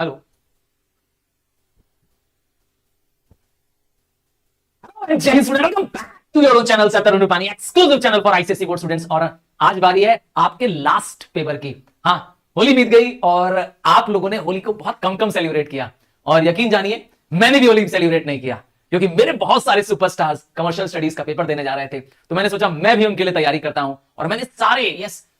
Hello welcome back to your channel Tarun Rupani, exclusive channel for ICSE board students. और आज बारी है आपके लास्ट पेपर की। हाँ, होली बीत गई और आप लोगों ने होली को बहुत कम सेलिब्रेट किया। और यकीन जानिए, मैंने भी होली सेलिब्रेट नहीं किया, क्योंकि मेरे बहुत सारे सुपरस्टार्स कमर्शियल स्टडीज का पेपर देने जा रहे थे। तो मैंने सोचा मैं भी उनके लिए तैयारी करता हूं, और मैंने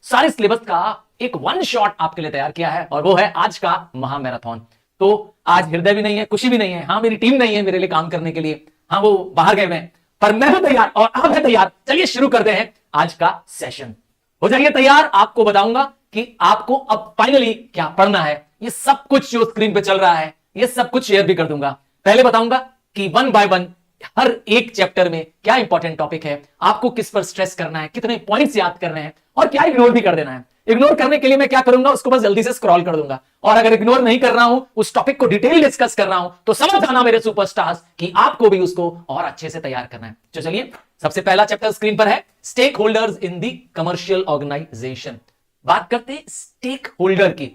सारे सिलेबस का एक वन शॉट आपके लिए तैयार किया है, और वो है आज का महामैराथन। तो आज हृदय भी नहीं है, खुशी भी नहीं है। हाँ, मेरी टीम नहीं है मेरे लिए काम करने के लिए। हाँ, वो बाहर गए हैं, पर मैं हूं तैयार और आप हैं तैयार। चलिए शुरू करते हैं आज का सेशन। हो जाइए तैयार, आपको बताऊंगा कि आपको अब फाइनली क्या पढ़ना है। ये सब कुछ जो स्क्रीन पे चल रहा है, ये सब कुछ शेयर भी कर दूंगा। पहले बताऊंगा कि वन बाय वन हर एक चैप्टर में क्या इंपॉर्टेंट टॉपिक है, आपको किस पर स्ट्रेस करना है, कितने पॉइंट्स याद करने हैं, और क्या इग्नोर भी कर देना है। इग्नोर करने के लिए मैं क्या करूंगा, उसको बस जल्दी से स्क्रॉल कर दूंगा। और अगर इग्नोर नहीं कर रहा हूं, उस टॉपिक को डिटेल डिस्कस कर रहा हूं, तो समझ जाना मेरे सुपरस्टार्स कि आपको भी उसको और अच्छे से तैयार करना है। तो चलिए, सबसे पहला चैप्टर स्क्रीन पर है, stakeholders in the commercial organisation. बात करते हैं स्टेक होल्डर की।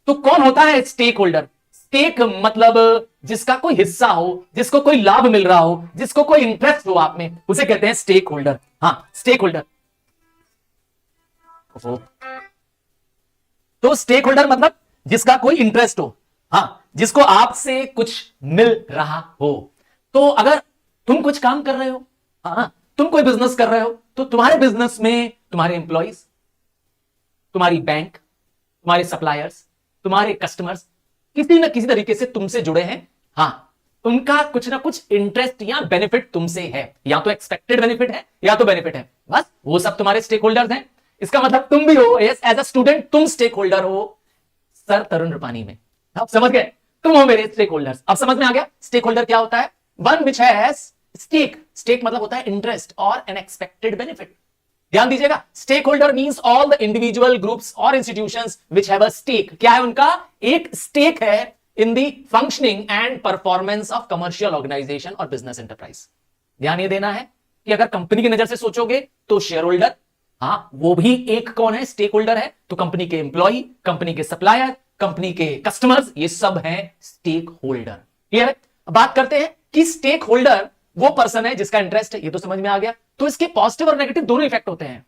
तो कौन होता है स्टेक होल्डर? स्टेक मतलब जिसका कोई हिस्सा हो, जिसको कोई लाभ मिल रहा हो, जिसको कोई इंटरेस्ट हो आप में, उसे कहते हैं स्टेक होल्डर। हाँ, स्टेक होल्डर। तो स्टेक होल्डर मतलब जिसका कोई इंटरेस्ट हो, हाँ, जिसको आपसे कुछ मिल रहा हो। तो अगर तुम कुछ काम कर रहे हो, हाँ, तुम कोई बिजनेस कर रहे हो, तो तुम्हारे बिजनेस में तुम्हारे एम्प्लॉइज, तुम्हारी बैंक, तुम्हारे सप्लायर्स, तुम्हारे कस्टमर्स किसी ना किसी तरीके से तुमसे जुड़े हैं। हाँ, उनका कुछ ना कुछ इंटरेस्ट या बेनिफिट तुमसे है, या तो एक्सपेक्टेड बेनिफिट है या तो बेनिफिट है। बस वो सब तुम्हारे स्टेक होल्डर्स हैं। इसका मतलब तुम भी हो, एज अ स्टूडेंट तुम स्टेक होल्डर हो सर तरुण रूपानी में। अब समझ गए, तुम हो मेरे स्टेक होल्डर्स। अब समझ में आ गया स्टेक होल्डर क्या होता है। One which has stake, stake मतलब होता है इंटरेस्ट और एन एक्सपेक्टेड बेनिफिट। ध्यान दीजिएगा, stakeholder means all the individual groups और institutions which have a stake. क्या है उनका? एक स्टेक है in the functioning and performance of commercial organization और बिजनेस एंटरप्राइज। ध्यान ये देना है कि अगर कंपनी की नजर से सोचोगे तो शेयर होल्डर, हाँ, वो भी एक कौन है? स्टेक होल्डर है। तो कंपनी के एम्प्लॉय, कंपनी के सप्लायर, कंपनी के कस्टमर्स, ये सब हैं स्टेक होल्डर। क्लियर है? बात करते हैं कि स्टेक होल्डर वो पर्सन है जिसका इंटरेस्ट है, ये तो समझ में आ गया। तो इसके पॉजिटिव और नेगेटिव दोनों इफेक्ट होते हैं।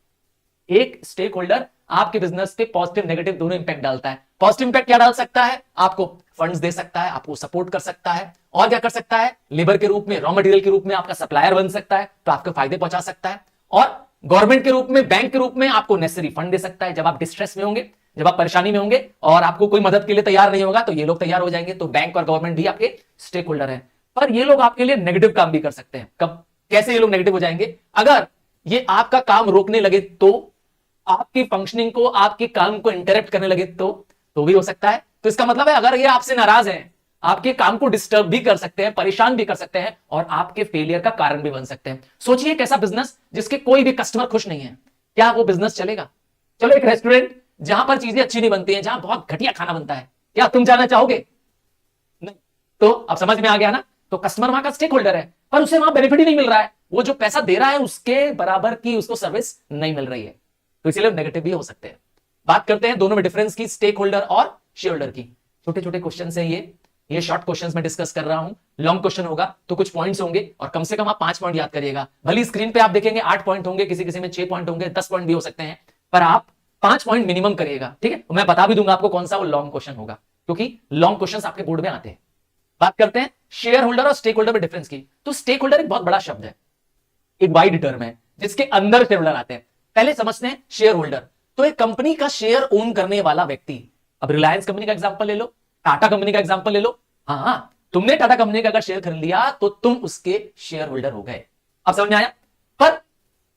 एक स्टेक होल्डर आपके बिजनेस पे पॉजिटिव नेगेटिव दोनों इंपैक्ट डालता है। पॉजिटिव इंपैक्ट क्या डाल सकता है? आपको फंड्स दे सकता है, आपको सपोर्ट कर सकता है, और क्या कर सकता है? लेबर के रूप में, रॉ मटेरियल के रूप में आपका सप्लायर बन सकता है, तो आपको फायदे पहुंचा सकता है। और गवर्नमेंट के रूप में, बैंक के रूप में आपको नेसेसरी फंड दे सकता है। जब आप डिस्ट्रेस में होंगे, जब आप परेशानी में होंगे और आपको कोई मदद के लिए तैयार नहीं होगा, तो ये लोग तैयार हो जाएंगे। तो बैंक और गवर्नमेंट भी आपके स्टेक होल्डर है। पर ये लोग आपके लिए नेगेटिव काम भी कर सकते हैं। कब, कैसे ये लोग नेगेटिव हो जाएंगे? अगर ये आपका काम रोकने लगे, तो आपकी फंक्शनिंग को, आपके काम को इंटरप्ट करने लगे, तो भी हो सकता है। तो इसका मतलब है, अगर ये आपसे नाराज हैं, आपके काम को डिस्टर्ब भी कर सकते हैं, परेशान भी कर सकते हैं, और आपके फेलियर का कारण भी बन सकते हैं। सोचिए एक ऐसा बिजनेस जिसके कोई भी कस्टमर खुश नहीं है, क्या वो बिजनेस चलेगा? चलो, एक रेस्टोरेंट जहां पर चीजें अच्छी नहीं बनती हैं, जहां बहुत घटिया खाना बनता है, क्या तुम जाना चाहोगे? नहीं। तो अब समझ में आ गया ना। तो कस्टमर वहां का स्टेक होल्डर है, पर उसे वहां बेनिफिट ही नहीं मिल रहा है। वो जो पैसा दे रहा है उसके बराबर की उसको सर्विस नहीं मिल रही है, तो इसीलिए नेगेटिव भी हो सकते हैं। बात करते हैं दोनों में डिफरेंस की, स्टेक होल्डर और शेयर होल्डर की। छोटे छोटे क्वेश्चन है ये शॉर्ट क्वेश्चंस में डिस्कस कर रहा हूं। लॉन्ग क्वेश्चन होगा तो कुछ पॉइंट्स होंगे, और कम से कम आप 5 पॉइंट याद करिएगा। भले स्क्रीन पे आप देखेंगे 8 पॉइंट होंगे, किसी किसी में 6 पॉइंट होंगे, 10 पॉइंट भी हो सकते हैं, पर आप 5 पॉइंट मिनिमम करिएगा। ठीक है? मैं बता भी दूंगा आपको कौन सा वो लॉन्ग क्वेश्चन होगा, क्योंकि लॉन्ग क्वेश्चन आपके बोर्ड में आते हैं। बात करते हैं शेयर होल्डर और स्टेक होल्डर में डिफरेंस की। तो स्टेक होल्डर एक बहुत बड़ा शब्द है, एक वाइड टर्म है, जिसके अंदर शेयर होल्डर आते हैं। पहले समझते हैं शेयर होल्डर। तो एक कंपनी का शेयर ओन करने वाला व्यक्ति। अब रिलायंस कंपनी का एग्जांपल ले लो, टाटा कंपनी का एग्जांपल ले लो। हाँ, तुमने टाटा कंपनी का अगर शेयर खरीद लिया तो तुम उसके शेयर होल्डर हो गए। अब समझ में आया? पर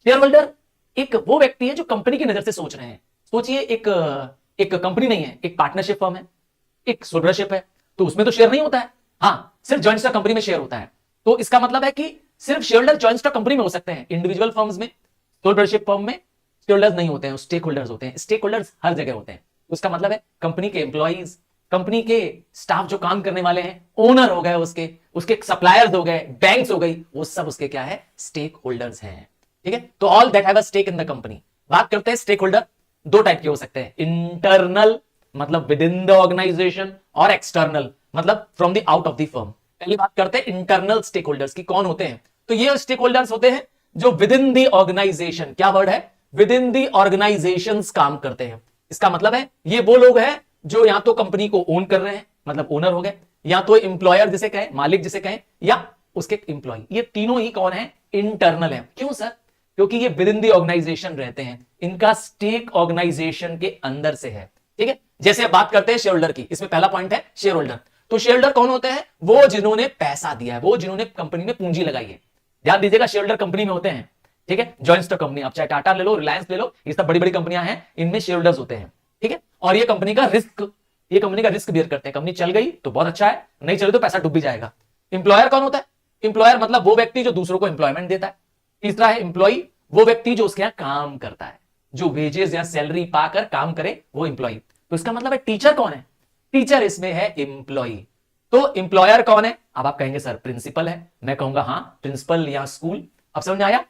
शेयर होल्डर एक वो व्यक्ति है जो कंपनी की नजर से सोच रहे हैं। सोचिए एक कंपनी नहीं है, एक पार्टनरशिप फर्म है, एक सोल्डरशिप है, तो उसमें तो शेयर नहीं होता है। हाँ, सिर्फ जॉइंट स्टॉक कंपनी में शेयर होता है। तो इसका मतलब है कि सिर्फ share holder joint stock company में हो सकते हैं, इंडिविजुअल फर्म्स में, सोल्डरशिप फर्म में शेयर होल्डर्स नहीं होते हैं, स्टेक होल्डर्स होते हैं। स्टेक होल्डर्स हर जगह होते हैं। उसका मतलब है कंपनी के एम्प्लॉइज, कंपनी के स्टाफ जो काम करने वाले हैं, ओनर हो गए, उसके सप्लायर्स हो गए, बैंक्स हो गई, वो सब उसके क्या है? स्टेक होल्डर्स हैं। ठीक है? तो all that have a stake in the company. बात करते हैं स्टेक होल्डर दो टाइप के हो सकते हैं, इंटरनल मतलब विद इन द ऑर्गेनाइजेशन, और एक्सटर्नल मतलब from the out of the firm. पहली बात करते हैं इंटरनल स्टेक होल्डर्स की, कौन होते हैं? तो ये स्टेक होल्डर्स होते हैं जो विद इन द ऑर्गेनाइजेशन, क्या वर्ड है, विद इन द ऑर्गेनाइजेशन काम करते हैं। इसका मतलब है ये वो लोग हैं जो या तो कंपनी को ओन कर रहे हैं, मतलब ओनर हो गए, या तो एम्प्लॉयर जिसे कहें, मालिक जिसे कहें, या उसके एम्प्लॉय। ये तीनों ही कौन है? इंटरनल है। क्यों सर? क्योंकि ये विद इन दी ऑर्गेनाइजेशन रहते हैं, इनका स्टेक ऑर्गेनाइजेशन के अंदर से है। ठीक है, जैसे अब बात करते हैं शेयर होल्डर की, इसमें पहला पॉइंट है शेयर होल्डर। तो शेयर होल्डर कौन होते हैं? वो जिन्होंने पैसा दिया है, वो जिन्होंने कंपनी में पूंजी लगाई है। ध्यान दीजिएगा, शेयर होल्डर कंपनी में होते हैं। ठीक है, जॉइंट स्टॉक कंपनी, आप चाहे टाटा ले लो, रिलायंस ले लो, ये सब बड़ी बड़ी कंपनियां हैं, इनमें शेयर होल्डर्स होते हैं। ठीक है, और ये कंपनी का रिस्क बियर करते हैं। कंपनी चल गई तो बहुत अच्छा है, नहीं चले तो पैसा डूब भी जाएगा। एम्प्लॉयर कौन होता है? एम्प्लॉयर मतलब वो व्यक्ति जो दूसरों को एम्प्लॉयमेंट देता है। तीसरा है एम्प्लॉई, वो व्यक्ति जो उसके यहां काम करता है, जो वेजेस या सैलरी पाकर काम करे, वो एम्प्लॉई। तो इसका मतलब है टीचर कौन है? टीचर इसमें है एम्प्लॉई। तो एम्प्लॉयर कौन है? अब आप कहेंगे सर प्रिंसिपल है, मैं कहूंगा हां प्रिंसिपल या स्कूल। अब समझ में आया?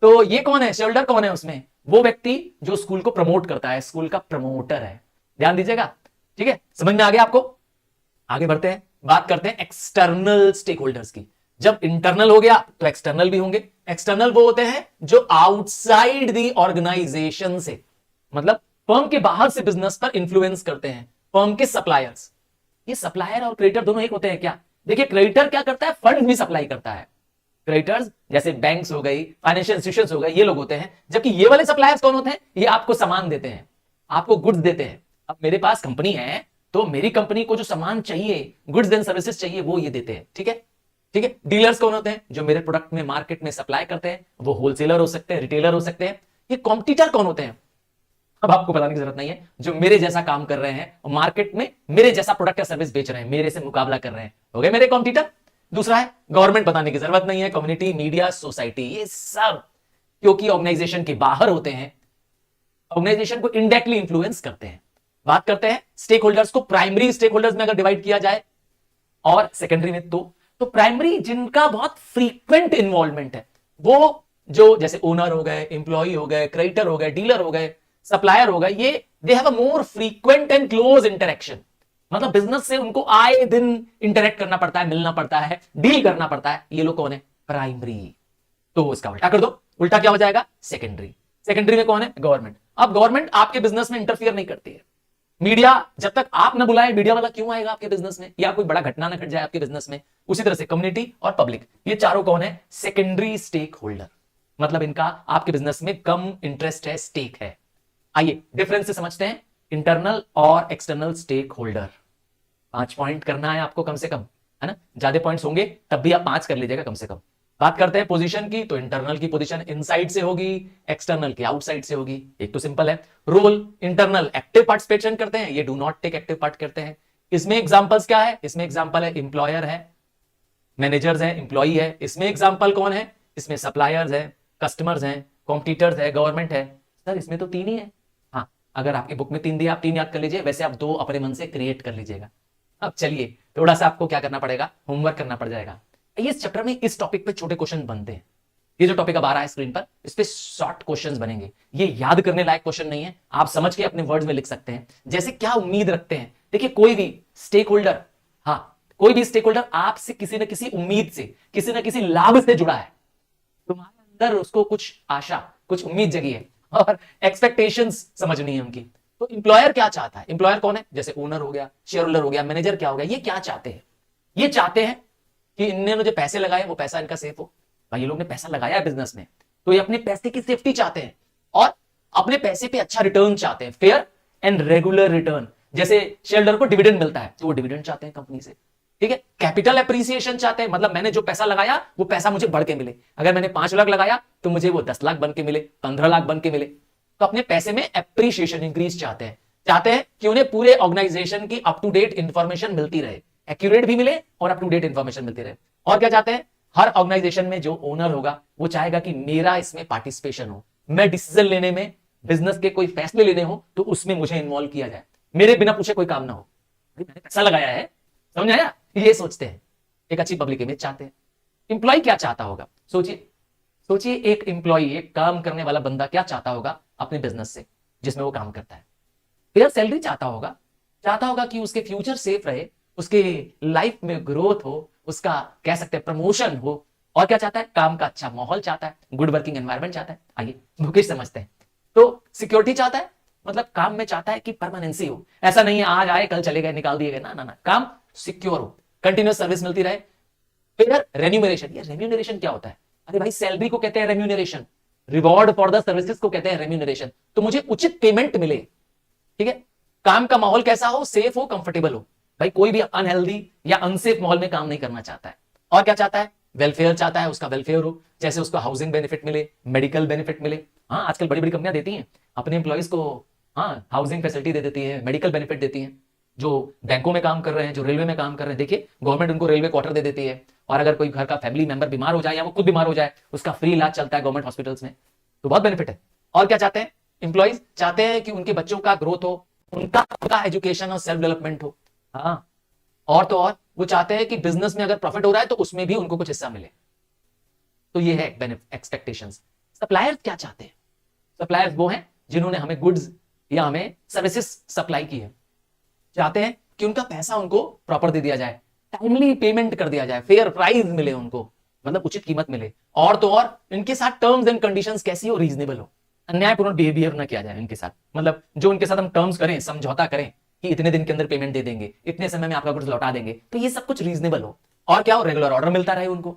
तो ये कौन है? शेयर होल्डर कौन है उसमें? वो व्यक्ति जो स्कूल को प्रमोट करता है, स्कूल का प्रमोटर है। ध्यान दीजिएगा, ठीक है, समझ में आ गया आपको? आगे बढ़ते हैं, बात करते हैं एक्सटर्नल स्टेक होल्डर्स की। जब इंटरनल हो गया तो एक्सटर्नल भी होंगे। एक्सटर्नल वो होते हैं जो आउटसाइड दी ऑर्गेनाइजेशन से, मतलब फर्म के बाहर से बिजनेस पर इंफ्लुएंस करते हैं। फर्म के सप्लायर्स, ये सप्लायर और क्रेडिटर दोनों एक होते हैं क्या? देखिए, क्रेडिटर क्या करता है? फंड भी सप्लाई करता है। क्रेडिटर्स जैसे बैंक्स हो गई, फाइनेंशियल इंस्टीट्यूशंस हो गए, ये लोग होते हैं। जबकि ये वाले सप्लायर्स कौन होते हैं? ये आपको सामान देते हैं, आपको गुड्स देते हैं। अब मेरे पास कंपनी है, तो मेरी कंपनी को जो सामान चाहिए, गुड्स एंड सर्विसेज चाहिए, वो ये देते हैं। ठीक है, ठीक है। डीलर्स कौन होते हैं? जो मेरे प्रोडक्ट में मार्केट में सप्लाई करते हैं, वो होलसेलर हो सकते हैं, रिटेलर हो सकते हैं। ये कॉम्पिटिटर कौन होते हैं? अब आपको बताने की जरूरत नहीं है, जो मेरे जैसा काम कर रहे हैं और मार्केट में मेरे जैसा प्रोडक्ट या सर्विस बेच रहे हैं, मेरे से मुकाबला कर रहे हैं, हो गए मेरे कॉम्पिटिटर। दूसरा है गवर्नमेंट, बताने की जरूरत नहीं है, कम्युनिटी, मीडिया, सोसाइटी, ये सब क्योंकि ऑर्गेनाइजेशन के बाहर होते हैं, ऑर्गेनाइजेशन को इनडायरेक्टली इंफ्लुएंस करते हैं। बात करते हैं स्टेक होल्डर्स को प्राइमरी स्टेक होल्डर्स में अगर डिवाइड किया जाए और सेकेंडरी में, तो प्राइमरी जिनका बहुत फ्रीक्वेंट इन्वॉल्वमेंट है, वो जो जैसे ओनर हो गए, एम्प्लॉय हो गए, क्रेडिटर हो गए, डीलर हो गए, सप्लायर हो गए, ये they have a more frequent and close interaction. मतलब बिजनेस से उनको आए दिन इंटरेक्ट करना पड़ता है, मिलना पड़ता है, डील करना पड़ता है। ये लोग कौन है? प्राइमरी। तो इसका उल्टा कर दो, उल्टा क्या हो जाएगा? सेकेंडरी। सेकेंडरी में कौन है? गवर्नमेंट। अब गवर्नमेंट आपके बिजनेस में इंटरफियर नहीं करती है। मीडिया, जब तक आप ना बुलाए, मीडिया वाला क्यों आएगा आपके बिजनेस में, या कोई बड़ा घटना ना घट जाए आपके बिजनेस में। उसी तरह से कम्युनिटी और पब्लिक, ये चारों कौन है? Secondary stakeholder. मतलब इनका आपके बिजनेस में कम इंटरेस्ट है, स्टेक है। आइए डिफरेंस से समझते हैं इंटरनल और एक्सटर्नल स्टेक होल्डर। 5 पॉइंट करना है आपको कम से कम, है ना? ज्यादा पॉइंट्स होंगे तब भी आप 5 कर लीजिएगा कम से कम। बात करते हैं पोजीशन की, तो इंटरनल की पोजीशन इनसाइड से होगी, एक्सटर्नल की आउटसाइड से होगी। एक तो सिंपल है। रोल, इंटरनल एक्टिव पार्टिसिपेशन करते हैं, ये do not take active part करते हैं। इसमें एग्जांपल्स क्या है? इसमें एग्जांपल है एम्प्लॉयर है, मैनेजर्स है, एम्प्लॉई है। इसमें एग्जांपल कौन है? इसमें सप्लायर्स है, कस्टमर्स हैं, कॉम्पिटिटर्स है, गवर्नमेंट है। सर इसमें तो 3 ही है। हाँ, अगर आपकी बुक में 3 दिया, आप 3 याद कर लीजिए, वैसे आप 2 अपने मन से क्रिएट कर लीजिएगा। अब चलिए थोड़ा सा आपको क्या करना पड़ेगा, होमवर्क करना पड़ जाएगा। इस चैप्टर में इस टॉपिक पे छोटे क्वेश्चन बनते हैं। ये जो टॉपिक अब आ रहा है स्क्रीन पर, इस पे शॉर्ट क्वेश्चंस बनेंगे। ये याद करने लायक क्वेश्चन नहीं है, आप समझ के अपने वर्ड्स में लिख सकते हैं। जैसे क्या उम्मीद रखते हैं? देखिए कोई भी स्टेक होल्डर, हाँ कोई भी स्टेक होल्डर आपसे किसी न किसी उम्मीद से, किसी न किसी लाभ से जुड़ा है। तुम्हारे अंदर उसको कुछ आशा, कुछ उम्मीद जगी है और एक्सपेक्टेशंस समझनी है उनकी। तो एम्प्लॉयर क्या चाहता है? एम्प्लॉयर कौन है? जैसे ओनर हो गया, शेयर होल्डर हो गया, मैनेजर क्या हो गया, ये क्या चाहते हैं? ये चाहते हैं कि इन्होंने जो पैसे लगाए वो पैसा इनका सेफ हो। भाई ये लोग ने पैसा लगाया है बिजनेस में, तो ये अपने पैसे की सेफ्टी चाहते हैं और अपने पैसे पे अच्छा रिटर्न चाहते हैं, फेयर एंड रेगुलर रिटर्न। जैसे शेयर होल्डर को डिविडेंड मिलता है, तो वो डिविडेंड चाहते हैं कंपनी से। ठीक है, कैपिटल एप्रिसिएशन चाहते हैं, मतलब मैंने जो पैसा लगाया वो पैसा मुझे बढ़ के मिले। अगर मैंने 5 लाख लगाया तो मुझे वो 10 लाख बन के मिले, 15 लाख बन के मिले। तो अपने पैसे में एप्रिसिएशन, इंक्रीज चाहते हैं। चाहते हैं कि उन्हें पूरे ऑर्गेनाइजेशन की अप टू डेट इंफॉर्मेशन मिलती रहे, एक्यूरेट भी मिले और अप टू डेट इंफॉर्मेशन मिलती रहे। और क्या चाहते हैं? हर ऑर्गेनाइजेशन में जो ओनर होगा वो चाहेगा कि मेरा इसमें पार्टिसिपेशन हो, मैं डिसीजन लेने में, बिजनेस के कोई फैसले लेने हो तो उसमें मुझे इन्वॉल्व किया जाए, मेरे बिना पूछे कोई काम ना हो। मैंने पैसा लगाया है, समझ आया? ये सोचते हैं, एक अच्छी पब्लिक इमेज चाहते हैं। एम्प्लॉय क्या चाहता होगा? सोचिए सोचिए, एक एम्प्लॉय, एक काम करने वाला बंदा क्या चाहता होगा अपने बिजनेस से जिसमें वो काम करता है? फेयर सैलरी चाहता होगा, चाहता होगा कि उसके फ्यूचर सेफ रहे, उसके लाइफ में ग्रोथ हो, उसका कह सकते हैं प्रमोशन हो। और क्या चाहता है? काम का अच्छा माहौल चाहता है, गुड वर्किंग एनवायरनमेंट चाहता है। आइए मुकेश समझते हैं। तो सिक्योरिटी चाहता है, मतलब काम में चाहता है कि परमानेंसी हो, ऐसा नहीं है आज आए कल चले गए निकाल दिए गए, ना ना ना, काम सिक्योर हो, कंटिन्यूस सर्विस मिलती रहे। फिर रेम्यूनरेशन, ये रेम्यूनरेशन क्या होता है? अरे भाई सैलरी को कहते हैं remuneration, reward for the services को कहते हैं रेम्यूनरेशन। तो मुझे उचित पेमेंट मिले, ठीक है, काम का माहौल कैसा हो, सेफ हो, कंफर्टेबल हो। भाई कोई भी अनहेल्दी या अनसेफ माहौल में काम नहीं करना चाहता है। और क्या चाहता है? वेलफेयर चाहता है, उसका वेलफेयर हो, जैसे उसको हाउसिंग बेनिफिट मिले, मेडिकल बेनिफिट मिले। हाँ आजकल बड़ी बड़ी कंपनियां देती हैं अपने एम्प्लॉइज को, हाँ हाउसिंग फैसिलिटी दे देती है, मेडिकल बेनिफिट देती है। जो बैंकों में काम कर रहे हैं, जो रेलवे में काम कर रहे हैं, देखिए गवर्नमेंट उनको रेलवे क्वार्टर दे देती है। और अगर कोई घर का फैमिली मेंबर बीमार हो जाए या वो खुद बीमार हो जाए, उसका फ्री इलाज चलता है गवर्नमेंट हॉस्पिटल्स में, तो बहुत बेनिफिट है। और क्या चाहते हैं इंप्लॉइज? चाहते हैं कि उनके बच्चों का ग्रोथ हो, उनका एजुकेशन और सेल्फ डेवलपमेंट हो। हाँ और तो और वो चाहते हैं कि बिजनेस में अगर प्रॉफिट हो रहा है तो उसमें भी उनको कुछ हिस्सा मिले। तो ये है एक्सपेक्टेशंस। सप्लायर्स क्या चाहते हैं? सप्लायर्स वो हैं जिन्होंने हमें गुड्स या हमें सर्विसेज सप्लाई की है, चाहते हैं कि उनका पैसा उनको प्रॉपर दे दिया जाए, टाइमली पेमेंट कर दिया जाए, फेयर प्राइस मिले उनको, मतलब उचित कीमत मिले। और तो और इनके साथ टर्म्स एंड कंडीशंस कैसी हो, रीजनेबल हो, अन्यायपूर्ण बिहेवियर ना किया जाए इनके साथ। मतलब जो इनके साथ हम टर्म्स करें, समझौता करें कि इतने दिन के अंदर पेमेंट दे देंगे, इतने समय में आपका गुड्स लौटा देंगे, तो ये सब कुछ रीजनेबल हो। और क्या हो, रेगुलर ऑर्डर मिलता रहे उनको।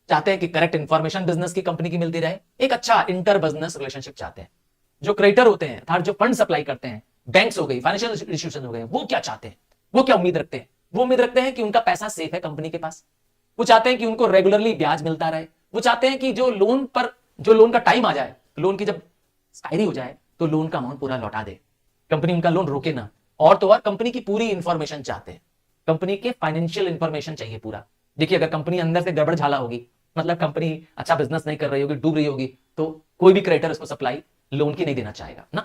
चाहते हैं कि करेक्ट इंफॉर्मेशन बिजनेस की कंपनी की मिलती रहे, एक अच्छा इंटर बिजनेस रिलेशनशिप चाहते हैं। जो क्रेडिटर होते हैं अर्थात जो फंड सप्लाई करते हैं, बैंक्स हो गई, फाइनेंशियल इंस्टीट्यूशन हो गए, वो क्या चाहते हैं, वो क्या उम्मीद रखते हैं? वो उम्मीद रखते हैं कि उनका पैसा सेफ है कंपनी के पास। वो चाहते हैं कि उनको रेगुलरली ब्याज मिलता रहे। वो चाहते हैं कि जो लोन का टाइम आ जाए, लोन की जब एक्सपायरी हो जाए तो लोन का अमाउंट पूरा लौटा दे, कंपनी उनका लोन रोके ना। और तो और कंपनी की पूरी इंफॉर्मेशन चाहते हैं, कंपनी के फाइनेंशियल इंफॉर्मेशन चाहिए पूरा। देखिए अगर कंपनी अंदर से गड़बड़ झाला होगी, मतलब कंपनी अच्छा बिजनेस नहीं कर रही होगी, डूब रही होगी, तो कोई भी क्रेडिटर उसको सप्लाई लोन की नहीं देना चाहेगा ना,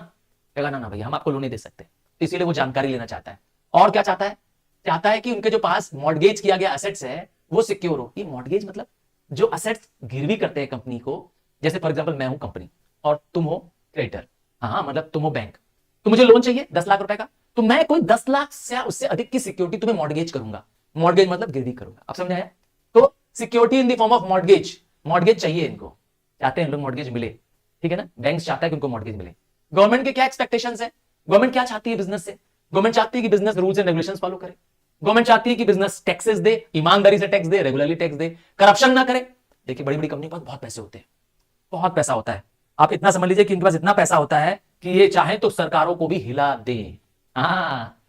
कहेगा ना ना भैया हम आपको लोन नहीं दे सकते। तो इसीलिए वो जानकारी लेना चाहता है। और क्या चाहता है? चाहता है कि उनके जो पास मॉर्गेज किया गया एसेट्स है वो सिक्योर हो। ये मॉर्गेज मतलब जो एसेट्स गिरवी करते हैं कंपनी को, जैसे फॉर एग्जांपल मैं हूं कंपनी और तुम हो क्रेडिटर, हाँ मतलब तुम हो बैंक, तो मुझे लोन चाहिए 10 लाख रुपए का, तो मैं कोई 10 लाख से उससे अधिक की सिक्योरिटी तुम्हें मॉर्गेज करूंगा। मॉर्गेज मतलब गिरवी करूंगा, आप समझ आया? तो security in the form of mortgage, mortgage चाहिए इनको, चाहते हैं लोग मॉर्गेज मिले, ठीक है ना, बैंक चाहता है कि उनको मॉर्गेज मिले। गवर्नमेंट के क्या एक्सपेक्टेशंस है? गवर्नमेंट क्या चाहती है बिजनेस से? गवर्नमेंट चाहती है कि business rules and regulations follow करे। गवर्नमेंट चाहती है कि बिजनेस टैक्सेस दे, ईमानदारी से टैक्स दे, रेगुलरली टैक्स दे, करप्शन ना करे। देखिए बड़ी बड़ी कंपनी के पास बहुत पैसे होते हैं, बहुत पैसा होता है। आप इतना समझ लीजिए कि इनके पास इतना पैसा होता है कि ये चाहे तो सरकारों को भी हिला दे। हाँ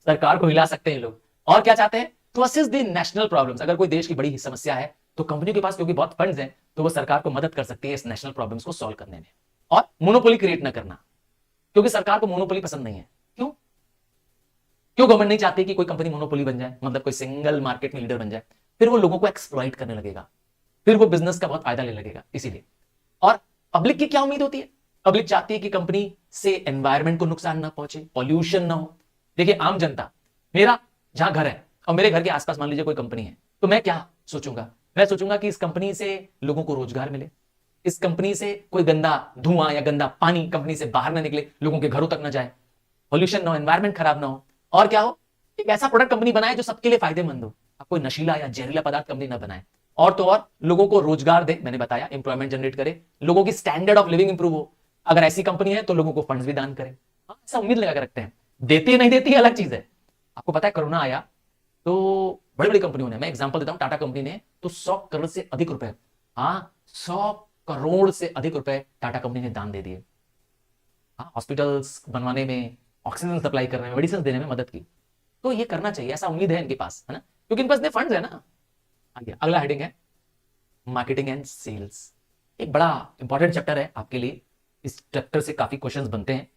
सरकार को हिला सकते हैं लोग। और क्या चाहते हैं? तो असिस्ट द नेशनल प्रॉब्लम्स। अगर कोई देश की बड़ी समस्या है तो कंपनी के पास क्योंकि बहुत फंड्स हैं तो वो सरकार को मदद कर सकती है इस नेशनल प्रॉब्लम्स को सॉल्व करने में। और मोनोपोली क्रिएट ना करना, क्योंकि सरकार को मोनोपोली पसंद नहीं है। क्यों? क्यों गवर्नमेंट नहीं चाहती कि कोई कंपनी मोनोपोली बन जाए, मतलब कोई सिंगल मार्केट में लीडर बन जाए? फिर वो लोगों को एक्सप्लॉइट करने लगेगा, फिर वो बिजनेस का बहुत फायदा लेने लगेगा, इसीलिए। और पब्लिक की क्या उम्मीद होती है? पब्लिक चाहती है कि कंपनी से एनवायरमेंट को नुकसान ना पहुंचे, पॉल्यूशन ना हो। देखिए आम जनता, मेरा जहां घर है और मेरे घर के आसपास मान लीजिए कोई कंपनी है, तो मैं क्या सोचूंगा? मैं सोचूंगा कि इस कंपनी से लोगों को रोजगार मिले, इस कंपनी से कोई गंदा धुआं या गंदा पानी कंपनी से बाहर ना निकले, लोगों के घरों तक ना जाए, पॉल्यूशन ना हो, एनवायरमेंट खराब ना हो। और क्या हो, एक ऐसा प्रोडक्ट कंपनी बनाए जो सबके लिए फायदेमंद हो। आप कोई नशीला या जहरीला पदार्थ कंपनी ना बनाए। और तो और लोगों को रोजगार दे, मैंने बताया एम्प्लॉयमेंट जनरेट करे, लोगों की स्टैंडर्ड ऑफ लिविंग इंप्रूव हो। अगर ऐसी कंपनी है तो लोगों को फंड्स भी दान करे। हाँ, ऐसा उम्मीद लगा कर रखते हैं। देती नहीं देती अलग चीज है। आपको पता है कोरोना आया तो बड़ी बड़ी कंपनियों ने, मैं एग्जांपल देता हूं, टाटा कंपनी ने तो 100 करोड़ से अधिक रुपए, हाँ 100 करोड़ से अधिक रुपए टाटा कंपनी ने दान दे दिए। हाँ हॉस्पिटल्स बनवाने में, ऑक्सीजन सप्लाई करने में, मेडिसिन देने में मदद की। तो ये करना चाहिए, ऐसा उम्मीद है इनके पास, है ना, क्योंकि इनके पास इतने फंड्स है ना। आगे अगला हेडिंग है मार्केटिंग एंड सेल्स। एक बड़ा इंपॉर्टेंट चैप्टर है आपके लिए, इस चैप्टर से काफी क्वेश्चंस बनते हैं।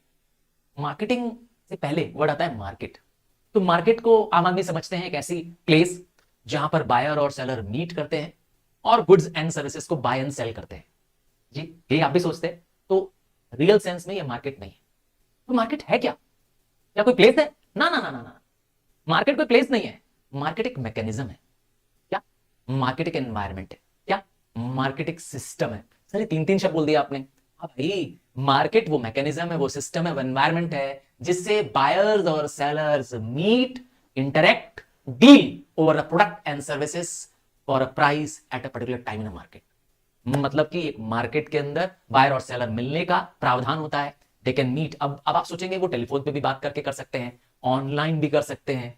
मार्केटिंग से पहले वर्ड आता है मार्केट। तो मार्केट को आम आदमी समझते हैं एक ऐसी प्लेस जहां पर बायर और सेलर मीट करते हैं और गुड्स एंड सर्विसेज को बाय एंड सेल करते हैं। जी यही आप भी सोचते हैं। तो रियल सेंस में ये मार्केट नहीं है। तो मार्केट है क्या? क्या कोई प्लेस है? ना ना ना ना ना, मार्केट कोई प्लेस नहीं है। मार्केट एक मैकेनिज्म है। क्या? मार्केट एक एनवायरमेंट है। क्या? मार्केट एक सिस्टम है। सर ये तीन तीन शब्द बोल दिया आपने। हाँ भाई, मार्केट वो मैकेनिज्म है, वो सिस्टम है, वो एनवायरमेंट है जिससे बायर्स और sellers meet, interact, deal over a product and services for a price at a particular time in a market. मतलब कि एक मार्केट के अंदर बायर और सेलर मिलने का प्रावधान होता है। They can meet. अब आप सोचेंगे वो टेलीफोन पे भी बात करके कर सकते हैं, ऑनलाइन भी कर सकते हैं,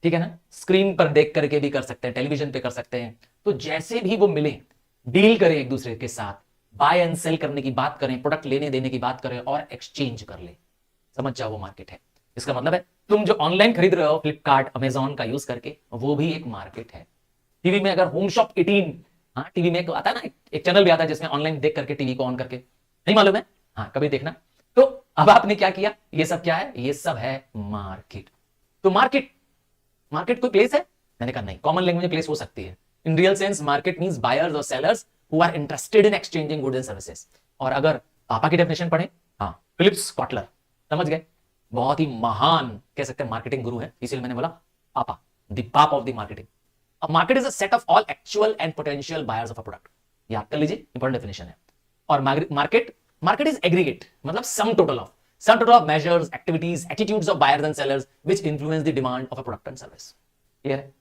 ठीक है ना, स्क्रीन पर देख करके भी कर सकते हैं, टेलीविजन पे कर सकते हैं। तो जैसे भी वो मिले, डील करें एक दूसरे के साथ, बाय एंड सेल करने की बात करें, प्रोडक्ट लेने देने की बात करें और एक्सचेंज कर ले, समझ जाओ वो मार्केट है। इसका मतलब है तुम जो ऑनलाइन खरीद रहे हो फ्लिपकार्ट अमेजोन का यूज करके, वो भी एक मार्केट है। टीवी में अगर होम शॉप 18, हाँ टीवी में एक आता है ना, एक चैनल भी आता है जिसमें ऑनलाइन देख करके टीवी को ऑन करके, नहीं मालूम है? हाँ कभी देखना। तो अब आपने क्या किया, ये सब क्या है? ये सब है मार्केट। तो मार्केट, मार्केट कोई प्लेस है? मैंने कहा नहीं, कॉमन लैंग्वेज में प्लेस हो सकती है। In real sense market means buyers और sellers who are interested in exchanging goods and services. और अगर पापा की डेफिनेशन पढ़े, हाँ फिलिप्स कॉटलर, समझ गए, बहुत ही महान कह सकते हैं मार्केटिंग गुरु है, इसीलिए मैंने बोला पापा, द पाप of the marketing. A market is a set of all actual and potential buyers of a product। याद कर लीजिए, इंपॉर्टेंट डेफिनेशन है। और मार्केट इज एग्रीगेट, मतलब sum total of measures, activities, attitudes of buyers and sellers which influence the demand of a product and service. Clear है?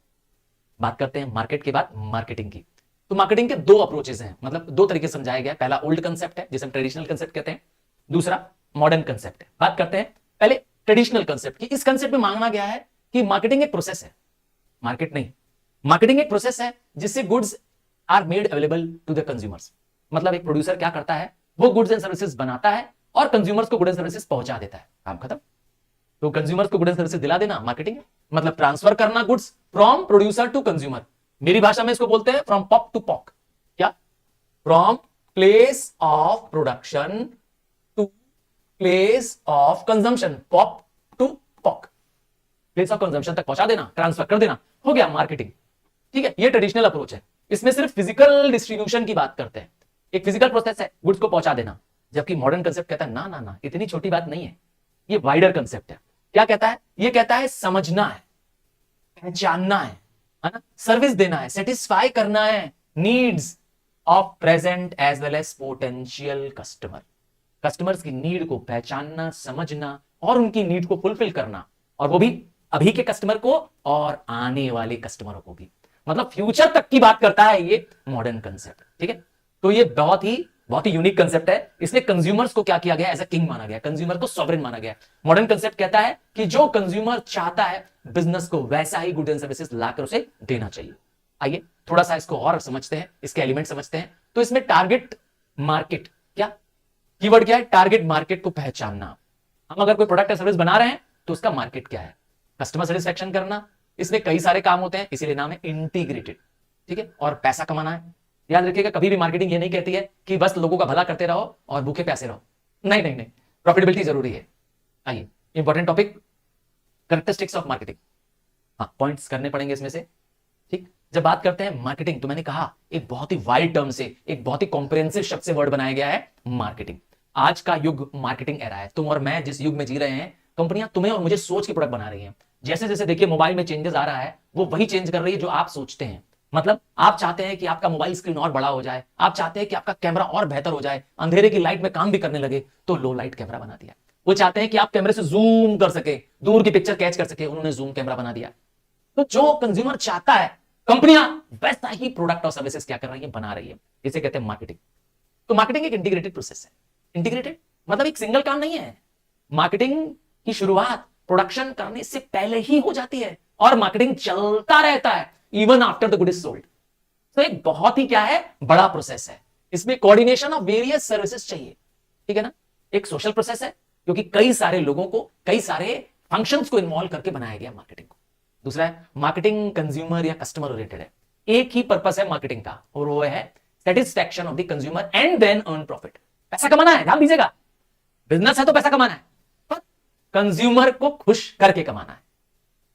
बात करते हैं मार्केट के बाद मार्केटिंग की। तो मार्केटिंग के दो अप्रोचेस हैं, मतलब दो तरीके से समझाया गया। पहला ओल्ड कंसेप्ट है जिसे हम ट्रेडिशनल कंसेप्ट कहते हैं, दूसरा मॉडर्न कंसेप्ट है। बात करते हैं पहले ट्रेडिशनल कंसेप्ट की। इस कंसेप्ट में माना गया है कि मार्केटिंग एक प्रोसेस है, मार्केट नहीं, मार्केटिंग एक प्रोसेस है जिससे goods are made available to the consumers. मतलब एक प्रोड्यूसर क्या करता है, वो गुड्स एंड सर्विसेज बनाता है और कंज्यूमर्स को गुड्स एंड सर्विसेज पहुंचा देता है, काम खत्म। तो कंज्यूमर्स को गुड्स एंड सर्विसेज दिला देना मार्केटिंग है। मतलब ट्रांसफर करना goods from producer to consumer. मेरी भाषा में इसको बोलते हैं फ्रॉम पॉक टू पॉक। क्या? From place of production to place of consumption, POP to POC, place of consumption तक पहुंचा देना, ट्रांसफर कर देना, हो गया मार्केटिंग। ठीक है, ये ट्रेडिशनल अप्रोच है। इसमें सिर्फ फिजिकल डिस्ट्रीब्यूशन की बात करते हैं, एक फिजिकल प्रोसेस है गुड्स को पहुंचा देना। जबकि मॉडर्न कंसेप्ट कहता है ना ना ना, इतनी छोटी बात नहीं है, ये वाइडर कंसेप्ट है। क्या कहता है? ये कहता है समझना है, पहचानना है ना, सर्विस देना है, सेटिस्फाई करना है needs of present as well as potential customer. Customers की नीड को पहचानना, समझना और उनकी नीड को फुलफिल करना, और वो भी अभी के कस्टमर को और आने वाले कस्टमरों को भी, मतलब फ्यूचर तक की बात करता है ये मॉडर्न कंसेप्ट। ठीक है, तो ये बहुत ही यूनिक कंसेप्ट है। इसलिए कंज्यूमर्स को क्या किया गया? एज अ किंग माना गया, कंज्यूमर को सॉवरेन माना गया। मॉडर्न कंसेप्ट कहता है कि जो कंज्यूमर चाहता है बिजनेस को वैसा ही गुड्स एंड सर्विसेज लाकर उसे देना चाहिए। आइए थोड़ा सा इसको और समझते हैं, इसके एलिमेंट समझते हैं। तो इसमें टारगेट मार्केट, क्या कीवर्ड क्या है? टारगेट मार्केट को पहचानना। हम अगर कोई प्रोडक्ट या सर्विस बना रहे हैं तो उसका मार्केट क्या है? कस्टमर सेटिस्फेक्शन करना। इसमें कई सारे काम होते हैं, इसीलिए नाम है इंटीग्रेटेड। ठीक है, और पैसा कमाना है। याद रखिएगा, कभी भी मार्केटिंग ये नहीं कहती है कि बस लोगों का भला करते रहो और भूखे प्यासे रहो। नहीं नहीं नहीं, प्रॉफिटेबिलिटी जरूरी है। आइए important topic, characteristics of marketing. हाँ, पॉइंट्स करने पड़ेंगे इसमें से। ठीक, जब बात करते हैं मार्केटिंग, तो मैंने कहा एक बहुत ही वाइड टर्म से, एक बहुत ही कॉम्प्रिहेंसिव शब्द से वर्ड बनाया गया है मार्केटिंग। आज का युग मार्केटिंग एरा है। तुम और मैं जिस युग में जी रहे हैं, कंपनियां तुम्हें और मुझे सोच के प्रोडक्ट बना रही हैं। जैसे जैसे देखिए मोबाइल में चेंजेस आ रहा है, वो वही चेंज कर रही है जो आप सोचते हैं। मतलब आप चाहते हैं कि आपका मोबाइल स्क्रीन और बड़ा हो जाए, आप चाहते हैं कि आपका कैमरा और बेहतर हो जाए, अंधेरे की लाइट में काम भी करने लगे, तो लो लाइट कैमरा बना दिया। वो चाहते हैं कि आप कैमरे से जूम कर सके, दूर की पिक्चर कैच कर सके, उन्होंने जूम कैमरा बना दिया। तो जो कंज्यूमर चाहता है, कंपनियां वैसा ही प्रोडक्ट और सर्विसेज क्या कर रही है? बना रही है। इसे कहते हैं मार्केटिंग। तो मार्केटिंग एक इंटीग्रेटेड प्रोसेस है। इंटीग्रेटेड मतलब एक सिंगल काम नहीं है। मार्केटिंग की शुरुआत प्रोडक्शन करने से पहले ही हो जाती है और मार्केटिंग चलता रहता है even after the good is sold. तो एक बहुत ही क्या है, बड़ा प्रोसेस है। इसमें कोऑर्डिनेशन ऑफ वेरियस सर्विसेज चाहिए। ठीक है ना, एक सोशल प्रोसेस है क्योंकि कई सारे लोगों को, कई सारे फंक्शंस को इन्वॉल्व करके बनाया गया मार्केटिंग को। दूसरा है मार्केटिंग कंज्यूमर या कस्टमर ओरिएंटेड है। एक ही पर्पस है मार्केटिंग का, और वो है satisfaction of the consumer and then earn profit. पैसा कमाना है, ध्यान दीजिएगा, बिजनेस है तो पैसा कमाना है, पर कंज्यूमर को खुश करके कमाना है।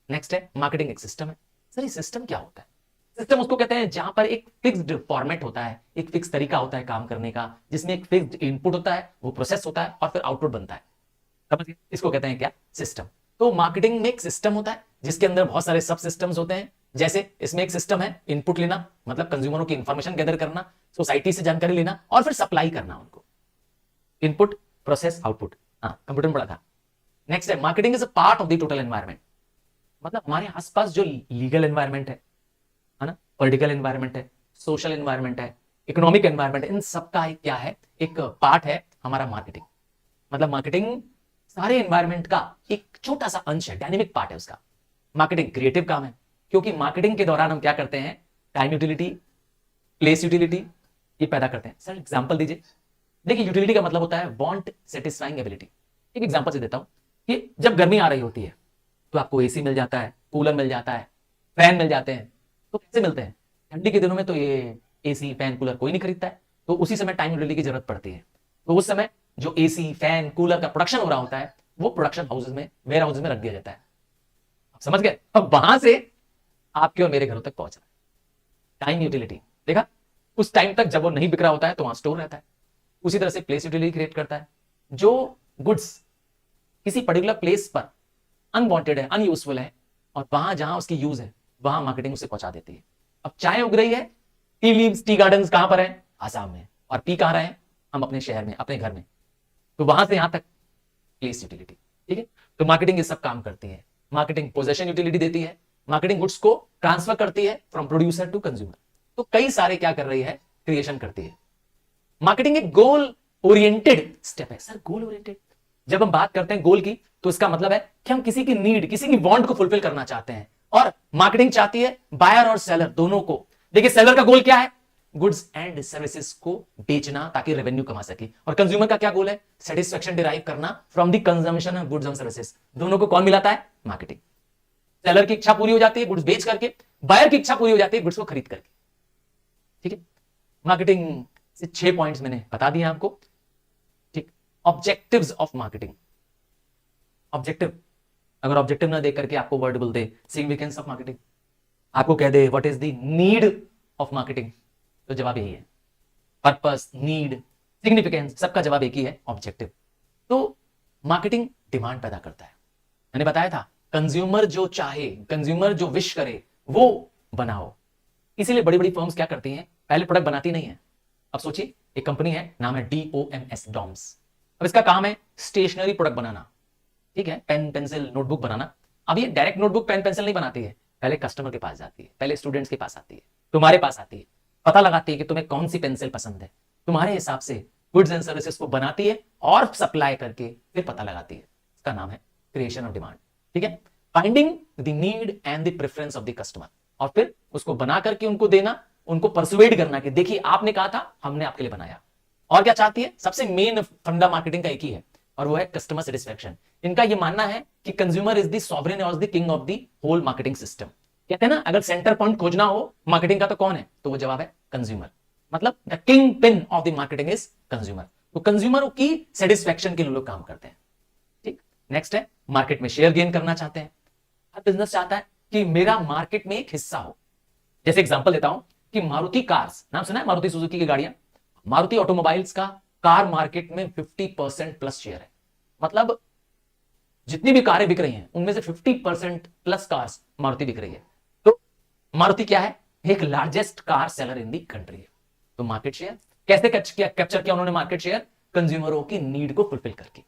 नेक्स्ट है मार्केटिंग एक सिस्टम है। सर ये सिस्टम क्या होता है? सिस्टम उसको कहते हैं जहां पर एक फिक्स्ड फॉर्मेट होता है, एक फिक्स तरीका होता है काम करने का, जिसमें एक फिक्स्ड इनपुट होता है, वो प्रोसेस होता है और फिर आउटपुट बनता है। समझिए, इसको कहते हैं क्या? सिस्टम। तो मार्केटिंग में एक सिस्टम होता है जिसके अंदर बहुत सारे सब सिस्टम्स होते हैं। जैसे इसमें एक सिस्टम है इनपुट लेना, मतलब कंज्यूमरों की इंफॉर्मेशन गैदर करना, सोसाइटी से जानकारी लेना और फिर सप्लाई करना उनको। Input, process, output. हाँ, कंप्यूटर में पढ़ा था। नेक्स्ट है marketing is a part of the total environment. मतलब हमारे आसपास जो लीगल एनवायरमेंट है ना, पॉलिटिकल एनवायरमेंट है, सोशल एनवायरमेंट है, इकोनॉमिक एनवायरमेंट, इन सब का क्या है, एक पार्ट है हमारा मार्केटिंग। मतलब मार्केटिंग सारे एनवायरमेंट का एक छोटा सा अंश है, डायनेमिक पार्ट है उसका। मार्केटिंग क्रिएटिव काम है, क्योंकि मार्केटिंग के दौरान हम क्या करते हैं, टाइम यूटिलिटी, प्लेस यूटिलिटी ये पैदा करते हैं। सर एग्जांपल दीजिए। देखिए यूटिलिटी का मतलब होता है वांट सेटिस्फाइंग एबिलिटी। एक एग्जांपल से देता हूं कि जब गर्मी आ रही होती है तो आपको एसी मिल जाता है, कूलर मिल जाता है, फैन मिल जाते हैं। तो कैसे मिलते हैं? ठंडी के दिनों में तो ये एसी फैन कूलर कोई नहीं खरीदता है, तो उसी समय टाइम यूटिलिटी की जरूरत पड़ती है। तो उस समय जो एसी फैन कूलर का प्रोडक्शन हो रहा होता है वो प्रोडक्शन हाउसेज में, वेयर हाउसेज में रख दिया जाता है। आप समझ गए? अब वहां से आपके और मेरे घरों तक पहुंच रहा है। टाइम यूटिलिटी देखा, उस टाइम तक जब वो नहीं बिक रहा होता है तो वहां स्टोर रहता है। उसी तरह से प्लेस यूटिलिटी क्रिएट करता है। जो गुड्स किसी पर्टिकुलर प्लेस पर अनवांटेड है, अनयूजफुल है, और वहां जहां उसकी यूज है वहां मार्केटिंग उसे पहुंचा देती है। अब चाय उग रही है, टी लीव्स, टी गार्डन्स कहां पर है? आसाम में। और पी कहां रहे हैं? हम अपने शहर में, अपने घर में। तो वहां से यहां तक प्लेस यूटिलिटी। ठीक है, तो मार्केटिंग ये सब काम करती है। मार्केटिंग पोजेशन यूटिलिटी देती है, मार्केटिंग गुड्स को ट्रांसफर करती है फ्रॉम प्रोड्यूसर टू कंज्यूमर। तो कई सारे क्या कर रही है, क्रिएशन करती है। मार्केटिंग एक गोल ओरिएंटेड स्टेप है। सर गोल ओरिएंटेड, जब हम बात करते हैं गोल की तो इसका मतलब है कि हम किसी की नीड, किसी की वांट को फुलफिल करना चाहते हैं, और मार्केटिंग चाहती है बायर और सेलर दोनों को। देखिए सेलर का गोल क्या है? गुड्स एंड सर्विसेज को बेचना ताकि रेवेन्यू कमा सके। और कंज्यूमर का क्या गोल है? सेटिस्फेक्शन डिराइव करना from the consumption of goods and services. दोनों को कौन मिलाता है? मार्केटिंग। सेलर की इच्छा पूरी हो जाती है गुड्स बेच करके, बायर की इच्छा पूरी हो जाती है गुड्स को खरीद करके। ठीक है, मार्केटिंग से 6 पॉइंट्स मैंने बता दिए आपको। ठीक, ऑब्जेक्टिव्स ऑफ मार्केटिंग। ऑब्जेक्टिव, अगर ऑब्जेक्टिव ना देख करके आपको वर्ड बोल दे सिग्निफिकेंस ऑफ मार्केटिंग, आपको कह दे what is the need of marketing, तो जवाब यही है। पर्पस, नीड, सिग्निफिकेंस, सबका जवाब एक ही है, ऑब्जेक्टिव। तो मार्केटिंग डिमांड पैदा करता है। मैंने बताया था कंज्यूमर जो चाहे, कंज्यूमर जो विश करे वो बनाओ। इसीलिए बड़ी बड़ी फर्म्स क्या करती हैं, पहले प्रोडक्ट बनाती नहीं है। अब सोचिए एक कंपनी है, नाम है DOMS, डॉम्स। अब इसका काम है स्टेशनरी प्रोडक्ट बनाना। ठीक है, पेन पेंसिल नोटबुक बनाना। अब ये डायरेक्ट नोटबुक पेन पेंसिल नहीं बनाती है, पहले कस्टमर के पास जाती है, पहले स्टूडेंट्स के पास आती है, तुम्हारे पास आती है, पता लगाती है कि तुम्हें कौन सी पेंसिल पसंद है, तुम्हारे हिसाब से गुड्स एंड सर्विसेज को बनाती है और सप्लाई करके फिर पता लगाती है। इसका नाम है क्रिएशन ऑफ डिमांड। ठीक है, finding the need and the preference of the customer, और फिर उसको बना करके उनको देना, उनको परसुएड करना कि देखिए आपने कहा था, हमने आपके लिए बनाया। और क्या चाहती है? सबसे मेन फंडा मार्केटिंग का एक ही है, और वो है कस्टमर सेटिस्फेक्शन। इनका ये मानना है कि कंज्यूमर इज द सॉवरेन और the king of the whole marketing system. कहते हैं ना, अगर सेंटर पॉइंट खोजना हो मार्केटिंग का तो कौन है? तो वो जवाब है कंज्यूमर। मतलब the king pin of the marketing is consumer. तो कंज्यूमर की सेटिस्फेक्शन के लिए लोग काम करते हैं। ठीक, नेक्स्ट है मार्केट में शेयर गेन करना चाहते हैं। हर बिजनेस चाहता है कि मेरा मार्केट में एक हिस्सा हो। जैसे एग्जांपल देता हूं कि मारुति कार्स, नाम सुना है मारुति सुजुकी की गाड़ियां? मारुति ऑटोमोबाइल्स का कार मार्केट में 50% प्लस शेयर है। मतलब जितनी भी कारें बिक रही हैं उनमें से 50% प्लस कार्स मारुति बिक रही है। तो मारुति क्या है? एक लार्जेस्ट कार सेलर इन दी कंट्री है। तो मार्केट शेयर कैसे कैप्चर किया उन्होंने? मार्केट शेयर कंज्यूमरों की नीड को फुलफिल करके,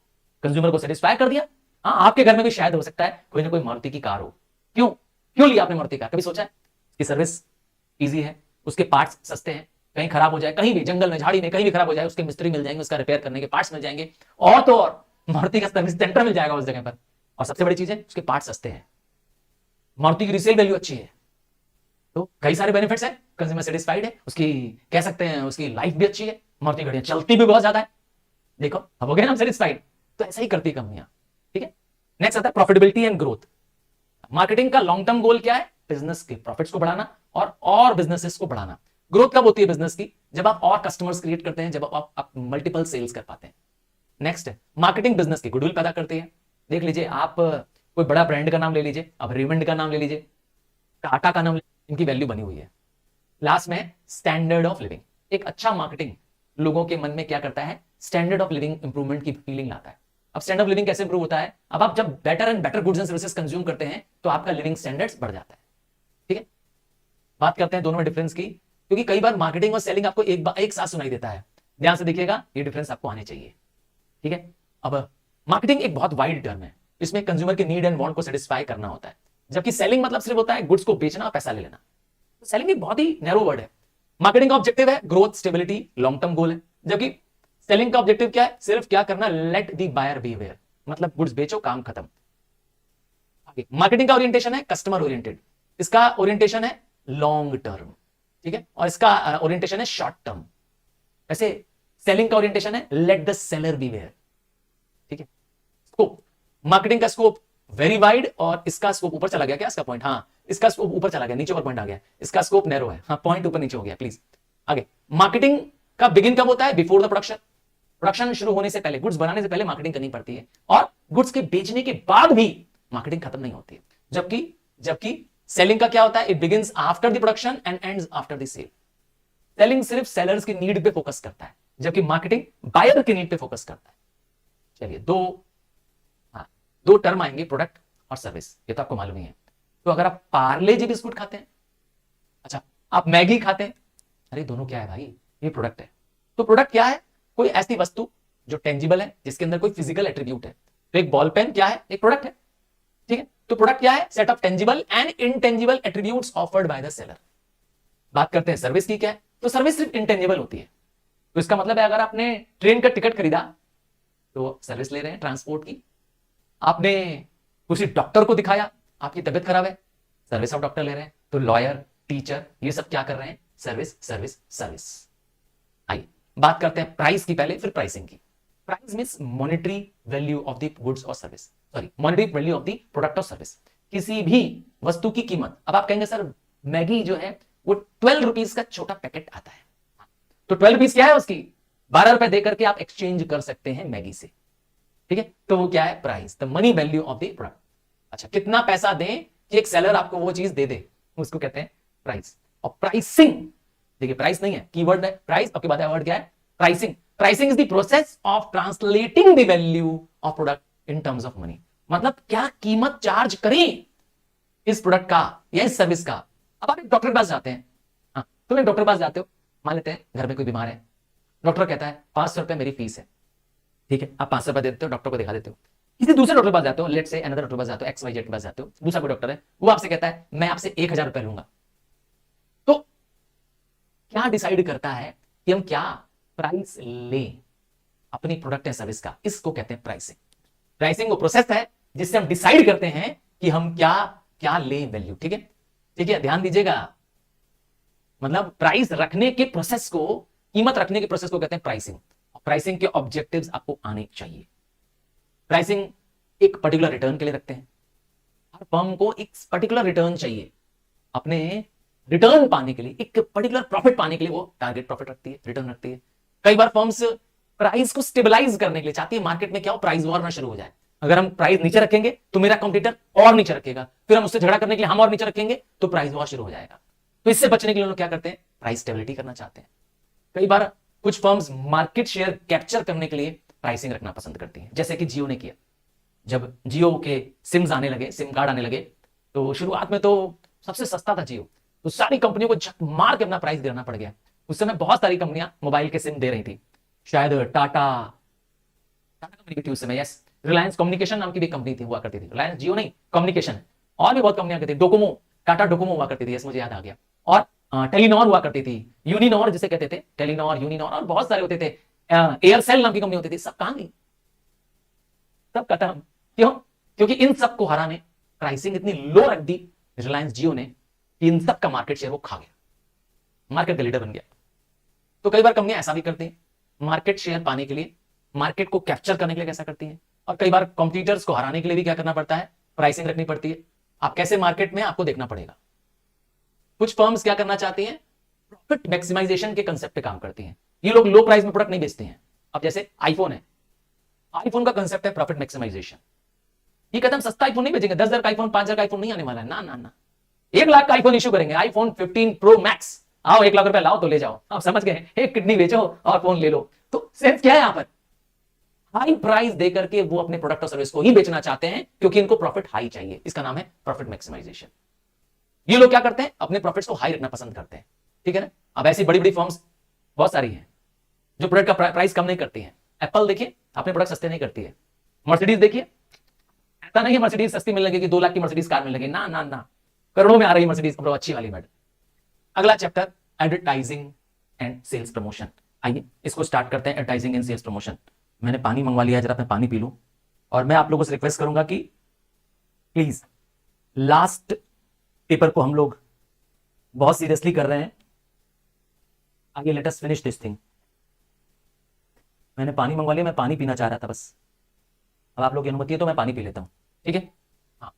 कंज्यूमर को सेटिस्फाई कर दिया। हाँ, आपके घर में भी शायद हो सकता है कोई ना कोई मारुति की कार हो। क्यों क्यों लिया आपने मारुति कार? कभी सोचा है? उसकी सर्विस इजी है, उसके पार्ट्स सस्ते हैं, कहीं खराब हो जाए, कहीं भी जंगल में झाड़ी में कहीं भी खराब हो जाए, उसके मिस्त्री मिल जाएंगे, उसका रिपेयर करने के पार्ट्स मिल जाएंगे, और तो और मारुति का सर्विस सेंटर मिल जाएगा उस जगह पर। और सबसे बड़ी चीज है उसके पार्ट्स सस्ते हैं, मारुति की रीसेल वैल्यू अच्छी है। तो कई सारे बेनिफिट्स है, कंज्यूमर सेटिस्फाइड है, उसकी कह सकते हैं उसकी लाइफ भी अच्छी है, मारुति गाड़ियां चलती भी बहुत ज्यादा है। देखो अब हो गए ना सेटिस्फाइड। तो ऐसा ही करती है कंपनियां। ठीक है, नेक्स्ट आता है प्रॉफिटेबिलिटी एंड ग्रोथ। मार्केटिंग का लॉन्ग टर्म गोल क्या है? बिजनेस के प्रॉफिट्स को बढ़ाना और बिजनेसेस को बढ़ाना। ग्रोथ कब होती है बिजनेस की? जब आप और कस्टमर्स क्रिएट करते हैं, जब आप मल्टीपल सेल्स कर पाते हैं। नेक्स्ट है मार्केटिंग बिजनेस की गुडविल पैदा करती है। देख लीजिए आप कोई बड़ा ब्रांड का नाम ले लीजिए, अब रेमंड का नाम ले लीजिए, टाटा का नाम, इनकी वैल्यू बनी हुई है। लास्ट में स्टैंडर्ड ऑफ लिविंग। एक अच्छा मार्केटिंग लोगों के मन में क्या करता है? स्टैंडर्ड ऑफ लिविंग इंप्रूवमेंट की फीलिंग लाता है। अब स्टैंडर्ड ऑफ लिविंग कैसे इंप्रूव होता है? अब आप जब better and better goods and services consume करते हैं तो आपका लिविंग स्टैंडर्ड्स बढ़ जाता है। ठीक है, बात करते हैं दोनों में डिफरेंस की, क्योंकि कई बार मार्केटिंग और सेलिंग आपको एक साथ सुनाई देता है। ध्यान से देखिएगा, ये डिफरेंस आपको आने चाहिए। ठीक है। अब मार्केटिंग एक बहुत वाइड टर्म है, इसमें कंज्यूमर के नीड एंड वांट को सेटिस्फाई करना होता है, जबकि सेलिंग मतलब सिर्फ होता है गुड्स को बेचना और पैसा ले लेना। तो सेलिंग एक बहुत ही नैरो वर्ड है। मार्केटिंग का ऑब्जेक्टिव है growth, stability, long term goal है, जबकि सेलिंग का ऑब्जेक्टिव क्या है? सिर्फ क्या करना? Let the buyer be aware, मतलब गुड्स बेचो, काम खत्म। मार्केटिंग का ओरिएंटेशन है कस्टमर ओरिएंटेड, इसका ओरिएंटेशन है लॉन्ग टर्म, ठीक है, और इसका ओरिएंटेशन है शॉर्ट टर्म। ऐसे सेलिंग का ओरिएंटेशन है let the seller beware, ठीक है। स्कोप, मार्केटिंग का स्कोप वेरी वाइड और इसका स्कोप ऊपर चला गया क्या? इसका पॉइंट, हाँ इसका स्कोप ऊपर चला गया, नीचे और पॉइंट आ गया, इसका स्कोप नैरो है, हाँ पॉइंट ऊपर नीचे हो गया प्लीज। आगे, मार्केटिंग का बिगिन कब होता है? बिफोर द प्रोडक्शन, प्रोडक्शन शुरू होने से पहले, गुड्स बनाने से पहले मार्केटिंग करनी पड़ती है, और गुड्स के बेचने के बाद भी मार्केटिंग खत्म नहीं होती है। जबकि सेलिंग का क्या होता है? It begins after the production and ends after the sale. Selling सिर्फ सेलर्स की नीड पे फोकस करता है, जबकि मार्केटिंग बायर की नीड पे फोकस करता है। चलिए दो टर्म आएंगे, प्रोडक्ट और सर्विस, ये तो आपको मालूम ही है। तो अगर आप पार्ले जी बिस्कुट खाते हैं, अच्छा आप मैगी खाते हैं, अरे दोनों क्या है भाई? ये प्रोडक्ट है। तो प्रोडक्ट क्या है? कोई ऐसी वस्तु जो टेंजिबल है, जिसके अंदर कोई फिजिकल एट्रीब्यूट है। तो एक बॉल पेन क्या है? एक प्रोडक्ट है, ठीक है। तो प्रोडक्ट क्या है? Set of tangible and intangible attributes offered by the seller. बात करते हैं सर्विस की, क्या है? तो सर्विस सिर्फ इंटेंजिबल होती है। तो इसका मतलब है अगर आपने ट्रेन का टिकट खरीदा तो सर्विस ले रहे हैं ट्रांसपोर्ट की। आपने किसी डॉक्टर को दिखाया, आपकी तबियत खराब है, सर्विस ऑफ डॉक्टर ले रहे हैं। तो लॉयर, टीचर, ये सब क्या कर रहे हैं? Service service service. आइए बात करते हैं प्राइस की पहले, फिर प्राइसिंग की। Price means monetary value of the goods और service, sorry monetary value of the product और सर्विस, किसी भी वस्तु की कीमत। अब आप कहेंगे सर मैगी जो है वो 12 रुपीज का छोटा पैकेट आता है, तो 12 रुपीज क्या है उसकी? 12 रुपए देकर के आप एक्सचेंज कर सकते हैं मैगी से, ठीक है। तो वो क्या है? Price, the money value of the product. अच्छा कितना पैसा दें कि एक सेलर आपको वो चीज दे दे, उसको कहते हैं प्राइस। और प्राइसिंग, देखिए प्राइस नहीं है, कीवर्ड है प्राइस, आपके बाद वर्ड क्या है? Pricing. Pricing is the process of translating the value of product in terms of money, मतलब क्या कीमत चार्ज करें इस प्रोडक्ट का या इस सर्विस का। अब आप एक डॉक्टर के पास जाते हैं, हाँ तुम एक डॉक्टर के पास जाते हो, मान लेते हैं घर में कोई बीमार है, डॉक्टर कहता है 500 रुपए मेरी फीस है, ठीक है। आप 500 रुपए देते हो, डॉक्टर को दिखा देते हो। किसी दूसरे डॉक्टर के पास जाते हो, लेट से अनदर डॉक्टर के पास जाते हो, XYZ के पास जाते हो, दूसरा कोई डॉक्टर है, वो आपसे कहता है मैं आपसे 1000 रुपए लूंगा। तो क्या डिसाइड करता है कि हम क्या प्राइस ले अपनी प्रोडक्ट या सर्विस का? इसको कहते हैं प्राइसिंग। प्राइसिंग वो प्रोसेस है जिससे हम डिसाइड करते हैं कि हम क्या क्या ले वैल्यू, ठीक है। ठीक है, ध्यान दीजिएगा, मतलब प्राइस रखने के प्रोसेस को, कीमत रखने के प्रोसेस को कहते हैं प्राइसिंग। प्राइसिंग के ऑब्जेक्टिव्स आपको आने चाहिए। प्राइसिंग एक पर्टिकुलर रिटर्न के लिए रखते हैं, हर फर्म को एक पर्टिकुलर रिटर्न चाहिए, अपने रिटर्न पाने के लिए, एक पर्टिकुलर प्रॉफिट पाने के लिए वो टारगेट प्रॉफिट रखती है, रिटर्न रखती है। कई बार फर्म्स प्राइस को स्टेबलाइज करने के लिए चाहती है, मार्केट में क्या हो, प्राइस वॉर ना शुरू हो जाए। अगर हम प्राइस नीचे रखेंगे तो मेरा कॉम्पिटिटर और नीचे रखेगा, फिर हम उससे झगड़ा करने के लिए हम और नीचे रखेंगे तो प्राइस वॉर शुरू हो जाएगा। तो इससे बचने के लिए लोग क्या करते हैं? प्राइस स्टेबिलिटी करना चाहते हैं। कई बार कुछ फर्म्स मार्केट शेयर कैप्चर करने के लिए प्राइसिंग रखना पसंद करती हैं, जैसे कि जियो ने किया। जब जियो के सिम्स आने लगे, सिम कार्ड आने लगे, तो शुरुआत में तो सबसे सस्ता था जियो, तो सारी कंपनियों को झक मार के अपना प्राइस देना पड़ गया। उस समय बहुत सारी कंपनियां मोबाइल के सिम दे रही थी, शायद टाटा कंपनी भी थी उस समय, यस, रिलायंस कम्युनिकेशन नाम की भी कंपनी थी, हुआ करती थी, रिलायंस जियो नहीं, कम्युनिकेशन, और भी बहुत कंपनियां थी, डोकोमो, टाटा डोकोमो हुआ करती थी, यस मुझे याद आ गया, और टेलीनॉर हुआ करती थी, यूनिनॉर जिसे कहते थे, टेलीनॉर, यूनिनॉर, और बहुत सारे होते थे, एयरसेल नाम की कंपनी होती थी, सब कहां गई, सब खत्म। क्यों? क्योंकि इन सबको हराने प्राइसिंग इतनी लो रख दी रिलायंस जियो ने कि इन सब का मार्केट शेयर वो खा गया, मार्केट का लीडर बन गया। तो कई बार कंपनियां ऐसा भी करती हैं, मार्केट शेयर पाने के लिए, मार्केट को कैप्चर करने के लिए कैसा करती हैं, और कई बार कॉम्पिटिटर्स को हराने के लिए भी क्या करना पड़ता है? प्राइसिंग रखनी पड़ती है। आप कैसे मार्केट में, आपको देखना पड़ेगा। कुछ फर्म्स क्या करना चाहती हैं? प्रॉफिट मैक्सिमाइजेशन के कंसेप्ट पे काम करती हैं। ये लोग लो प्राइस में प्रोडक्ट नहीं बेचते हैं। अब जैसे आईफोन है, आईफोन का कंसेप्ट है प्रॉफिट मैक्सिमाइजेशन। ये कहते हैं सस्ता आईफोन नहीं बेचेंगे, 10,000 का आईफोन, 5,000 का आईफोन नहीं आने वाला है, ना ना ना, 1 लाख का आईफोन इश्यू करेंगे, आईफोन 15 प्रो मैक्स, आओ 1 लाख रुपए लाओ तो ले जाओ। आप समझ गए, एक किडनी बेचो और फोन ले लो। तो सेंस क्या है यहां पर? हाई प्राइस देकर के वो अपने प्रोडक्ट और सर्विस को ही बेचना चाहते हैं, क्योंकि इनको प्रॉफिट हाई चाहिए। इसका नाम है प्रॉफिट मैक्सिमाइजेशन। ये लोग क्या करते हैं? अपने प्रॉफिट्स को हाई रखना पसंद करते हैं, ठीक है ना। अब ऐसी बड़ी बड़ी फर्म्स बहुत सारी हैं जो प्रोडक्ट का प्राइस कम नहीं करती हैं। एप्पल देखिए अपने प्रोडक्ट सस्ते नहीं करती है। मर्सिडीज देखिए, ऐसा नहीं है मर्सिडीज सस्ती मिलने लगेगी, 2 लाख की मर्सिडीज कार मिलने लगेगी, ना ना ना, करोड़ों में आ रही है मर्सिडीज, अच्छी वाली मैडम। अगला chapter advertising and sales promotion. आइए इसको स्टार्ट करते हैं, एडवर्टाइजिंग एंड सेल्स प्रमोशन। मैंने पानी मंगवा लिया है, जरा मैं पानी पी लूं, और मैं आप लोगों से रिक्वेस्ट करूंगा कि प्लीज लास्ट पेपर को हम लोग बहुत सीरियसली कर रहे हैं। आगे let us finish this thing. मैंने पानी मंगवा लिया, मैं पानी पीना चाह रहा था बस, अब आप लोग की अनुमति है तो मैं पानी पी लेता हूं, ठीक है। हाँ,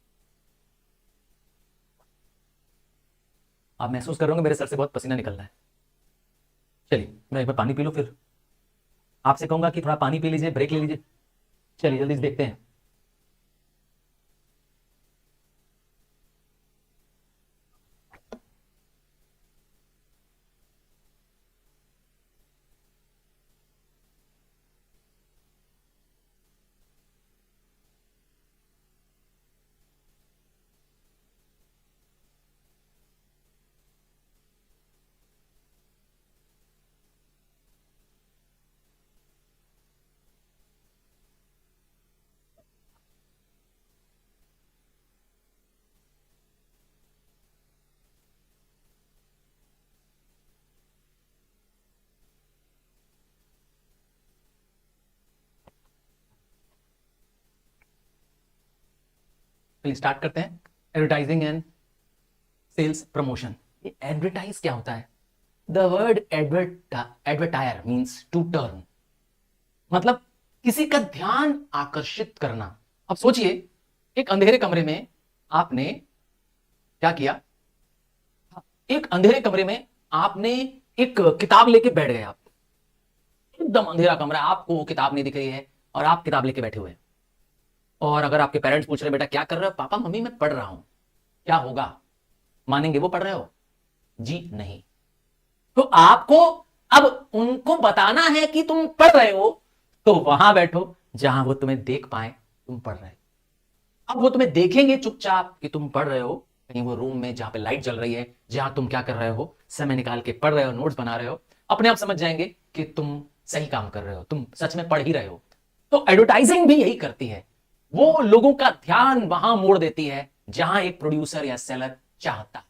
आप महसूस कर रहे होंगे मेरे सर से बहुत पसीना निकल रहा है। चलिए मैं एक बार पानी पी लूं, फिर आपसे कहूंगा कि थोड़ा पानी पी लीजिए, ब्रेक ले लीजिए। चलिए जल्दी से देखते हैं। चलिए स्टार्ट करते हैं, एडवर्टाइजिंग एंड सेल्स प्रमोशन। ये एडवर्टाइज क्या होता है? द वर्ड एडवर्टायर मीन्स टू टर्न, मतलब किसी का ध्यान आकर्षित करना। अब सोचिए एक अंधेरे कमरे में आपने क्या किया, एक अंधेरे कमरे में आपने एक किताब लेके बैठ गए, आप एकदम अंधेरा कमरा, आपको वो किताब नहीं दिख रही है और आप किताब लेके बैठे हुए हैं। और अगर आपके पेरेंट्स पूछ रहे बेटा क्या कर रहे हो, पापा मम्मी मैं पढ़ रहा हूं, क्या होगा? मानेंगे वो पढ़ रहे हो? जी नहीं। तो आपको अब उनको बताना है कि तुम पढ़ रहे हो, तो वहां बैठो जहां वो तुम्हें देख पाए तुम पढ़ रहे हो। अब वो तुम्हें देखेंगे चुपचाप कि तुम पढ़ रहे हो, कहीं वो रूम में जहां पे लाइट जल रही है, जहां तुम क्या कर रहे हो, समय निकाल के पढ़ रहे हो, नोट्स बना रहे हो, अपने आप समझ जाएंगे कि तुम सही काम कर रहे हो, तुम सच में पढ़ ही रहे हो। तो एडवर्टाइजिंग भी यही करती है, वो लोगों का ध्यान वहां मोड़ देती है जहां एक प्रोड्यूसर या सेलर चाहता है।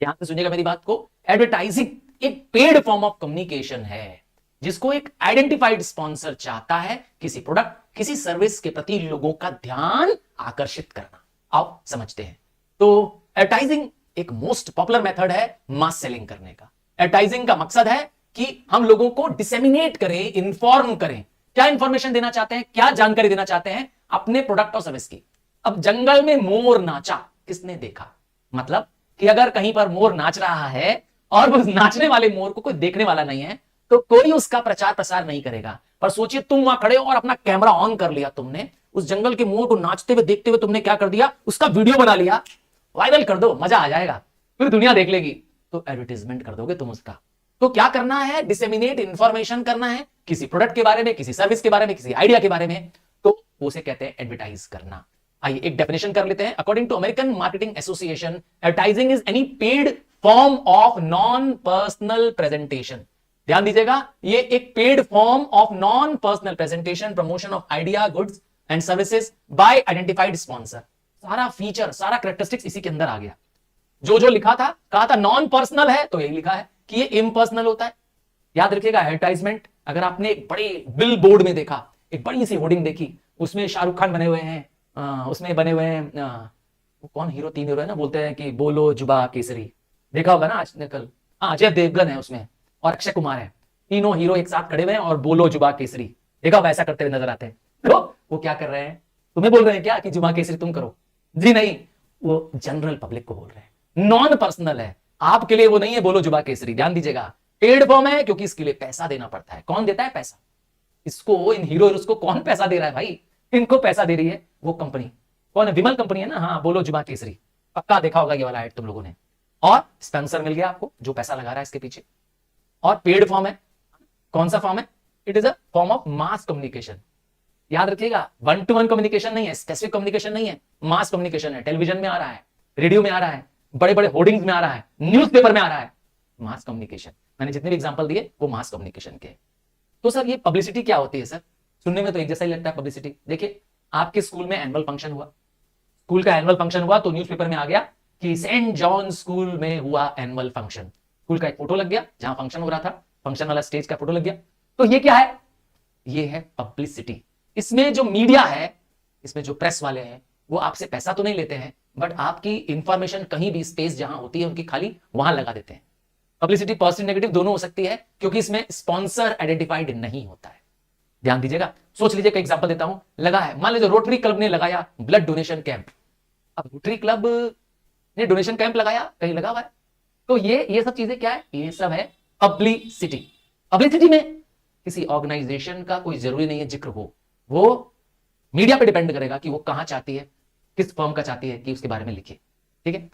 ध्यान से सुनिएगा मेरी बात को, एडवर्टाइजिंग एक पेड फॉर्म ऑफ कम्युनिकेशन है जिसको एक आइडेंटिफाइड स्पॉन्सर चाहता है किसी प्रोडक्ट किसी सर्विस के प्रति लोगों का ध्यान आकर्षित करना। आओ समझते हैं। तो एडवर्टाइजिंग एक मोस्ट पॉपुलर मेथड है मास सेलिंग करने का। एडवर्टाइजिंग का मकसद है कि हम लोगों को डिसेमिनेट करें, इंफॉर्म करें। क्या इंफॉर्मेशन देना चाहते हैं, क्या जानकारी देना चाहते हैं अपने प्रोडक्ट और सर्विस की। अब जंगल में मोर नाचा, किसने देखा? मतलब कि अगर कहीं पर मोर नाच रहा है और उस नाचने वाले मोर को कोई देखने वाला नहीं है तो कोई उसका प्रचार प्रसार नहीं करेगा। पर सोचिए तुम वहां खड़े हो और अपना कैमरा ऑन कर लिया, तुमने उस जंगल के मोर को नाचते हुए देखते हुए तुमने क्या कर दिया, उसका वीडियो बना लिया, वायरल कर दो, मजा आ जाएगा, फिर दुनिया देख लेगी। तो एडवर्टीजमेंट कर दोगे तुम उसका। तो क्या करना है, डिसेमिनेट इंफॉर्मेशन करना है किसी प्रोडक्ट के बारे में, किसी सर्विस के बारे में, किसी आइडिया के बारे में, तो उसे कहते हैं एडवर्टाइज करना। आइए एक डेफिनेशन कर लेते हैं। According to American marketing association, advertising is any paid form of non personal presentation. ध्यान दीजिएगा, ये एक paid form of non personal presentation, promotion of idea, goods and services by identified sponsor. सारा फीचर, सारा characteristics इसी के अंदर आ गया। जो जो लिखा था, कहा था नॉन पर्सनल है, तो यही लिखा है कि ये इम्पर्सनल होता है। याद रखिएगा, एडवर्टाइजमेंट अगर आपने एक बड़े बिल बोर्ड में देखा, एक बड़ी सी होर्डिंग देखी, उसमें शाहरुख खान बने हुए हैं, उसमें बने हुए हैं कौन हीरो, 3 हीरो है ना, बोलते हैं कि बोलो जुबा केसरी, देखा होगा ना आज ने कल। अजय देवगन है उसमें और अक्षय कुमार है, तीनों हीरो एक साथ खड़े हुए हैं और बोलो जुबा केसरी, देखा होगा, ऐसा करते हुए नजर आते हैं। तो वो क्या कर रहे हैं, तुम्हें बोल रहे हैं क्या कि जुबा केसरी तुम करो? जी नहीं, वो जनरल पब्लिक को बोल रहे हैं, नॉन पर्सनल है, आपके लिए वो नहीं है बोलो जुबा केसरी। ध्यान दीजिएगा, पेड फॉर्म है क्योंकि इसके लिए पैसा देना पड़ता है। कौन देता है पैसा? इसको, इन हीरो को कौन पैसा दे रहा है भाई? इनको पैसा दे रही है वो कंपनी। कौन है? विमल कंपनी है ना, हाँ, बोलो जुबा केसरी, पक्का देखा होगा ये वाला एड तुम लोगों ने। और स्पॉन्सर मिल गया आपको जो पैसा लगा रहा है इसके पीछे। और पेड फॉर्म है, कौन सा फॉर्म है? It is a form of mass communication. याद रखिएगा, 1-to-1 कम्युनिकेशन नहीं है, स्पेसिफिक कम्युनिकेशन नहीं है, मास कम्युनिकेशन है। टेलीविजन में आ रहा है, रेडियो में आ रहा है, बड़े बड़े होर्डिंग्स में आ रहा है, न्यूज़पेपर में आ रहा है, मास कम्युनिकेशन। मैंने जितने भी एग्जांपल दिए वो मास कम्युनिकेशन के। तो सर ये पब्लिसिटी क्या होती है सर? सुनने में तो एक जैसा ही लगता है पब्लिसिटी। देखिए, आपके स्कूल में एनुअल फंक्शन हुआ, स्कूल का एनुअल फंक्शन हुआ तो न्यूज़पेपर में आ गया कि सेंट जॉन स्कूल में हुआ एनुअल फंक्शन। स्कूल का एक फोटो लग गया जहां फंक्शन हो रहा था, फंक्शन वाला स्टेज का फोटो लग गया। तो ये क्या है? ये है पब्लिसिटी। इसमें जो मीडिया है, इसमें जो प्रेस वाले हैं, वो आपसे पैसा तो नहीं लेते हैं, बट आपकी इंफॉर्मेशन कहीं भी स्पेस जहां होती है उनकी खाली वहां लगा देते हैं। पब्लिसिटी पॉजिटिव नेगेटिव दोनों हो सकती है, क्योंकि इसमें स्पॉन्सर आइडेंटिफाइड नहीं होता है। ध्यान दीजिएगा। सोच लीजिए, एक एग्जांपल देता हूं। लगा है, मान लीजिए रोटरी क्लब ने लगाया ब्लड डोनेशन कैंप। अब रोटरी क्लब ने डोनेशन कैंप लगाया, कहीं लगा हुआ है, तो ये सब चीजें क्या है? ये सब है पब्लिसिटी। पब्लिसिटी में किसी ऑर्गेनाइजेशन का कोई जरूरी नहीं है जिक्र हो, वो मीडिया पे डिपेंड करेगा कि वो कहां चाहती है, किस फर्म का चाहती है कि उसके बारे में लिखे। ठीक है,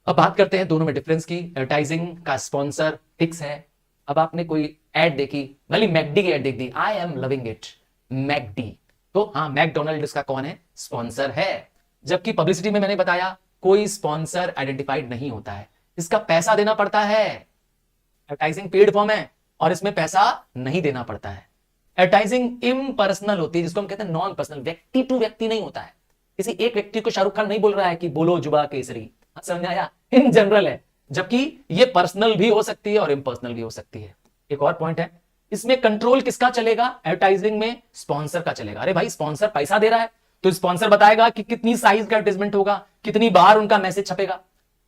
अब बात करते हैं दोनों में डिफरेंस की। एडवर्टाइजिंग का स्पॉन्सर फिक्स है। अब आपने कोई एड देखी, भले मैकडी की एड देख दी, I am loving it McD, तो हाँ, मैकडोनल्ड का कौन है? स्पॉन्सर है। जबकि पब्लिसिटी में मैंने बताया कोई स्पॉन्सर आइडेंटिफाइड नहीं होता है, इसका पैसा देना पड़ता है। एडवर्टाइजिंग पेड फॉर्म है और इसमें पैसा नहीं देना पड़ता है। एडवर्टाइजिंग इम्पर्सनल होती है, जिसको हम कहते हैं नॉन पर्सनल, व्यक्ति टू व्यक्ति नहीं होता है। किसी एक व्यक्ति को शाहरुख खान नहीं बोल रहा है कि बोलो जुबा केसरी, समझ आया? इन जनरल है, जबकि ये पर्सनल भी हो सकती है और इम्पर्सनल भी हो सकती है। एक और पॉइंट है, इसमें कंट्रोल किसका चलेगा? एडवर्टाइजिंग में स्पॉन्सर का चलेगा। अरे भाई, स्पॉन्सर पैसा दे रहा है तो स्पॉन्सर बताएगा कि कितनी साइज का एडवर्टाइजमेंट होगा, कितनी बार उनका मैसेज छपेगा।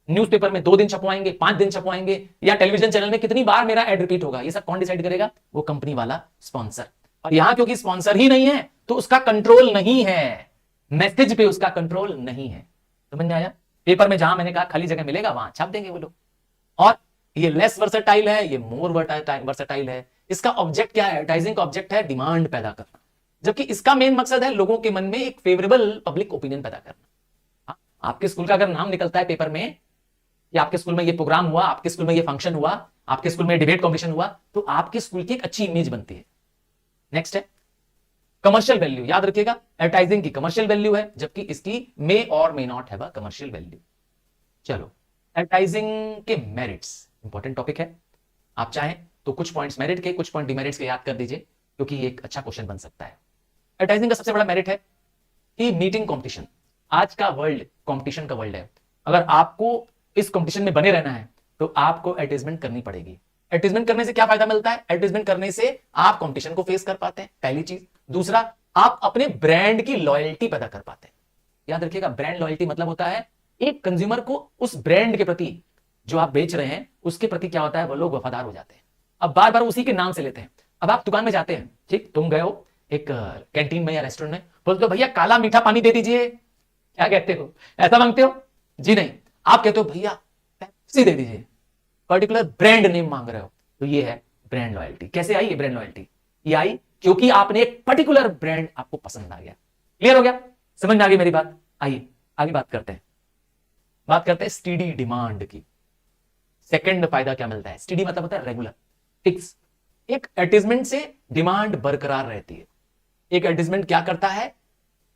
न्यूज़पेपर में 2 दिन छपवाएंगे, 5 दिन छपवाएंगे, या टेलीविजन चैनल में कितनी बार मेरा एड रिपीट होगा, ये सब कौन डिसाइड करेगा? वो कंपनी वाला स्पॉन्सर। और यहां क्योंकि स्पॉन्सर ही नहीं है तो उसका कंट्रोल नहीं है, मैसेज पे उसका कंट्रोल नहीं है। समझ में आया? पेपर में जहां मैंने कहा खाली जगह मिलेगा वहां छाप देंगे वो लोग। और ये लेस वर्सेटाइल है, ये मोर वर्सेटाइल है। इसका ऑब्जेक्ट क्या है? एडवर्टाइजिंग का ऑब्जेक्ट है डिमांड पैदा करना, जबकि इसका मेन मकसद है लोगों के मन में एक फेवरेबल पब्लिक ओपिनियन पैदा करना। आपके स्कूल का अगर नाम निकलता है पेपर में कि आपके स्कूल में ये प्रोग्राम हुआ, आपके स्कूल में ये फंक्शन हुआ, आपके स्कूल में डिबेट कॉम्पिटिशन हुआ, तो आपके स्कूल की एक अच्छी इमेज बनती है। नेक्स्ट है कमर्शियल वैल्यू। याद रखिएगा, एडवर्टाइजिंग की कमर्शियल वैल्यू है, जबकि इसकी मे और may not have a commercial value. चलो, एडवर्टाइजिंग के मेरिट्स, इंपॉर्टेंट टॉपिक है। आप चाहें तो कुछ पॉइंट्स मेरिट के, कुछ पॉइंट डिमेरिट्स के याद कर दीजिए, क्योंकि ये एक अच्छा क्वेश्चन बन सकता है। एडवर्टाइजिंग का सबसे बड़ा मेरिट है कि मीटिंग कंपटीशन। आज का वर्ल्ड कंपटीशन का वर्ल्ड है। अगर आपको इस कंपटीशन में बने रहना है तो आपको एडवर्टाइजमेंट करनी पड़ेगी। एडवर्टाइजमेंट करने से क्या फायदा मिलता है? एडवर्टाइजमेंट करने से आप कंपटीशन को फेस कर पाते हैं, पहली चीज। दूसरा, आप अपने ब्रांड की लॉयल्टी पैदा कर पाते हैं। याद रखिएगा, ब्रांड लॉयल्टी मतलब होता है एक कंज्यूमर को उस ब्रांड के प्रति, जो आप बेच रहे हैं उसके प्रति क्या होता है, वो लोग वफादार हो जाते हैं। अब बार बार उसी के नाम से लेते हैं। अब आप दुकान में जाते हैं, ठीक, तुम गए हो एक कैंटीन में या रेस्टोरेंट में, बोलते हो भैया काला मीठा पानी दे दीजिए, क्या कहते हो? ऐसा मांगते हो? जी नहीं, आप कहते हो भैया पेप्सी दे दीजिए, पर्टिकुलर ब्रांड नेम मांग रहे हो। तो ये है ब्रांड लॉयल्टी। कैसे आई ये ब्रांड लॉयल्टी? ये आई क्योंकि आपने एक पर्टिकुलर ब्रांड आपको पसंद आ गया। क्लियर हो गया? समझ में आ गई मेरी बात? आइए आगे बात करते हैं स्टीडी डिमांड की। सेकंड फायदा क्या मिलता है? स्टीडी मतलब होता है रेगुलर, फिक्स। एक एडवर्टाइजमेंट से डिमांड बरकरार रहती है। एक एडवर्टाइजमेंट क्या करता है,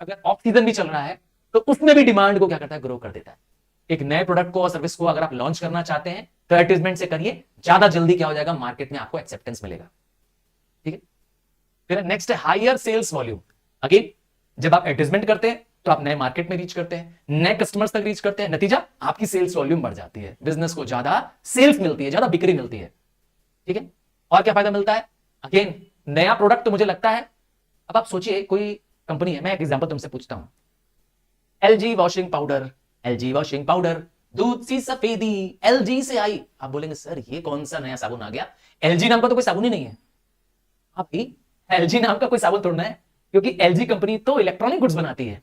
अगर ऑफ सीजन भी चल रहा है तो उसमें भी डिमांड को क्या करता है, ग्रो कर देता है। एक नए प्रोडक्ट को और सर्विस को अगर आप लॉन्च करना चाहते हैं तो एडवर्टाइजमेंट से करिए, ज्यादा जल्दी क्या हो जाएगा, मार्केट में आपको एक्सेप्टेंस मिलेगा। ठीक है, फिर नेक्स्ट है हायर सेल्स वॉल्यूम। अगेन, जब आप एडवर्टाइजमेंट करते हैं तो आप नए मार्केट में रीच करते हैं, नए कस्टमर्स तक रीच करते हैं, नतीजा आपकी सेल्स वॉल्यूम बढ़ जाती है, बिजनेस को ज्यादा सेल्स मिलती है, ज्यादा बिक्री मिलती है। ठीक है, और क्या फायदा मिलता है? अगेन, नया प्रोडक्ट तो मुझे लगता है, अब आप सोचिए कोई कंपनी है, मैं एक एग्जांपल तुमसे पूछता हूं, एलजी वॉशिंग पाउडर, दूध सी सफेदी एलजी से आई। आप बोलेंगे सर ये कौन सा नया साबुन आ गया, एलजी नाम का तो कोई साबुन ही नहीं है। आप एलजी नाम का कोई साबुन तोड़ना है, क्योंकि एलजी कंपनी तो इलेक्ट्रॉनिक गुड्स बनाती है।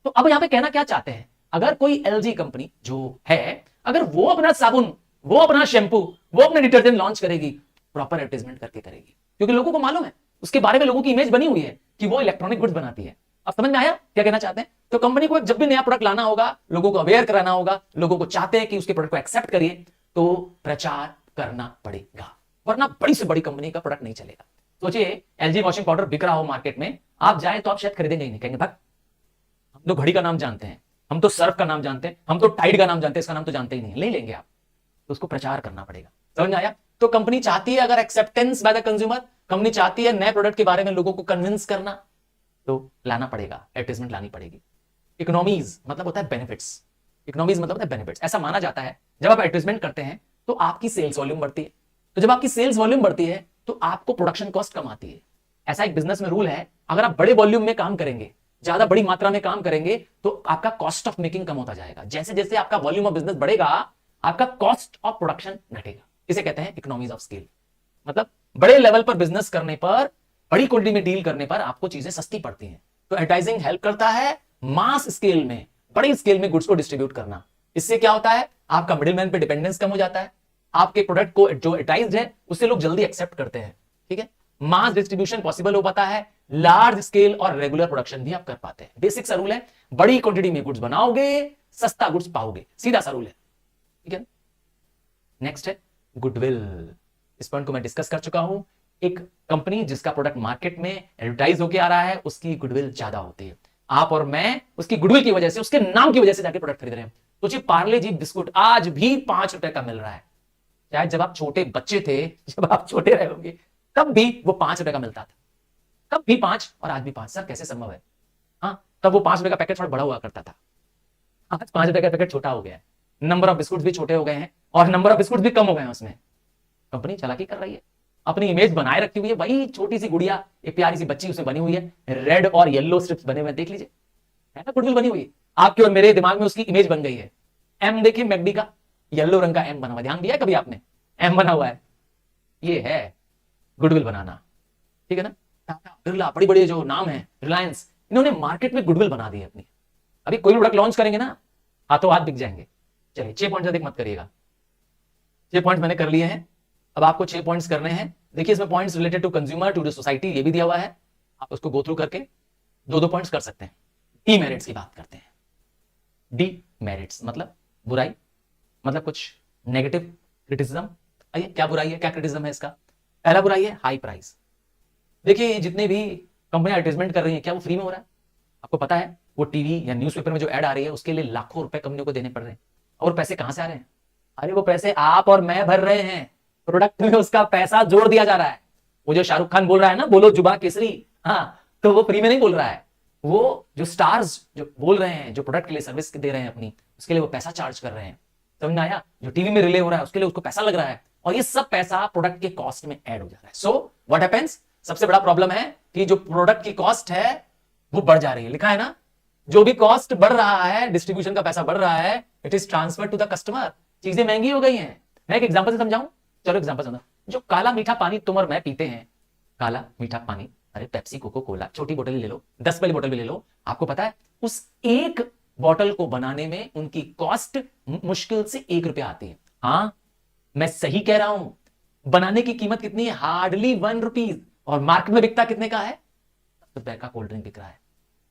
तो अब यहां पे कहना क्या चाहते हैं, अगर कोई एलजी कंपनी जो है, अगर वो अपना साबुन, वो अपना शैम्पू, वो अपने डिटर्जेंट लॉन्च करेगी, प्रॉपर एडवर्टाइजमेंट करके करेगी, क्योंकि लोगों को मालूम है, उसके बारे में लोगों की इमेज बनी हुई है कि वो इलेक्ट्रॉनिक गुड्स बनाती है। अब समझ में आया क्या कहना चाहते हैं? तो कंपनी को जब भी नया प्रोडक्ट लाना होगा, लोगों को अवेयर कराना होगा, लोगों को चाहते हैं कि उसके प्रोडक्ट को एक्सेप्ट करिए, तो प्रचार करना पड़ेगा, वरना बड़ी से बड़ी कंपनी का प्रोडक्ट नहीं चलेगा। सोचिए एलजी वॉशिंग पाउडर बिक रहा हो मार्केट में, आप जाए तो आप शायद खरीदेंगे ही नहीं, कहेंगे भाग, हम तो घड़ी का नाम जानते हैं, हम तो सर्फ का नाम जानते हैं, हम तो टाइड का नाम जानते हैं, इसका नाम तो जानते ही नहीं, ले लेंगे आप। तो उसको प्रचार करना पड़ेगा। समझ में आया? तो कंपनी चाहती है अगर acceptance by the consumer, company चाहती है नए प्रोडक्ट के बारे में लोगों को कन्विंस करना, तो लाना पड़ेगा, एडवर्टाइजमेंट लानी पड़ेगी। इकोनॉमीज मतलब होता है बेनिफिट्स, इकोनॉमीज मतलब होता है बेनिफिट्स। ऐसा माना जाता है जब आप एडवर्टाइजमेंट करते हैं तो आपकी सेल्स वॉल्यूम बढ़ती है, तो जब आपकी सेल्स वॉल्यूम बढ़ती है तो आपको प्रोडक्शन कॉस्ट कम आती है। ऐसा एक बिजनेस में रूल है, अगर आप बड़े वॉल्यूम में काम करेंगे, ज्यादा बड़ी मात्रा में काम करेंगे, तो आपका कॉस्ट ऑफ मेकिंग कम होता जाएगा। जैसे जैसे आपका वॉल्यूम ऑफ बिजनेस बढ़ेगा, आपका कॉस्ट ऑफ प्रोडक्शन घटेगा। इसे कहते हैं इकोनॉमीज ऑफ स्केल। मतलब बड़े लेवल पर बिजनेस करने पर, बड़ी क्वांटिटी में डील करने पर आपको चीजें सस्ती पड़ती हैं। तो एडवर्टाइजिंग हेल्प करता है मास स्केल में, बड़ी स्केल में गुड्स को डिस्ट्रीब्यूट करना। इससे क्या होता है, आपका मिडिलमैन पे डिपेंडेंस कम हो जाता है, आपके प्रोडक्ट को जो एडवर्टाइज्ड है उससे लोग जल्दी एक्सेप्ट करते हैं। ठीक है, मास डिस्ट्रीब्यूशन पॉसिबल हो पाता है, लार्ज स्केल और रेगुलर प्रोडक्शन भी आप कर पाते हैं। बेसिक सा रूल है, बड़ी क्वांटिटी में गुड्स बनाओगे, सस्ता गुड्स पाओगे, सीधा सा रूल है। ठीक है, नेक्स्ट है गुडविल। इस पॉइंट को मैं डिस्कस कर चुका हूं। एक कंपनी जिसका प्रोडक्ट मार्केट में एडवर्टाइज होकर आ रहा है, उसकी गुडविल ज्यादा होती है। आप और मैं उसकी गुडविल की वजह से, उसके नाम की वजह से जाके प्रोडक्ट खरीद रहे हैं। तो जी पार्ले जी बिस्कुट आज भी 5 रुपए का मिल रहा है। शायद जब आप छोटे बच्चे थे, जब आप छोटे रहे होंगे, तब भी वो 5 रुपए का मिलता था, तब भी 5 और आज भी 5। सर कैसे संभव है? हाँ, तब वो 5 रुपए का पैकेट थोड़ा बड़ा हुआ करता था, आज 5 रुपए का पैकेट छोटा हो गया है। नंबर ऑफ बिस्कुट भी छोटे हो गए हैं और नंबर ऑफ बिस्कुट भी कम हो गए हैं। उसमें कंपनी चालाकी कर रही है, अपनी इमेज बनाए रखी हुई है। वही छोटी सी गुड़िया, एक प्यारी सी बच्ची उसमें बनी हुई है, रेड और येलो स्ट्रिप्स बने हुए, देख लीजिए, है ना, गुडविल बनी हुई है। आपके और मेरे दिमाग में उसकी इमेज बन गई है। एम देखिए, मैकडी का येलो रंग का एम बना हुआ, ध्यान दिया कभी आपने? एम बना हुआ है, ये है गुडविल बनाना। ठीक है ना, टाटा, बिरला, बड़ी बड़ी जो नाम है, रिलायंस, इन्होंने मार्केट में गुडविल बना दी है अपनी। अभी कोई प्रोडक्ट लॉन्च करेंगे ना, हाथों हाथ बिक जाएंगे। चलिए 6 पॉइंट अधिक मत करिएगा, 6 पॉइंट मैंने कर लिए हैं, अब आपको 6 पॉइंट्स करने हैं। देखिए इसमें points related to consumer, to the society, ये भी दिया हुआ है, आप उसको गो थ्रू करके 2-2 पॉइंट्स कर सकते हैं। डीमेरिट्स की बात करते हैं। डीमेरिट्स मतलब बुराई, मतलब कुछ नेगेटिव क्रिटिसिज्म। आइए, क्या बुराई है, क्या क्रिटिसिज्म है इसका? पहला बुराई है हाई प्राइस। देखिए जितने भी कंपनी एडवर्टाइजमेंट कर रही है, क्या वो फ्री में हो रहा है? आपको पता है वो टीवी या न्यूज़पेपर में जो ऐड आ रही है उसके लिए लाखों रुपए कंपनियों को देने पड़ रहे हैं। और पैसे कहां से आ रहे हैं? अरे वो पैसे आप और मैं भर रहे हैं, प्रोडक्ट में उसका पैसा जोड़ दिया जा रहा है। वो जो शाहरुख खान बोल रहा है ना, बोलो जुबा केसरी, हाँ, तो वो फ्री में नहीं बोल रहा है। वो जो स्टार्स जो बोल रहे हैं, जो प्रोडक्ट के लिए सर्विस दे रहे हैं अपनी, उसके लिए वो पैसा चार्ज कर रहे हैं। समझ में आया? जो टीवी में रिले हो रहा है उसके लिए उसको पैसा लग रहा है, और ये सब पैसा प्रोडक्ट के कॉस्ट में ऐड हो जा रहा है। सो व्हाट हैपेंस, सबसे बड़ा प्रॉब्लम है कि जो प्रोडक्ट की कॉस्ट है वो बढ़ जा रही है। लिखा है ना, जो भी कॉस्ट बढ़ रहा है, डिस्ट्रीब्यूशन का पैसा बढ़ रहा है, it is transfer to the customer. चीजें महंगी हो गई हैं। मैं एक एग्जांपल से समझाऊं, चलो एग्जांपल समझो। जो काला मीठा पानी तुम और मैं पीते हैं, काला मीठा पानी, अरे पेप्सी, कोको कोला, छोटी बोतल ले लो, 10 वाली बोतल भी ले लो, आपको पता है उस एक बोतल को बनाने में उनकी कॉस्ट मुश्किल से 1 रुपया आती है। हाँ, मैं सही कह रहा हूं, बनाने की कीमत कितनी है? हार्डली 1 रुपीज, और मार्केट में बिकता कितने का है? 10 रुपए का कोल्ड ड्रिंक बिक रहा है,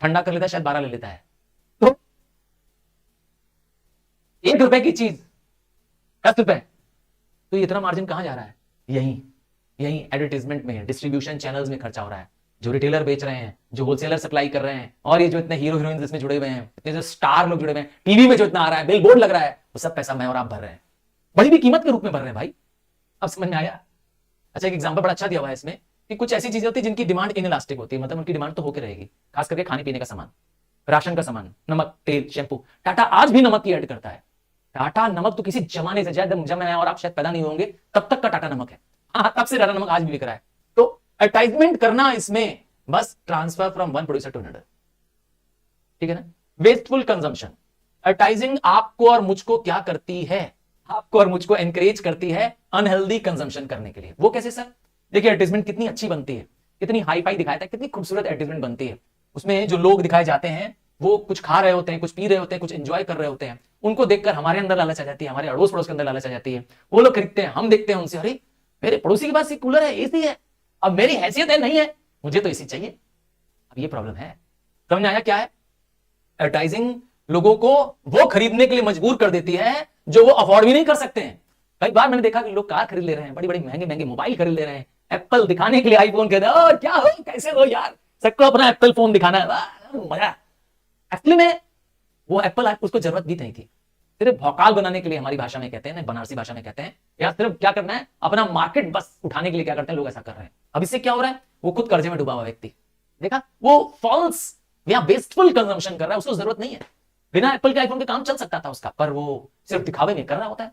ठंडा कर लेता है शायद 12 ले लेता है। तो 1 रुपए की चीज 10 रुपए, तो इतना मार्जिन कहां जा रहा है? यही एडवर्टाइजमेंट में, डिस्ट्रीब्यूशन चैनल्स में खर्चा हो रहा है। जो रिटेलर बेच रहे हैं, जो होलसेलर सप्लाई कर रहे हैं, और ये जो इतने हीरो हीरोइन इसमें जुड़े हुए हैं, इतने जो स्टार लोग जुड़े हुए हैं, टीवी में जो इतना आ रहा है, बिल बोर्ड लग रहा है, वो सब पैसा मैं और आप भर रहे हैं, बड़ी भी कीमत के रूप में भर रहे हैं भाई। अब समझ में आया? अच्छा, एक एग्जांपल बड़ा अच्छा दिया हुआ है इसमें कि कुछ ऐसी चीजें होती है जिनकी डिमांड इनइलास्टिक होती है, मतलब उनकी डिमांड तो होकर रहेगी, खास करके खाने पीने का सामान, राशन का सामान, नमक, तेल, शैंपू। टाटा आज भी नमक की ऐड करता है। टाटा नमक तो किसी जमाने से, जब मैं और आप शायद पैदा नहीं होंगे तब तक का टाटा नमक है। हाँ, तब से टाटा नमक आज भी बिक रहा है। तो एडवर्टाइजमेंट करना इसमें बस transfer from one producer to another, ठीक है ना। वेस्टफुल कंजम्पशन, एडवर्टाइजिंग आपको और मुझको क्या करती है? आपको और मुझको एनकरेज करती है अनहेल्दी कंजम्पशन करने के लिए। वो कैसे सर? देखिए एडवर्टाइजमेंट कितनी अच्छी बनती है, कितनी हाई फाई दिखाया था, कितनी खूबसूरत एडवर्टाइजमेंट बनती है। उसमें जो लोग दिखाए जाते हैं वो कुछ खा रहे होते हैं, कुछ पी रहे होते हैं, कुछ एंजॉय कर रहे होते हैं। उनको देखकर हमारे अंदर लालच आ जाती है, हमारे अड़ोस पड़ोस के अंदर लालच आ जाती है। वो लोग खरीदते हैं, हम देखते हैं उनसे, अरे मेरे पड़ोसी के पास कूलर है, एसी है, अब मेरी हैसियत है नहीं है, मुझे तो एसी चाहिए। अब ये प्रॉब्लम है। समझ में आया क्या है? एडवर्टाइजिंग लोगों को वो खरीदने के लिए मजबूर कर देती है जो वो अफोर्ड भी नहीं कर सकते हैं। कई बार मैंने देखा कि लोग कार खरीद ले रहे हैं, बड़ी बड़ी महंगे महंगे मोबाइल खरीद ले रहे हैं, एप्पल दिखाने के लिए आईफोन कहते हैं, क्या हो, कैसे हो यार, सबको अपना एप्पल फोन दिखाना है, मजा। एक्चुअली में वो एप्पल उसको जरूरत भी नहीं थी, सिर्फ भौकाल बनाने के लिए हमारी भाषा में कहते हैं, बनारसी भाषा में कहते हैं, या सिर्फ क्या करना है, अपना मार्केट बस उठाने के लिए क्या करते हैं लोग, ऐसा कर रहे हैं। अब इससे क्या हो रहा है, वो खुद कर्जे में डूबा हुआ व्यक्ति, देखा, वो फॉल्स या वेस्टफुल कंजम्पशन कर रहा है, उसको जरूरत नहीं है। बिना एप्पल के आईफोन के काम चल सकता था उसका, पर वो सिर्फ दिखावे में कर रहा होता है।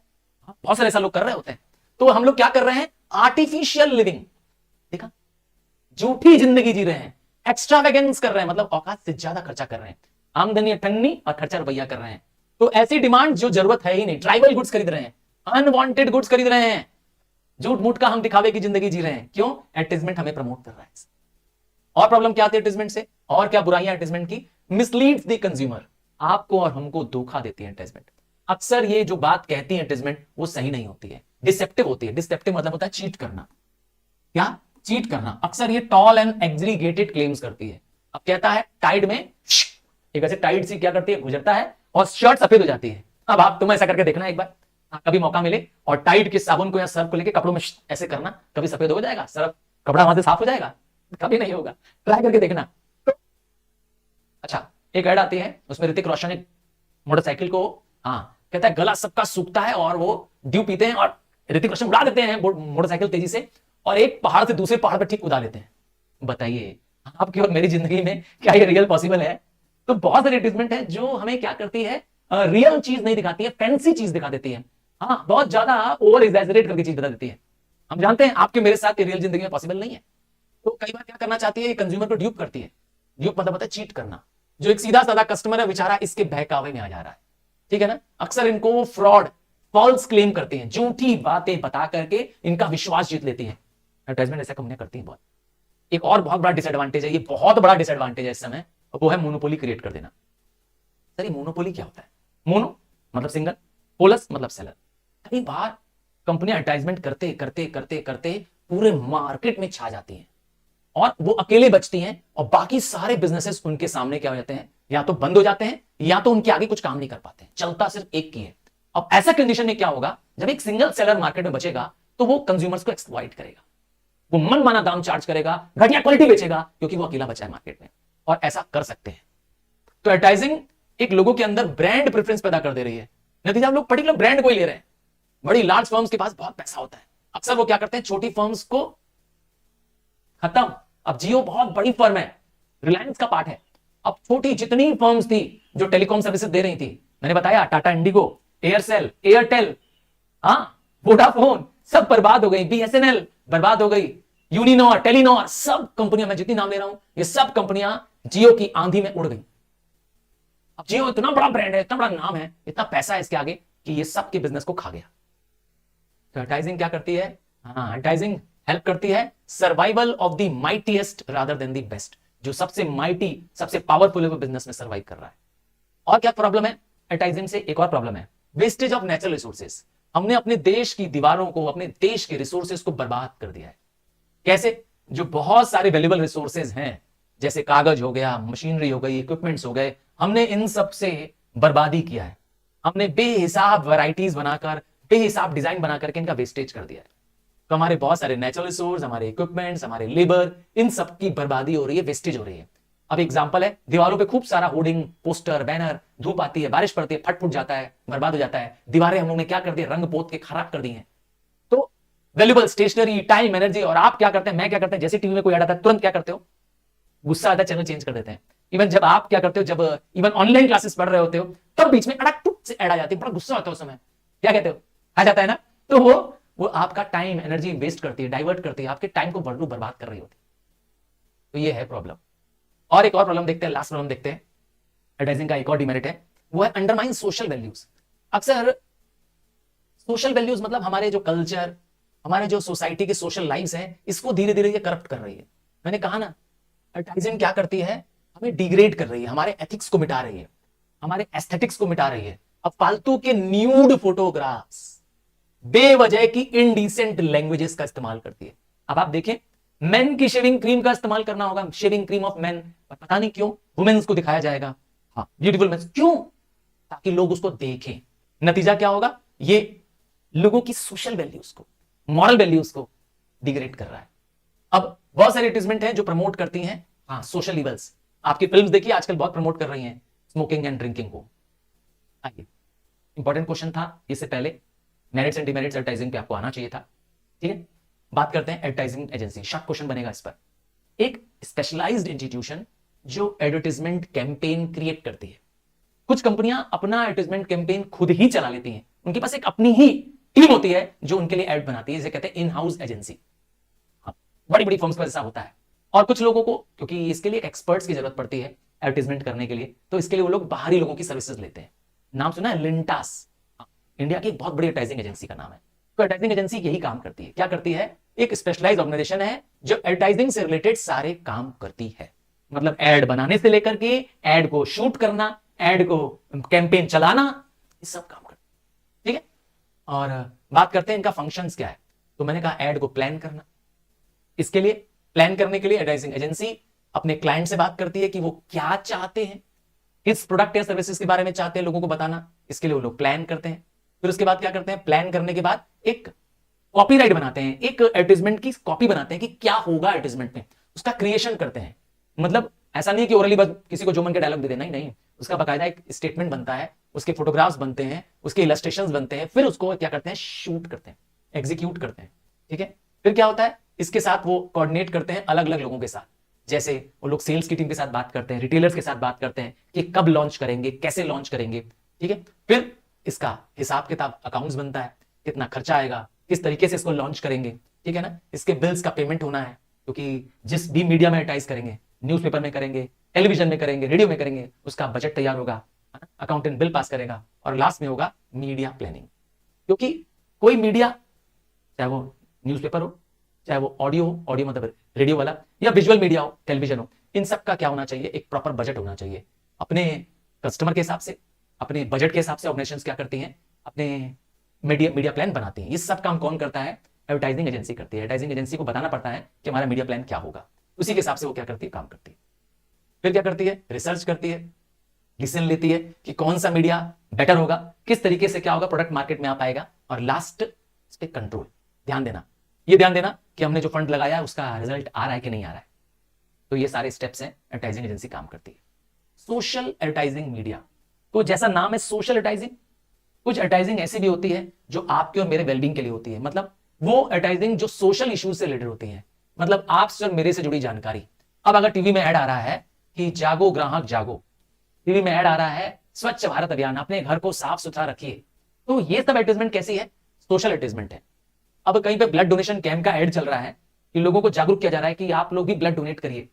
बहुत सारे ऐसा लोग कर रहे होते हैं। तो हम लोग क्या कर रहे हैं, आर्टिफिशियल लिविंग, देखा, झूठी जिंदगी जी रहे हैं, एक्स्ट्रावेगेंस कर रहे हैं, मतलब औकात से ज्यादा खर्चा कर रहे हैं, आमदनी अठन्नी और खर्चा रुपया कर रहे हैं। तो ऐसी डिमांड जो जरूरत है ही नहीं, ट्राइबल गुड्स खरीद रहे हैं, अनवांटेड गुड्स खरीद रहे हैं, झूठ मूठ का हम दिखावे की जिंदगी जी रहे हैं। क्यों? एडवर्टाइजमेंट हमें प्रमोट कर रहा है। और प्रॉब्लम क्या आती है एडवर्टाइजमेंट से, और क्या बुराइयां एडवर्टाइजमेंट की, मिसलीड्स द कंज्यूमर, आपको और हमको धोखा देती है एडवर्टाइजमेंट। अक्सर ये जो बात कहती है एडवर्टाइजमेंट वो सही नहीं होती है, डिसेप्टिव होती है। डिसेप्टिव मतलब होता है चीट करना। क्या? चीट करना। अक्सर ये टॉल एंड एग्रीगेटेड क्लेम्स करती है। अब कहता है टाइड में एक ऐसे टाइड सी क्या करती है, गुजरता है और शर्ट सफेद हो जाती है। अब आप तुम ऐसा करके देखना एक बार, कभी मौका मिले और टाइड के साबुन को या सर्फ को लेके कपड़ों में ऐसे करना, कभी सफेद हो जाएगा सर्फ, कपड़ा वहां से साफ हो जाएगा? कभी नहीं होगा। ट्राई करके देखना। तो अच्छा, एक ऐड आती है, उसमें ऋतिक रोशन एक मोटरसाइकिल को कहता है गला सबका सूखता है, और वो ड्यू पीते हैं और ऋतिक रोशन उड़ा देते हैं मोटरसाइकिल तेजी से, और एक पहाड़ से दूसरे पहाड़ पर ठीक उड़ा लेते हैं। बताइए आपकी और मेरी जिंदगी में क्या ये रियल पॉसिबल है? तो बहुत सारी एडवर्टाइजमेंट है जो हमें क्या करती है, रियल चीज नहीं दिखाती है, फैंसी चीज दिखा देती है। बहुत ज्यादा ओवर एग्जैजरेट करके चीज बता देती है। हम जानते हैं आपके मेरे साथ रियल जिंदगी में पॉसिबल नहीं है। तो कई बार क्या करना चाहती है, कंज्यूमर को ड्यूप करती है। ड्यूप मतलब होता है चीट करना। जो एक सीधा साधा कस्टमर है बेचारा इसके बहकावे में आ जा रहा है, ठीक है ना। अक्सर इनको फ्रॉड, फॉल्स क्लेम करते हैं, झूठी बातें बता करके इनका विश्वास जीत लेती है। एडवर्टाइजमेंट ऐसा कंपनियां करती हैं बहुत। एक और बहुत बड़ा डिसएडवांटेज है, ये बहुत बड़ा डिसएडवांटेज है इस समय, वो है मोनोपोली क्रिएट कर देना। सर ये मोनोपोली क्या होता है? मोनो मतलब सिंगल, पोलस मतलब सेलर। कई बार कंपनियां एडवर्टाइजमेंट करते करते करते करते पूरे मार्केट में छा जाती हैं और वो अकेले बचती हैं, और बाकी सारे बिजनेसेस उनके सामने क्या हो जाते हैं, या तो बंद हो जाते हैं या तो उनके आगे कुछ काम नहीं कर पाते, चलता सिर्फ एक की है। अब ऐसा कंडीशन में क्या होगा, जब एक सिंगल सेलर मार्केट में बचेगा तो वो कंज्यूमर्स को एक्सप्लॉइट करेगा, वो मनमाना दाम चार्ज करेगा, घटिया क्वालिटी बेचेगा, क्योंकि वो अकेला बचा है मार्केट में। और ऐसा कर सकते हैं। तो एडवर्टाइजिंग एक लोगों के अंदर ब्रांड प्रेफरेंस पैदा कर दे रही है। नतीजा लोग पर्टिकुलर ब्रांड को ही ले रहे हैं। बड़ी लार्ज फर्म्स के पास बहुत पैसा होता है, अक्सर वो क्या करते हैं, छोटी फर्म्स को खत्म। अब जियो बहुत बड़ी फर्म है, रिलायंस का पार्ट है। अब छोटी जितनी फर्म्स थी जो टेलीकॉम सर्विसेज दे रही थी, मैंने बताया Tata Indigo, Aircel, Airtel, Vodafone, सब बर्बाद हो गई। बीएसएनएल बर्बाद हो गई, यूनिनॉर, टेलीनॉर, सब कंपनियां, मैं जितनी नाम ले रहा हूं, ये सब कंपनियां जियो की आंधी में उड़ गई। अब जियो इतना बड़ा ब्रांड है, इतना बड़ा नाम है, इतना पैसा है इसके आगे कि ये सब के बिजनेस को खा गया। तो एडवर्टाइजिंग क्या करती है? एडवर्टाइजिंग हेल्प करती है survival of the mightiest rather than the best. जो सबसे माइटी, सबसे पावरफुल है वो बिजनेस में सर्वाइव कर रहा है। और क्या प्रॉब्लम है एडवर्टाइजिंग से? एक और प्रॉब्लम है वेस्टेज ऑफ नेचुरल रिसोर्सेज। हमने अपने देश की दीवारों को, अपने देश के रिसोर्सेज को बर्बाद कर दिया है। कैसे? जो बहुत सारे वैल्यूएबल रिसोर्सेज हैं, जैसे कागज हो गया, मशीनरी हो गई, इक्विपमेंट्स हो गए, हमने इन सब से बर्बादी किया है। हमने बेहिसाब वैरायटीज बनाकर, बेहिसाब डिजाइन बना करके इनका वेस्टेज कर दिया है। तो हमारे बहुत सारे नेचुरल रिसोर्स, हमारे इक्विपमेंट्स, हमारे लेबर, इन सब की बर्बादी हो रही है, वेस्टेज हो रही है। अब एग्जांपल है, दीवारों पे खूब सारा होर्डिंग, पोस्टर, बैनर, धूप आती है, बारिश पड़ती है, फट फुट जाता है, बर्बाद हो जाता है। दीवारें हम लोग ने क्या कर दिया, रंग पोत के खराब कर दी हैं। तो वैल्यूएबल स्टेशनरी, टाइम, एनर्जी। और आप क्या करते हैं, मैं क्या करते हैं, जैसे टीवी में कोई ऐड आता है तुरंत क्या करते हो, गुस्सा आता है, चैनल चेंज कर देते हैं। इवन जब आप क्या करते हो, जब इवन ऑनलाइन क्लासेस पढ़ रहे होते हो, तब बीच में अड़क टुक से ऐड आ जाती है, बड़ा गुस्सा आता है उस समय। क्या कहते हो, आ जाता है ना। तो वो आपका टाइम, एनर्जी वेस्ट करती है, डाइवर्ट करती है, आपके टाइम को बर्बाद कर रही होती है। तो ये है प्रॉब्लम। और एक और प्रॉब्लम देखते हैं, लास्ट प्रॉब्लम देखते हैं। एडवर्टाइजिंग का एक और डिमेरिट है, वो है अंडरमाइन सोशल वैल्यूज। अक्सर सोशल वैल्यूज मतलब हमारे जो कल्चर, हमारे जो सोसाइटी के सोशल लाइव्स हैं, इसको धीरे धीरे ये करप्ट कर रही है। मैंने कहा ना, एडवर्टाइजिंग क्या करती है, हमें डिग्रेड कर रही है, हमारे एथिक्स को मिटा रही है, हमारे एस्थेटिक्स को मिटा रही है। अब फालतू के न्यूड फोटोग्राफ्स, बेवजह की इनडिसेंट लैंग्वेजेस का इस्तेमाल करती है। अब आप देखें, मेन की शेविंग क्रीम का इस्तेमाल करना होगा, शेविंग क्रीम ऑफ मेन, पता नहीं क्यों वुमेन्स को दिखाया जाएगा, हाँ ब्यूटीफुल मेंस, क्यों? ताकि लोग उसको देखें। नतीजा क्या होगा, ये लोगों की सोशल वैल्यूज को, मॉरल वैल्यूज को डिग्रेड कर रहा है। अब बहुत सारी एडवर्टाइजमेंट है जो प्रमोट करती हैं सोशल इवल्स। आपकी फिल्म्स देखिए आजकल बहुत प्रमोट कर रही हैं स्मोकिंग एंड ड्रिंकिंग को। आइए इंपॉर्टेंट क्वेश्चन था, इससे पहले मेरिट्स एंड डिमेरिट्स एडवर्टाइजिंग पे आपको आना चाहिए था। ठीक है, बात करते हैं एडवर्टाइजिंग एजेंसी। शॉर्ट क्वेश्चन बनेगा इस पर। एक स्पेशलाइज्ड इंस्टीट्यूशन जो एडवर्टाइजमेंट कैंपेन क्रिएट करती है। कुछ कंपनियां अपना एडवर्टाइजमेंट कैंपेन खुद ही चला लेती हैं, उनके पास एक अपनी ही टीम होती है जो उनके लिए एड बनाती है, इसे कहते हैं इन हाउस एजेंसी। बड़ी बड़ी फर्म्स पर ऐसा होता है। और कुछ लोगों को, क्योंकि इसके लिए एक्सपर्ट्स की जरूरत पड़ती है एडवर्टाइजमेंट करने के लिए, तो इसके लिए वो लोग बाहरी लोगों की सर्विसेज लेते हैं। नाम सुना है लिंटास? इंडिया की एक बहुत बड़ी एडवर्टाइजिंग एजेंसी का नाम है। तो एडवर्टाइजिंग एजेंसी यही काम करती है। क्या करती है? एक स्पेशलाइज्ड ऑर्गेनाइजेशन है जो एडवर्टाइजिंग से रिलेटेड सारे काम करती है। मतलब एड बनाने से लेकर के एड को शूट करना, एड को कैंपेन चलाना, ये सब काम करती है। ठीक है, और बात करते हैं इनका फंक्शंस क्या है। तो मैंने कहा एड को प्लान करना। इसके लिए प्लान करने के लिए एडवर्टाइजिंग एजेंसी अपने क्लाइंट से बात करती है कि वो क्या चाहते हैं, किस प्रोडक्ट या सर्विसेज के बारे में चाहते हैं लोगों को बताना। इसके लिए वो लोग प्लान करते हैं। फिर उसके बाद क्या करते हैं? प्लान करने के बाद एक कॉपीराइट बनाते हैं, एक एडवर्टाइजमेंट की कॉपी बनाते हैं कि क्या होगा एडवर्टाइजमेंट में, उसका क्रिएशन करते हैं। मतलब ऐसा नहीं कि ओरली बस किसी को जो मन के डायलॉग दे देना ही नहीं, उसका बाकायदा एक स्टेटमेंट बनता है, उसके फोटोग्राफ्स बनते हैं, उसके इलस्ट्रेशंस बनते हैं, फिर उसको क्या करते हैं? शूट करते हैं, एग्जीक्यूट करते हैं। ठीक है, फिर क्या होता है? इसके साथ वो कोऑर्डिनेट करते हैं अलग अलग लोगों के साथ। जैसे वो लोग सेल्स की टीम के साथ बात करते हैं, रिटेलर्स के साथ बात करते हैं कि कब लॉन्च करेंगे, कैसे लॉन्च करेंगे। ठीक है, फिर इसका हिसाब किताब, अकाउंट्स बनता है, कितना खर्चा आएगा, किस तरीके से इसको लॉन्च करेंगे। ठीक है ना, इसके बिल्स का पेमेंट होना है, क्योंकि जिस भी मीडिया में एडवर्टाइज करेंगे, न्यूज़पेपर में करेंगे, टेलीविजन में करेंगे, रेडियो में करेंगे, उसका बजट तैयार होगा, अकाउंटेंट बिल पास करेगा, और लास्ट में होगा मीडिया प्लानिंग। क्योंकि कोई मीडिया, चाहे वो न्यूज़पेपर हो, चाहे वो ऑडियो हो, ऑडियो मतलब रेडियो वाला, या विजुअल मीडिया हो, टेलीविजन हो, इन सब का क्या होना चाहिए? एक प्रॉपर बजट होना चाहिए। अपने कस्टमर के हिसाब से, अपने बजट के हिसाब से ऑर्गेनाइजेशंस क्या करती हैं? अपने मीडिया प्लान बनाती हैं। ये सब काम कौन करता है? एडवर्टाइजिंग एजेंसी करती है। एडवर्टाइजिंग एजेंसी को बताना पड़ता है कि हमारा मीडिया प्लान क्या होगा, उसी के हिसाब से वो क्या करती है? काम करती है। फिर क्या करती है? रिसर्च करती है, डिसीजन लेती है कि कौन सा मीडिया बेटर होगा, किस तरीके से क्या होगा, प्रोडक्ट मार्केट में आ पाएगा, और लास्ट इस पे कंट्रोल, ध्यान देना। ये ध्यान देना कि हमने जो फंड लगाया है उसका रिजल्ट आ रहा है कि नहीं आ रहा है। तो ये सारे स्टेप्स हैं, एडवर्टाइजिंग एजेंसी काम करती है। सोशल एडवर्टाइजिंग मीडिया, तो जैसा नाम है सोशल एडवर्टाइजिंग, कुछ एडवर्टाइजिंग ऐसी भी होती है जो आपके और मेरे वेलबींग के लिए होती है। मतलब वो एडवर्टाइजिंग जो सोशल इश्यूज से रिलेटेड होती है, मतलब आपसे और मेरे से जुड़ी जानकारी। अब अगर टीवी में ऐड आ रहा है कि जागो ग्राहक जागो, टीवी में ऐड आ रहा है स्वच्छ भारत अभियान, अपने घर को साफ सुथरा रखिए, तो ये सब एडवर्टाइजमेंट कैसी है? सोशल एडवर्टाइजमेंट है। अब कहीं पे ब्लड डोनेशन कैंप का ऐड चल रहा है कि लोगों को जागरूक किया जा रहा है कि आप लोग भी ब्लड डोनेट करिए,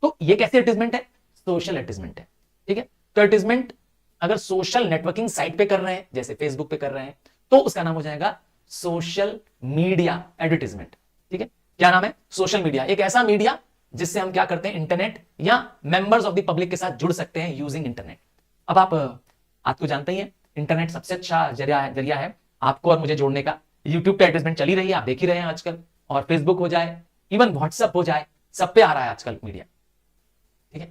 तो ये कैसे एडवर्टाइजमेंट है? सोशल एडवर्टाइजमेंट है। ठीक है, तो एडवर्टाइजमेंट अगर सोशल नेटवर्किंग साइट पे कर रहे हैं, जैसे फेसबुक पे कर रहे हैं, तो उसका नाम हो जाएगा सोशल मीडिया एडवर्टाइजमेंट। ठीक है, क्या नाम है? Social media. एक ऐसा मीडिया जिससे हम क्या करते हैं? इंटरनेट या मेंबर्स ऑफ द पब्लिक के साथ जुड़ सकते हैं यूजिंग इंटरनेट। अब आपको जानते ही हैं, इंटरनेट सबसे अच्छा जरिया है आपको और मुझे जोड़ने का। यूट्यूब पे एडवर्टाइजमेंट चली रही है, आप देख ही रहे हैं आजकल, और फेसबुक हो जाए, इवन व्हाट्सएप हो जाए, सब पे आ रहा है आजकल मीडिया। ठीक है,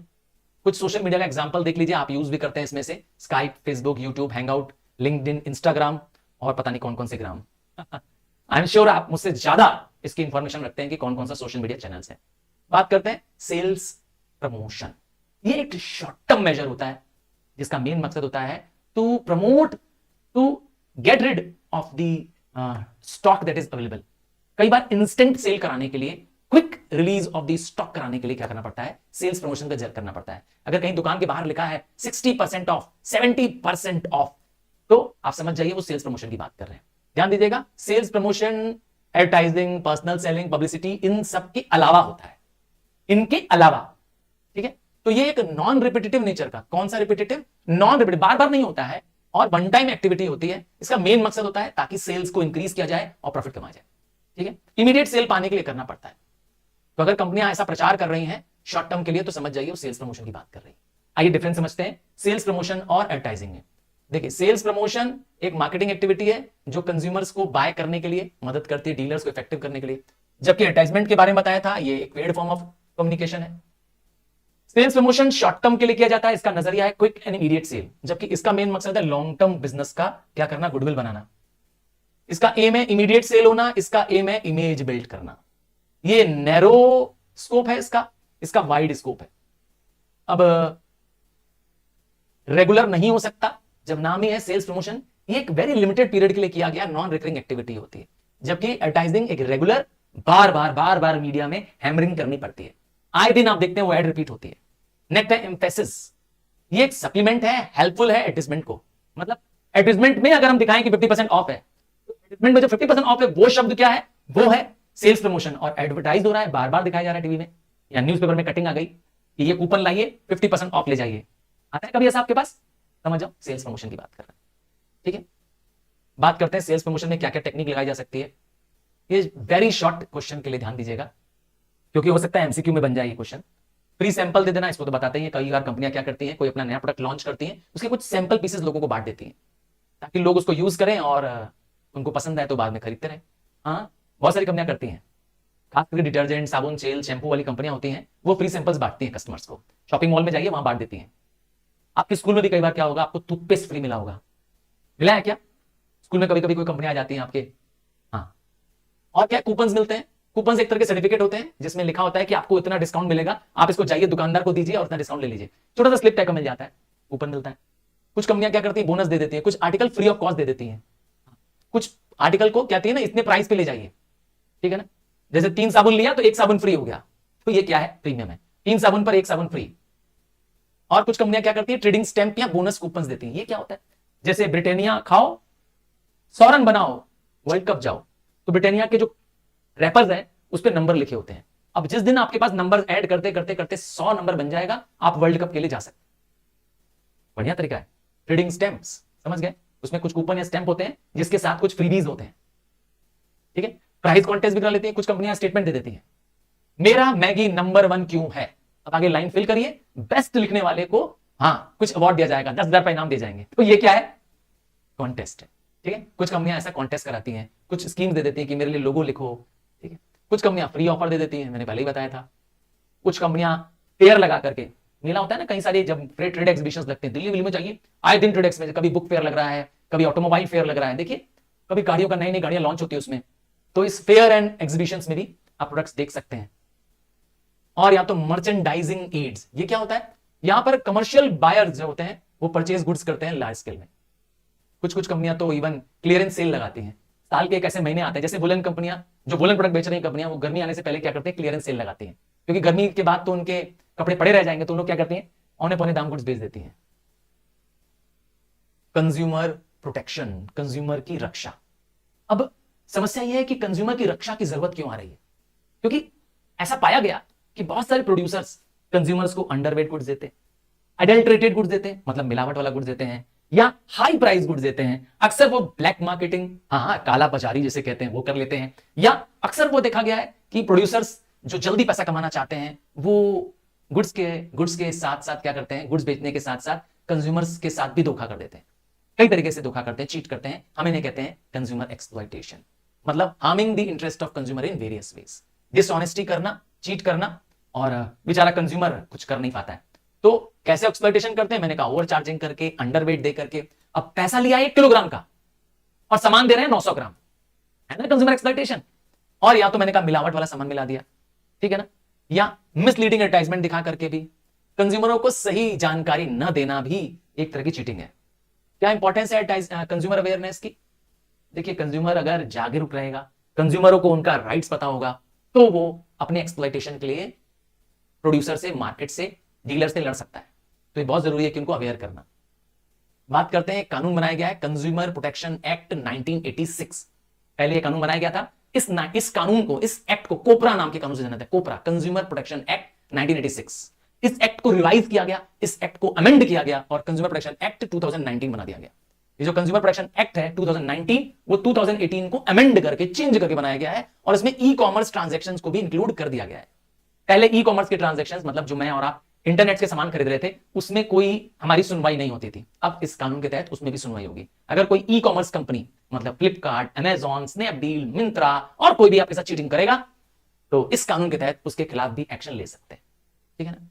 कुछ सोशल मीडिया का एग्जांपल देख लीजिए, आप यूज भी करते हैं इसमें से, Skype, Facebook, YouTube, hangout, LinkedIn, Instagram, और पता नहीं कौन कौन से ग्राम। आई एम श्योर आप मुझसे ज्यादा इसकी इंफॉर्मेशन रखते हैं कि कौन कौन सा सोशल मीडिया चैनल्स है। बात करते हैं सेल्स प्रमोशन। ये एक शॉर्ट टर्म मेजर होता है जिसका मेन मकसद होता है to promote, to get rid of the stock that is available. कई बार इंस्टेंट सेल कराने के लिए, quick release of the stock कराने के लिए क्या करना पड़ता है? सेल्स प्रमोशन का करना पड़ता है। अगर कहीं दुकान के बाहर लिखा है 60% ऑफ, 70% ऑफ, तो आप समझ जाइए वो सेल्स प्रमोशन की बात कर रहे हैं। ध्यान दीजिएगा, sales promotion, advertising, personal selling, publicity, इन सब के अलावा होता है, इनके अलावा। ठीक है, तो ये एक नॉन रिपीटेटिव नेचर का, कौन सा रिपीटेटिव? नॉन रिपीटेटिव, बार बार नहीं होता है, और वन टाइम एक्टिविटी होती है। इसका मेन मकसद होता है ताकि सेल्स को इंक्रीज किया जाए और प्रॉफिट कमाया जाए। ठीक है, इमीडिएट सेल पाने के लिए करना पड़ता है। तो अगर कंपनियां ऐसा प्रचार कर रही हैं शॉर्ट टर्म के लिए, तो समझ जाइए वो सेल्स प्रमोशन की बात कर रही है। आइए डिफरेंस समझते हैं सेल्स प्रमोशन और एडवर्टाइजिंग में। देखिए, सेल्स प्रमोशन एक मार्केटिंग एक्टिविटी है जो कंज्यूमर्स को बाय करने के लिए मदद करती है, डीलर्स को इफेक्टिव करने के लिए। जबकि एडवर्टाइजमेंट के बारे में बताया था, ये एक पेड फॉर्म ऑफ कम्युनिकेशन है। सेल्स प्रमोशन शॉर्ट टर्म के लिए किया जाता है, इसका नजरिया है क्विक एंड इमीडिएट सेल, जबकि इसका मेन मकसद है लॉन्ग टर्म बिजनेस का क्या करना? गुडविल बनाना। इसका एम है इमीडिएट सेल होना, इसका एम है इमेज बिल्ड करना। ये नैरो स्कोप है इसका वाइड स्कोप है। अब रेगुलर नहीं हो सकता, जब नाम ही है सेल्स प्रमोशन, ये एक वेरी लिमिटेड पीरियड के लिए किया गया नॉन रिकरिंग एक्टिविटी होती है, जबकि एडवर्टाइजिंग एक रेगुलर बार बार मीडिया में हैमरिंग करनी पड़ती है। आए दिन आप देखते हैं वो एड रिपीट होती है। नेक्स्ट है एम्फेसिस, ये एक सप्लीमेंट है, हेल्पफुल है एडवर्टाइजमेंट को। मतलब एडवर्टाइजमेंट में अगर हम दिखाएं कि 50% ऑफ है, तो एडवर्टाइजमेंट में जो 50% ऑफ है वो शब्द क्या है, वो है सेल्स प्रमोशन। और एडवर्टाइज हो रहा है, बार बार दिखाया जा रहा है टीवी में या न्यूज़पेपर में कटिंग आ गई कि ये कूपन लाइए 50% ऑफ ले जाइए। आता है कभी ऐसा आपके पास? समझ जाओ सेल्स प्रमोशन की बात कर रहे हैं। ठीक है, बात करते हैं सेल्स प्रमोशन में क्या क्या टेक्निक लगाई जा सकती है। ये वेरी शॉर्ट क्वेश्चन के लिए ध्यान दीजिएगा, क्योंकि हो सकता है एमसीक्यू में बन जाए ये क्वेश्चन। फ्री सैंपल दे देना, इसको तो बताते हैं। कई बार कंपनियां क्या करती हैं, कोई अपना नया प्रोडक्ट लॉन्च करती हैं, उसके कुछ सैंपल पीसेस लोगों को बांट देती हैं ताकि लोग उसको यूज करें और उनको पसंद आए तो बाद में खरीदते रहे। हाँ, बहुत सारी कंपनियां करती हैं, खासकर डिटर्जेंट, साबुन, तेल, शैम्पू वाली कंपनियां होती हैं, वो फ्री सैंपल्स बांटती हैं कस्टमर्स को। शॉपिंग मॉल में जाइए, वहां बांट देती हैं। आपके स्कूल में भी कई बार क्या होगा, आपको टूथपेस्ट फ्री मिला होगा, मिला है क्या? स्कूल में कभी कभी कोई कंपनी आ जाती है आपके। हाँ, और क्या कूपन्स मिलते हैं। कूपन्स एक तरह के सर्टिफिकेट होते हैं जिसमें लिखा होता है कि आपको इतना डिस्काउंट मिलेगा, आप इसको जाइए दुकानदार को दीजिए और इतना डिस्काउंट ले लीजिए। छोटा सा स्लिप टाइप का मिल जाता है, कूपन मिलता है। कुछ कंपनियां क्या करती है, बोनस दे देती है, कुछ आर्टिकल फ्री ऑफ कॉस्ट दे देती है। कुछ आर्टिकल को कहती है ना, इतने प्राइस पे ले जाइए, ठीक है ना। जैसे 3 साबुन लिया तो 1 साबुन फ्री हो गया, तो ये क्या है, प्रीमियम है। 3 साबुन पर 1 साबुन फ्री। और कुछ कंपनियां क्या करती है, ट्रेडिंग स्टैंप या बोनस कूपन देती है। ये क्या होता है, जैसे ब्रिटानिया खाओ 100 रन बनाओ वर्ल्ड कप जाओ, तो ब्रिटानिया के जो रैपर्स है उस पर नंबर लिखे होते हैं। अब जिस दिन आपके पास नंबर ऐड करते करते करते 100 नंबर बन जाएगा, आप वर्ल्ड कप के लिए जा सकते। बढ़िया तरीका है, ट्रेडिंग स्टैंप्स, समझ गए। उसमें कुछ कूपन या स्टैंप होते हैं जिसके साथ कुछ फ्रीबीज होते हैं। ठीक है, प्राइस कॉन्टेस्ट भी करा लेती है। कुछ कंपनियां स्टेटमेंट दे देती है, मेरा मैगी नंबर 1 क्यों है। अब आगे लाइन फिल करिए, बेस्ट लिखने वाले को हाँ कुछ अवार्ड दिया जाएगा, 10,000 का इनाम दिए जाएंगे। तो ये क्या है, कॉन्टेस्ट है। ठीक है, कुछ कंपनियां ऐसा कॉन्टेस्ट कराती हैं, कुछ स्कीम दे देती है कि मेरे लिए लोगो लिखो। ठीक है, कुछ कंपनियां फ्री ऑफर दे देती हैं, मैंने पहले ही बताया था। कुछ कंपनियां फेयर लगा करके, मेला होता है ना कहीं सारी, जब ट्रेड एग्जीबिशंस लगते हैं, दिल्ली में चाहिए आए दिन ट्रेड में, कभी बुक फेयर लग रहा है, कभी ऑटोमोबाइल फेयर लग रहा है, देखिए कभी गाड़ियों का, नई नई गाड़ियां लॉन्च होती है उसमें। तो इस फेयर एंड एग्जीबिशंस में भी आप प्रोडक्ट्स देख सकते हैं। और या तो मर्चेंडाइजिंग एड्स, ये क्या होता है, यहां पर कमर्शियल बायर्स जो होते हैं वो परचेज गुड्स करते हैं लार्ज स्केल में। कुछ कुछ कंपनियां तो इवन क्लियरेंस सेल लगाती हैं। साल के एक ऐसे महीने आते हैं, जैसे वुलन कंपनियां, जो वुलन प्रोडक्ट बेच रही कंपनियां, वो गर्मी आने से पहले क्या करते हैं, क्लियरेंस सेल लगाती हैं, क्योंकि गर्मी के बाद तो उनके कपड़े पड़े रह जाएंगे, तो उन लोग क्या करते हैं, औने पौने दाम गुड्स बेच देती हैं। कंज्यूमर प्रोटेक्शन, कंज्यूमर की रक्षा। अब समस्या यह है कि कंज्यूमर की रक्षा की जरूरत क्यों आ रही है, क्योंकि ऐसा पाया गया कि बहुत सारे प्रोड्यूसर्स कंज्यूमर्स को अंडरवेट गुड्स देते हैं, अडल्ट्रेटेड गुड्स देते हैं, मतलब मिलावट वाला गुड्स देते हैं, या हाई प्राइस गुड्स देते हैं। अक्सर वो ब्लैक मार्केटिंग, हाँ काला बाजारी जिसे कहते हैं, वो कर लेते हैं। या अक्सर वो देखा गया है कि प्रोड्यूसर्स जो जल्दी पैसा कमाना चाहते हैं, वो गुड्स के साथ साथ क्या करते हैं, गुड्स बेचने के साथ साथ कंज्यूमर्स के साथ भी धोखा कर देते हैं, कई तरीके से धोखा करते हैं, चीट करते हैं। हम इन्हें कहते हैं कंज्यूमर एक्सप्लॉयटेशन, मतलब harming the interest of consumer in various ways. Dishonesty करना, चीट करना, और बेचारा कंज्यूमर कुछ कर नहीं पाता है। तो कैसे एक्सप्लॉयटेशन करते हैं, मैंने कहा ओवर चार्जिंग करके, अंडरवेट दे करके। अब पैसा लिया 1 किलोग्राम का और सामान दे रहे हैं 900 ग्राम, है ना कंज्यूमर एक्सप्लॉयटेशन। और या तो मैंने कहा मिलावट वाला सामान मिला दिया, ठीक है ना, या मिसलीडिंग एडवर्टाइजमेंट दिखा करके भी, कंज्यूमरों को सही जानकारी न देना भी एक तरह की चीटिंग है। क्या इंपॉर्टेंस है कंज्यूमर अवेयरनेस की? देखिए, कंज्यूमर अगर जागरूक रहेगा, कंज्यूमरों को उनका राइट्स पता होगा, तो वो अपने एक्सप्लॉयटेशन के लिए प्रोड्यूसर से, मार्केट से, डीलर से लड़ सकता है। तो ये बहुत जरूरी है कि उनको अवेयर करना। बात करते हैं, कानून बनाया गया है कंज्यूमर प्रोटेक्शन एक्ट 1986। पहले ये कानून बनाया गया था। इस कानून को, इस एक्ट को कोपरा नाम के कानून से जाना जाता है, कोपरा, कंज्यूमर प्रोटेक्शन एक्ट 1986। इस एक्ट को रिवाइज किया गया, इस एक्ट को अमेंड किया गया और कंज्यूमर प्रोटेक्शन एक्ट 2019 बना दिया गया। ये जो कंज्यूमर प्रोटेक्शन एक्ट है 2019, वो 2018 को अमेंड करके, चेंज करके बनाया गया है, और इसमें ई कॉमर्स ट्रांजैक्शंस को भी इंक्लूड कर दिया गया है। पहले ई कॉमर्स के ट्रांजैक्शंस, मतलब जो मैं और आप इंटरनेट के सामान खरीद रहे थे, उसमें कोई हमारी सुनवाई नहीं होती थी। अब इस कानून के तहत उसमें भी सुनवाई होगी। अगर कोई ई कॉमर्स कंपनी, मतलब फ्लिपकार्ट, अमेजॉन, स्नैपडील, मिंत्रा और कोई भी आपके साथ चीटिंग करेगा, तो इस कानून के तहत उसके खिलाफ भी एक्शन ले सकते हैं। ठीक है ना।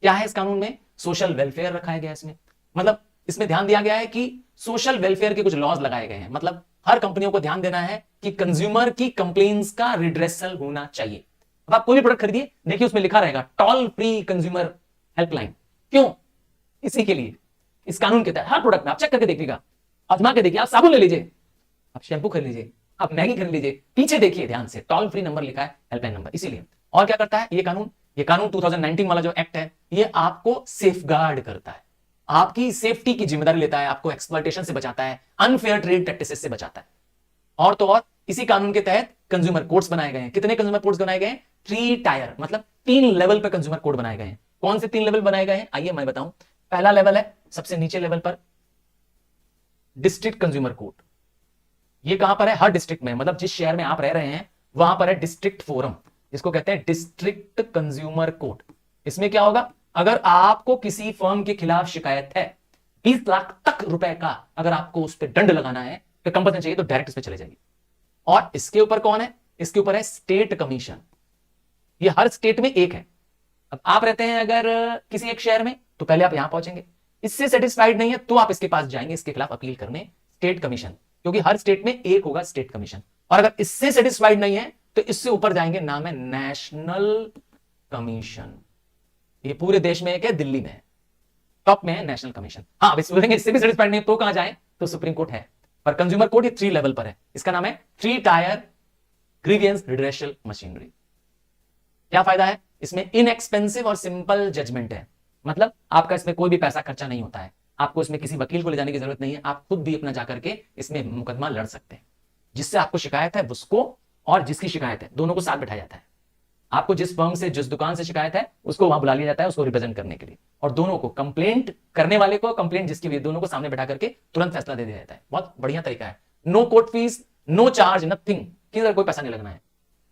क्या है इस कानून में? सोशल वेलफेयर रखा गया है इसमें, मतलब इसमें ध्यान दिया गया है कि सोशल वेलफेयर के कुछ लॉज लगाए गए हैं। मतलब हर कंपनियों को ध्यान देना है कि कंज्यूमर की कंप्लेंट्स का रिड्रेसल होना चाहिए। अब आप कोई भी प्रोडक्ट खरीदिए, देखिए उसमें लिखा रहेगा टोल फ्री कंज्यूमर हेल्पलाइन। क्यों? इसी के लिए, इस कानून के तहत हर प्रोडक्ट में आप चेक करके देखिएगा, आजमा के देखिए, आप साबुन ले लीजिए, आप शैम्पू खरीद लीजिए, आप मैगी खरीद लीजिए, पीछे देखिए ध्यान से, टोल फ्री नंबर लिखा है, हेल्पलाइन नंबर। इसीलिए और क्या करता है ये कानून 2019 वाला जो एक्ट है, ये आपको सेफगार्ड करता है, आपकी सेफ्टी की जिम्मेदारी लेता है, आपको एक्सप्लॉयटेशन से बचाता है, अनफेयर ट्रेड प्रैक्टिसेस से बचाता है। और तो और इसी कानून के तहत कंज्यूमर कोड्स बनाए गए हैं। कितने कंज्यूमर कोड्स बनाए गए हैं? 3 टायर, मतलब 3 लेवल पर कंज्यूमर कोड बनाए गए हैं। कौन से 3 लेवल बनाए गए हैं? आइए मैं बताऊं। पहला लेवल है सबसे नीचे लेवल पर डिस्ट्रिक्ट कंज्यूमर कोड। ये कहां पर है? हर डिस्ट्रिक्ट में, मतलब जिस शहर में आप रह रहे हैं वहां पर है डिस्ट्रिक्ट फोरम, जिसको कहते हैं डिस्ट्रिक्ट कंज्यूमर कोड। इसमें क्या होगा? अगर आपको किसी फर्म के खिलाफ शिकायत है, 20 लाख तक रुपए का अगर आपको उस पर दंड लगाना है, तो कंपनी चाहिए तो डायरेक्ट इस पे चले जाइए। और इसके ऊपर कौन है? इसके ऊपर है स्टेट कमीशन। ये हर स्टेट में एक है। अब आप रहते हैं अगर किसी एक शहर में, तो पहले आप यहां पहुंचेंगे, इससे सेटिस्फाइड नहीं है तो आप इसके पास जाएंगे इसके खिलाफ अपील करने, स्टेट कमीशन, क्योंकि हर स्टेट में एक होगा स्टेट कमीशन। और अगर इससे सेटिस्फाइड नहीं है तो इससे ऊपर जाएंगे, नाम है नेशनल कमीशन। ये पूरे देश में एक है, दिल्ली में टॉप में है नेशनल कमीशन। हाँ, इससे भी सेटिस्फाइड नहीं तो कहां जाए? तो सुप्रीम कोर्ट है। पर कंज्यूमर कोर्ट ये 3 लेवल पर है। इसका नाम है 3 टायर ग्रीवियंस रिड्रेसल मशीनरी। क्या फायदा है इसमें? इनएक्सपेंसिव और सिंपल जजमेंट है, मतलब आपका इसमें कोई भी पैसा खर्चा नहीं होता है, आपको इसमें किसी वकील को ले जाने की जरूरत नहीं है, आप खुद भी अपना जाकर के इसमें मुकदमा लड़ सकते हैं। जिससे आपको शिकायत है उसको, और जिसकी शिकायत है, दोनों को साथ बिठाया जाता है। आपको जिस फर्म से, जिस दुकान से शिकायत है, उसको वहां बुला लिया जाता है, उसको रिप्रेजेंट करने के लिए, और दोनों को, कंप्लेंट करने वाले को, कंप्लेंट जिसकी हुई, दोनों को सामने बैठा करके तुरंत फैसला दे दिया जाता है। बहुत बढ़िया तरीका है। No court fees, no charge, nothing, किसी कोई पैसा नहीं लगना है।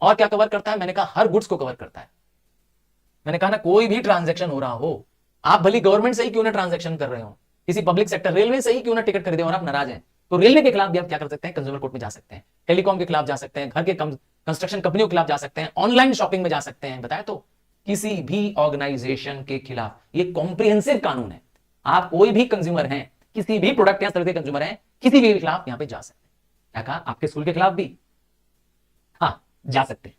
और क्या कवर करता है? मैंने कहा हर गुड्स को कवर करता है। मैंने कहा ना, कोई भी ट्रांजैक्शन हो रहा हो, आप भली गवर्नमेंट से ही क्यों ना ट्रांजैक्शन कर रहे हो, किसी पब्लिक सेक्टर, रेलवे से ही क्यों ना टिकट खरीदे और आप नाराज हैं, तो रेलवे के खिलाफ भी आप क्या कर सकते हैं? कंज्यूमर कोर्ट में जा सकते हैं। टेलीकॉम के खिलाफ जा सकते हैं, घर के कंस्ट्रक्शन कंपनियों के खिलाफ जा सकते हैं, ऑनलाइन शॉपिंग में जा सकते हैं। बताया तो, किसी भी ऑर्गेनाइजेशन के खिलाफ ये कॉम्प्रिहेंसिव कानून है। आप कोई भी कंज्यूमर हैं, किसी भी प्रोडक्ट या सर्विस के कंज्यूमर हैं, किसी भी खिलाफ यहां पे जा सकते हैं। क्या कहा? आपके स्कूल के खिलाफ भी हाँ जा सकते हैं।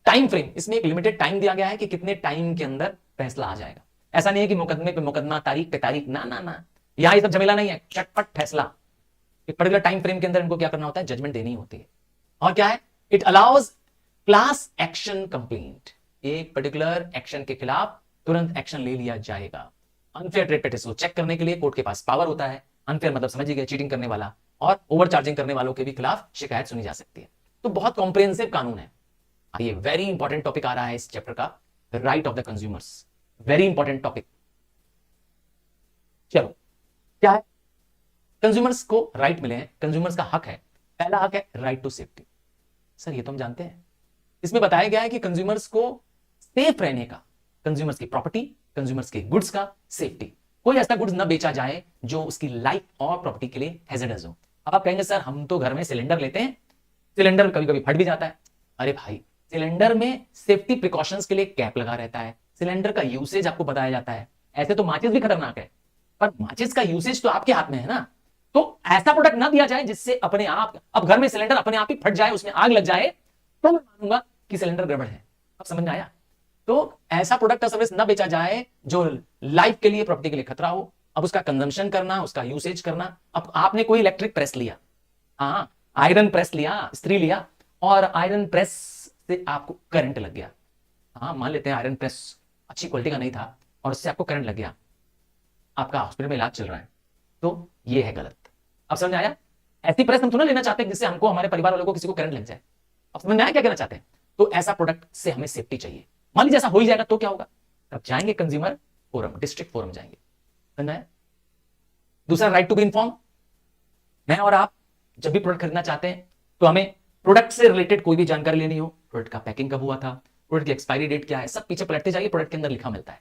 टाइम फ्रेम, इसमें एक लिमिटेड टाइम दिया गया है कि कितने टाइम के अंदर फैसला आ जाएगा। ऐसा नहीं है कि मुकदमे पे मुकदमा, तारीख पे तारीख, ना ना ना, यहां ये सब झमेला नहीं है। चटपट फैसला, एक पर्टिकुलर टाइम फ्रेम के अंदर इनको क्या करना होता है? जजमेंट देनी होती है। और क्या है? It allows class action complaint, एक पर्टिकुलर एक्शन के खिलाफ तुरंत एक्शन ले लिया जाएगा। अनफेयर ट्रेड प्रैक्टिस को चेक करने के लिए कोर्ट के पास पावर होता है। अनफेयर मतलब समझिए चीटिंग करने वाला और ओवर चार्जिंग करने वालों के भी खिलाफ शिकायत सुनी जा सकती है। तो बहुत कॉम्प्रिहेंसिव कानून है। ये वेरी इंपॉर्टेंट टॉपिक आ रहा है इस चैप्टर का, the right of the consumers. Very important topic. चलो, क्या है? कंज्यूमर्स को राइट मिले हैं, कंज्यूमर्स का हक है। पहला हक है राइट टू सेफ्टी। सर ये तो हम जानते हैं। इसमें बताया गया है कि कंज्यूमर्स को सेफ रहने का, कंज्यूमर्स की प्रॉपर्टी, कंज्यूमर्स के गुड्स का सेफ्टी, कोई ऐसा गुड्स ना बेचा जाए जो उसकी लाइफ और प्रॉपर्टी के लिए हैजर्डस हो। अब आप कहेंगे सर हम तो घर में सिलेंडर लेते हैं, सिलेंडर कभी कभी फट भी जाता है। अरे भाई, सिलेंडर में सेफ्टी प्रिकॉशंस के लिए कैप लगा रहता है, सिलेंडर का यूसेज आपको बताया जाता है। ऐसे तो माचिस भी खतरनाक है, पर माचिस का यूसेज तो आपके हाथ में है ना। तो ऐसा प्रोडक्ट ना दिया जाए जिससे अपने आप, अब घर में सिलेंडर अपने आप ही फट जाए, उसमें आग लग जाए, तो मैं मानूंगा कि सिलेंडर गड़बड़ है। अब समझ में आया? तो ऐसा प्रोडक्ट या सर्विस ना बेचा जाए जो लाइफ के लिए, प्रॉपर्टी के लिए खतरा हो। अब उसका कंजम्पशन करना, उसका यूसेज करना। अब आपने कोई इलेक्ट्रिक प्रेस लिया, हाँ आयरन प्रेस लिया, इस्त्री लिया, और आयरन प्रेस से आपको करंट लग गया। हाँ, मान लेते हैं आयरन प्रेस अच्छी क्वालिटी का नहीं था और उससे आपको करंट लग गया, आपका हॉस्पिटल में इलाज चल रहा है, तो ये है गलत। अब समझ आया? ऐसी प्रेस हम तो ना लेना चाहते हैं जिससे हमको, हमारे परिवार वालों को, किसी को करंट लग जाए। अब समझ में आया क्या कहना चाहते हैं? तो ऐसा प्रोडक्ट से हमें सेफ्टी चाहिए। मान लीजिए ऐसा हो ही जाएगा तो क्या होगा? तब जाएंगे कंज्यूमर फोरम, डिस्ट्रिक्ट फोरम जाएंगे। समझ आया? दूसरा, राइट टू बी इन्फॉर्म। मैं और आप जब भी प्रोडक्ट खरीदना चाहते हैं तो हमें प्रोडक्ट से रिलेटेड कोई भी जानकारी लेनी हो, प्रोडक्ट का पैकिंग कब हुआ था, प्रोडक्ट की एक्सपायरी डेट क्या है, सब पीछे पलटते जाइए, प्रोडक्ट के अंदर लिखा मिलता है।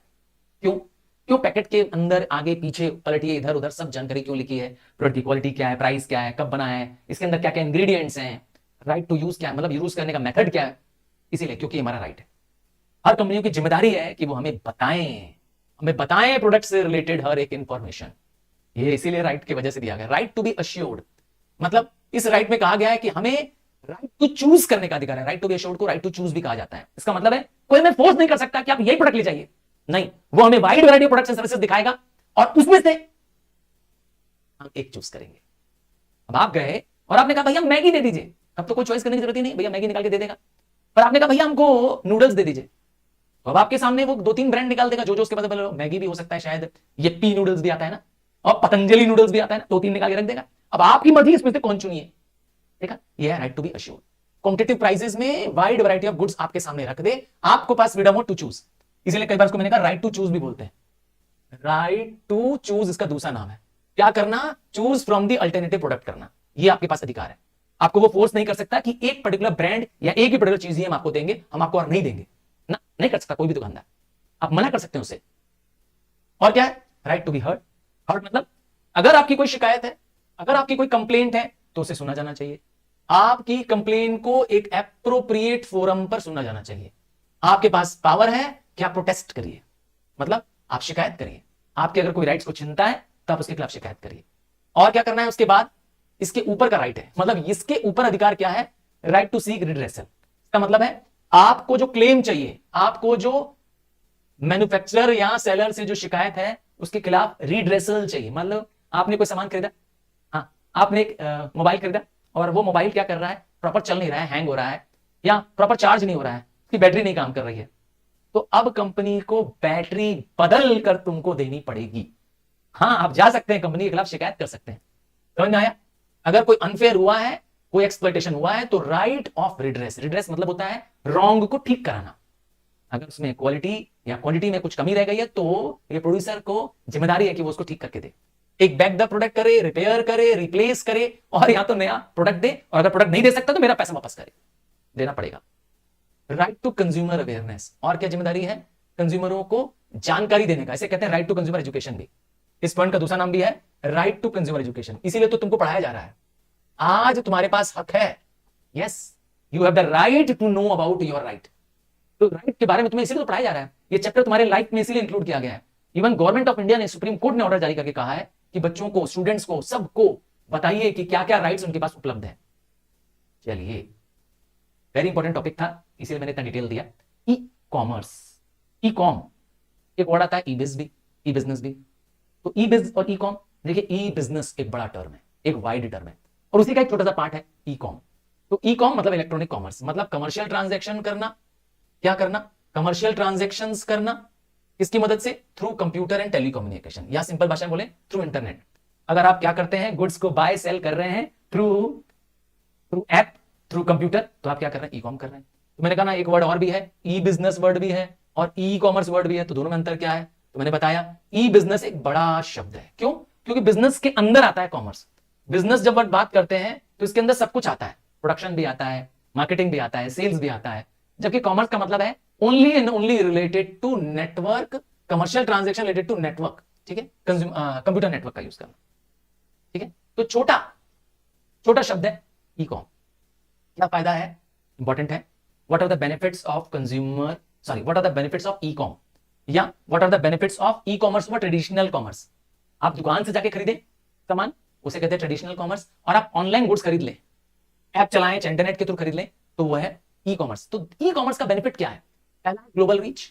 क्यों पैकेट के अंदर आगे पीछे पलटिए, इधर उधर सब जानकारी क्यों लिखी है? प्रोडक्ट की क्वालिटी क्या है, प्राइस क्या है, कब बना है, इसके अंदर क्या क्या इंग्रेडिएंट्स हैं, राइट टू यूज क्या है, मतलब यूज करने का मेथड क्या है। इसीलिए क्योंकि हमारा राइट है। हर कंपनियों की जिम्मेदारी है कि वो हमें बताएं प्रोडक्ट से रिलेटेड हर एक इंफॉर्मेशन। ये इसीलिए राइट की वजह से दिया गया, राइट टू बी अश्योर्ड। मतलब इस राइट में कहा गया है कि हमें राइट टू चूज करने का अधिकार है। राइट टू बी अश्योर्ड को राइट टू चूज भी कहा जाता है। इसका मतलब है कोई हमें फोर्स नहीं कर सकता कि आप यही प्रोडक्ट ले जाइए, नहीं, वो हमें wide variety products and services दिखाएगा और उसमें से हम एक चूज करेंगे। अब आप गए और आपने कहा भैया मैगी दे दीजिए, अब तो कोई चॉइस करने की जरूरत ही नहीं, भैया मैगी निकाल के दे देगा। पर आपने कहा भैया हमको नूडल्स दे दीजिए, तो अब आपके सामने वो 2-3 ब्रांड निकाल देगा, जो उसके पास मैगी भी हो सकता है, शायद यप्पी नूडल्स भी आता है ना, और पतंजलि नूडल्स भी आता है ना, 2-3 निकाल के रख देगा। अब आपकी मर्जी इसमें से कौन चुनिए। देखा, ये है right to be assured. Competitive prices में वाइड वैरायटी ऑफ गुड्स आपके सामने रख दे, आपको पास फ्रीडम हो टू चूज। इसीलिए कई बार उसको मैंने कहा राइट टू चूज भी बोलते हैं। राइट टू चूज इसका दूसरा नाम है। क्या करना? Choose from the alternative product करना, ये आपके पास अधिकार है। आपको वो फोर्स नहीं कर सकता कि एक पर्टिकुलर ब्रांड या एक ही पर्टिकुलर चीज ही हम आपको देंगे, हम आपको और नहीं देंगे ना, नहीं कर सकता कोई भी दुकानदार। आप मना कर सकते हैं उससे। और क्या है? Right to be heard. Heard मतलब अगर आपकी कोई शिकायत है, अगर आपकी कोई कंप्लेंट है, तो उसे सुना जाना चाहिए। आपकी कंप्लेंट को एक एप्रोप्रिएट फोरम पर सुना जाना चाहिए। आपके पास पावर है कि आप प्रोटेस्ट करिए, मतलब आप शिकायत करिए। आपके अगर कोई राइट्स को चिंता है तो आप उसके खिलाफ शिकायत करिए। और क्या करना है उसके बाद? इसके ऊपर का राइट है, मतलब इसके ऊपर अधिकार क्या है? Right to seek redressal. इसका मतलब है आपको जो क्लेम चाहिए, आपको जो मैन्युफैक्चरर या सेलर से जो शिकायत है उसके खिलाफ रिड्रेसल चाहिए। मतलब आपने कोई सामान खरीदा, हाँ, आपने एक मोबाइल खरीदा और वो मोबाइल क्या कर रहा है? प्रॉपर चल नहीं रहा है, हैंग हो रहा है, या प्रॉपर चार्ज नहीं हो रहा है, उसकी बैटरी नहीं काम कर रही है, तो अब कंपनी को बैटरी बदल कर तुमको देनी पड़ेगी। हाँ, आप जा सकते हैं, कंपनी के खिलाफ शिकायत कर सकते हैं। समझ में आया? अगर कोई अनफेयर हुआ है, कोई एक्सप्लॉयटेशन हुआ है, तो राइट ऑफ रिड्रेस। रिड्रेस मतलब होता है रॉन्ग को ठीक कराना। अगर उसमें क्वालिटी या क्वांटिटी में कुछ कमी रह गई है तो ये प्रोड्यूसर को जिम्मेदारी है कि वो उसको ठीक करके दे। एक बैक द प्रोडक्ट करे, रिपेयर करे, रिप्लेस करे, और या तो नया प्रोडक्ट दे, और अगर प्रोडक्ट नहीं दे सकता तो मेरा पैसा वापस करे, देना पड़ेगा। Right to consumer awareness. और क्या जिम्मेदारी है? कंज्यूमरों को जानकारी देने का, इसे कहते हैं राइट टू कंज्यूमर एजुकेशन भी। इस पॉइंट का दूसरा नाम भी है राइट टू कंज्यूमर एजुकेशन। इसीलिए तो तुमको पढ़ाया जा रहा है। आज तुम्हारे पास हक है, yes, you have the right to know about your right. तो राइट के बारे में तुम्हें इसीलिए तो पढ़ाया जा रहा है। ये चैप्टर तुम्हारे लाइफ में इसीलिए इंक्लूड किया गया है। इवन गवर्नमेंट ऑफ इंडिया ने, सुप्रीम कोर्ट ने ऑर्डर जारी करके कहा है कि बच्चों को, स्टूडेंट्स को, सबको बताइए कि क्या क्या राइट्स उनके पास उपलब्ध है। चलिए, वेरी इंपॉर्टेंट टॉपिक था, इसीलिए मैंने इतना डिटेल दिया। ई कॉमर्स, ई कॉम, एक वर्ड आता है ई बिज भी, ई बिजनेस भी। तो ई बिज और ई कॉम, देखिए ई बिजनेस एक बड़ा टर्म है, एक वाइड टर्म है, और उसी का एक छोटा सा पार्ट है ई कॉम। तो ई कॉम मतलब इलेक्ट्रॉनिक कॉमर्स, मतलब कमर्शियल ट्रांजैक्शन करना। क्या करना? कमर्शियल ट्रांजैक्शंस करना। किसकी मदद से? थ्रू कंप्यूटर एंड टेलीकम्युनिकेशन, या सिंपल भाषा में बोले थ्रू इंटरनेट। अगर आप क्या करते हैं, गुड्स को बाय सेल कर रहे हैं थ्रू ऐप, थ्रू कंप्यूटर, तो आप क्या कर रहे हैं? ई कॉम कर रहे हैं। तो मैंने कहा ना, एक वर्ड और भी है, ई बिजनेस वर्ड भी है और ई कॉमर्स वर्ड भी है, तो दोनों में अंतर क्या है? तो मैंने बताया ई बिजनेस एक बड़ा शब्द है। क्यों? क्योंकि बिजनेस के अंदर आता है कॉमर्स। बिजनेस जब बात करते हैं तो इसके अंदर सब कुछ आता है, प्रोडक्शन भी आता है, मार्केटिंग भी आता है, सेल्स भी आता है। जबकि कॉमर्स का मतलब है only and only related to network, commercial transaction related to network. ठीक है, कंप्यूटर नेटवर्क का यूज करना। ठीक है, तो छोटा छोटा शब्द है ई कॉम। क्या फायदा है? इंपॉर्टेंट है। What are the benefits of consumer, sorry, what are the benefits of e com, या what are the benefits of e commerce और ट्रेडिशनल कॉमर्स। आप दुकान से जाके खरीदे सामान, उसे कहते हैं ट्रेडिशनल कॉमर्स, और आप ऑनलाइन गुड्स खरीद ले, ऐप चलाएं, इंटरनेट के थ्रू खरीद लें, तो वो है ई कॉमर्स। तो ई कॉमर्स का बेनिफिट क्या है? पहला, ग्लोबल रीच।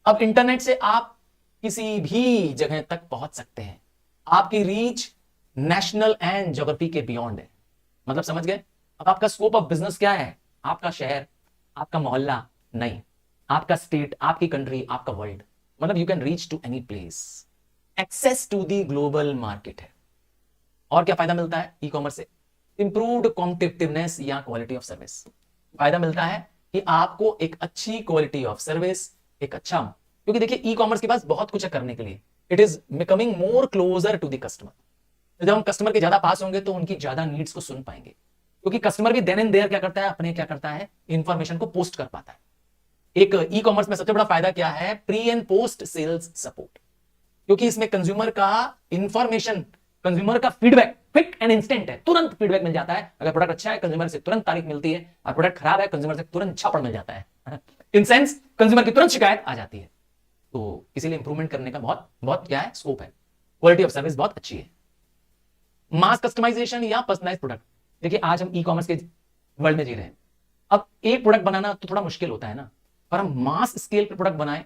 अब इंटरनेट से आप किसी भी जगह तक पहुंच सकते हैं। आपकी रीच नेशनल एंड ज्योग्राफी के बियॉन्ड है। मतलब समझ गए? अब आपका स्कोप ऑफ बिजनेस क्या है? आपका शहर, आपका मोहल्ला नहीं, आपका स्टेट, आपकी कंट्री, आपका वर्ल्ड। मतलब you can reach to any place. Access to the global market है। और क्या फायदा मिलता है ई कॉमर्स से? इंप्रूव्ड कॉम्पिटिटिवनेस या क्वालिटी ऑफ सर्विस। फायदा मिलता है कि आपको एक अच्छी क्वालिटी ऑफ सर्विस, एक अच्छा, क्योंकि देखिए ई कॉमर्स के पास बहुत कुछ है करने के लिए। It is becoming more closer to the customer. जब हम कस्टमर के ज्यादा पास होंगे तो उनकी ज्यादा नीड्स को सुन पाएंगे, क्योंकि कस्टमर भी देन एंड देयर क्या करता है, अपने क्या करता है, इंफॉर्मेशन को पोस्ट कर पाता है। एक ई कॉमर्स में सबसे बड़ा फायदा क्या है? Pre and post sales support, क्योंकि इसमें कंज्यूमर का इंफॉर्मेशन, कंज्यूमर का फीडबैक क्विक एंड इंस्टेंट है, तुरंत फीडबैक मिल जाता है। अगर प्रोडक्ट अच्छा है, कंज्यूमर से तुरंत तारीफ मिलती है, और प्रोडक्ट खराब है, कंज्यूमर से तुरंत छापड़ मिल जाता है। इन सेंस कंज्यूमर की तुरंत शिकायत आ जाती है। तो इसीलिए इंप्रूवमेंट करने का बहुत बहुत क्या है, स्कोप है। क्वालिटी ऑफ सर्विस बहुत अच्छी है। मास कस्टमाइजेशन या पर्सनलाइज प्रोडक्ट। देखिए आज हम ई कॉमर्स के वर्ल्ड में जी रहे हैं। अब एक प्रोडक्ट बनाना तो थोड़ा मुश्किल होता है ना, पर हम मास स्केल पे प्रोडक्ट बनाएं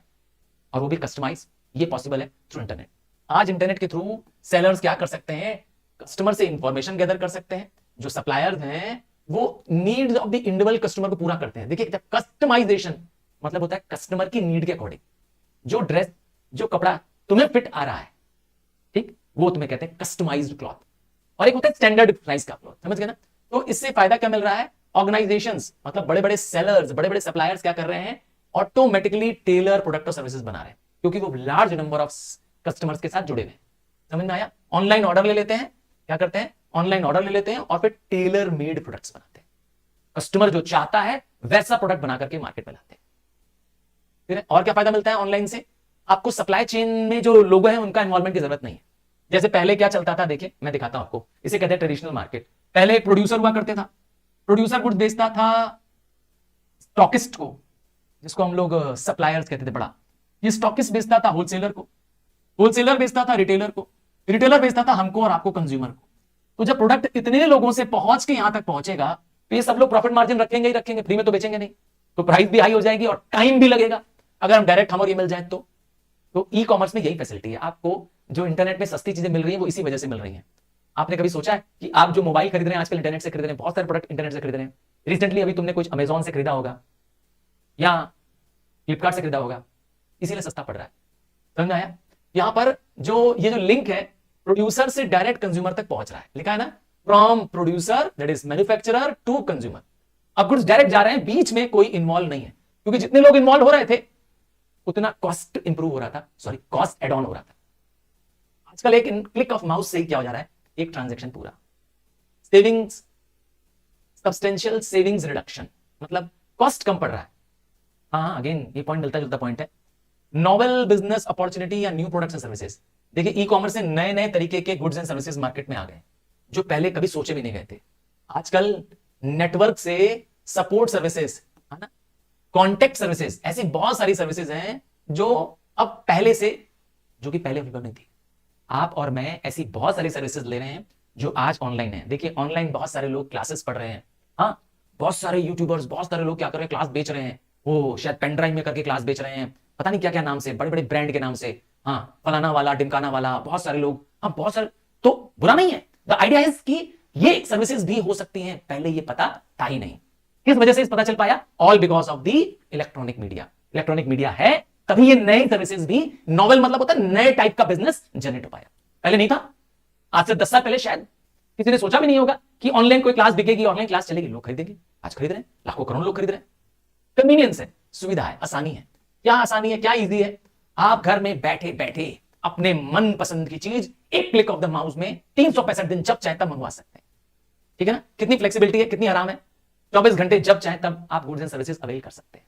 और वो भी कस्टमाइज, ये पॉसिबल है थ्रू इंटरनेट। आज इंटरनेट के थ्रू सेलर्स क्या कर सकते हैं, कस्टमर से इंफॉर्मेशन गैदर कर सकते हैं, जो सप्लायर्स हैं वो needs of the individual customer को पूरा करते हैं। देखिए कस्टमाइजेशन मतलब होता है कस्टमर की नीड के अकॉर्डिंग जो ड्रेस, जो कपड़ा तुम्हें फिट आ रहा है, ठीक, वो तुम्हें कहते हैं कस्टमाइज्ड क्लॉथ, और एक होता है स्टैंडर्ड प्राइस का क्लॉथ, समझ गए ना। तो इससे फायदा क्या मिल रहा है, ऑर्गेनाइजेशंस मतलब बड़े बड़े सेलर्स, बड़े बड़े सप्लायर्स क्या कर रहे हैं, ऑटोमेटिकली टेलर प्रोडक्ट और सर्विसेज बना रहे हैं, क्योंकि वो लार्ज नंबर ऑफ कस्टमर्स के साथ जुड़े हुए हैं। समझ में आया। ऑनलाइन ऑर्डर ले लेते हैं, क्या करते हैं, ऑनलाइन ऑर्डर ले लेते हैं और फिर टेलर मेड प्रोडक्ट्स बनाते हैं, कस्टमर जो चाहता है वैसा प्रोडक्ट बना करके मार्केट में लाते हैं। फिर और क्या फायदा मिलता है ऑनलाइन से, आपको सप्लाई चेन में जो लोग हैं उनका इन्वॉल्वमेंट की जरूरत नहीं है। जैसे पहले क्या चलता था, देखिए मैं दिखाता हूं आपको, इसे कहते हैं ट्रेडिशनल मार्केट। पहले एक प्रोड्यूसर हुआ करते था, प्रोड्यूसर गुड्स बेचता था स्टॉकिस्ट को, जिसको हम लोग सप्लायर्स कहते थे बड़ा, ये स्टॉकिस्ट बेचता था होलसेलर को, होलसेलर बेचता था रिटेलर को, रिटेलर बेचता था हमको और आपको कंज्यूमर को। तो जब प्रोडक्ट इतने लोगों से पहुंच के यहां तक पहुंचेगा तो ये सब लोग प्रॉफिट मार्जिन रखेंगे ही रखेंगे, फ्री में तो बेचेंगे नहीं, तो प्राइस भी हाई हो जाएगी और टाइम भी लगेगा। अगर हम डायरेक्ट हम और ये मिल जाए तो ई कॉमर्स में यही फैसिलिटी है। आपको जो इंटरनेट में सस्ती चीजें मिल रही हैं वो इसी वजह से मिल रही हैं। आपने कभी सोचा है कि आप जो मोबाइल खरीद रहे हैं आजकल इंटरनेट से खरीद रहे हैं, बहुत सारे प्रोडक्ट इंटरनेट से खरीद रहे हैं। रिसेंटली अभी तुमने कुछ अमेजॉन से खरीदा होगा या फ्लिपकार्ट से खरीदा होगा, इसीलिए सस्ता पड़ रहा है। समझ में आया। यहां पर ये जो लिंक है प्रोड्यूसर से डायरेक्ट कंज्यूमर तक पहुंच रहा है, लिखा है ना, from producer that is manufacturer to consumer. अब गुड्स डायरेक्ट जा रहे हैं, बीच में कोई इन्वॉल्व नहीं है, क्योंकि जितने लोग इन्वॉल्व हो रहे थे उतना कॉस्ट इंप्रूव हो रहा था, सॉरी कॉस्ट एड ऑन हो रहा था। आजकल एक क्लिक ऑफ माउस से क्या हो जा रहा है, एक ट्रांजैक्शन पूरा, सेविंग्स, सब्सटेंशियल सेविंग्स रिडक्शन, मतलब कॉस्ट कम पड़ रहा है। हाँ अगेन ये पॉइंट मिलता जुलता पॉइंट है। नोवेल बिजनेस अपॉर्चुनिटी या न्यू प्रोडक्ट्स एंड सर्विसेज। देखिए ई कॉमर्स से नए नए तरीके के गुड्स एंड सर्विसेज मार्केट में आ गए जो पहले कभी सोचे भी नहीं गए थे। आजकल नेटवर्क से सपोर्ट सर्विसेज है ना, कॉन्टेक्ट सर्विसेज, ऐसी बहुत सारी सर्विसेज हैं जो अब पहले से, जो कि पहले अवेलेबल नहीं थी। आप और मैं ऐसी बहुत सारी सर्विसेज ले रहे हैं जो आज ऑनलाइन है। देखिए ऑनलाइन बहुत सारे लोग क्लासेस पढ़ रहे हैं, हाँ बहुत सारे यूट्यूबर्स, बहुत सारे लोग क्या कर रहे हैं, क्लास बेच रहे हैं, वो शायद पेन ड्राइव में करके क्लास बेच रहे हैं, पता नहीं क्या क्या नाम से, बड़े बड़े ब्रांड के नाम से, हाँ फलाना वाला डिमकाना वाला, बहुत सारे लोग, हाँ बहुत सारे, तो बुरा नहीं है। द आइडिया इज कि ये सर्विसेज भी हो सकती हैं, पहले ये पता था ही नहीं। किस वजह से इस पता चल पाया, all because of the electronic media. Electronic media है तभी ये नई सर्विसेज भी, नॉवेल मतलब होता है नए टाइप का बिजनेस जनरेट हो पाया, पहले नहीं था। आज से 10 साल पहले शायद किसी ने सोचा भी नहीं होगा कि ऑनलाइन कोई क्लास बिकेगी, ऑनलाइन क्लास चलेगी, लोग खरीदेंगे। आज खरीद रहे हैं, लाखों करोड़ लोग खरीद रहे हैं। कन्वीनियंस है, सुविधा है, आसानी है। क्या आसानी है, क्या इजी है, आप घर में बैठे बैठे अपने मन पसंद की चीज एक क्लिक ऑफ द माउस में 365 दिन जब चाहे तब मंगवा सकते हैं। ठीक है ना, कितनी फ्लेक्सिबिलिटी है, कितनी आराम है। 24 घंटे जब चाहे तब आप गुड्स एंड सर्विसेज अवेल कर सकते हैं।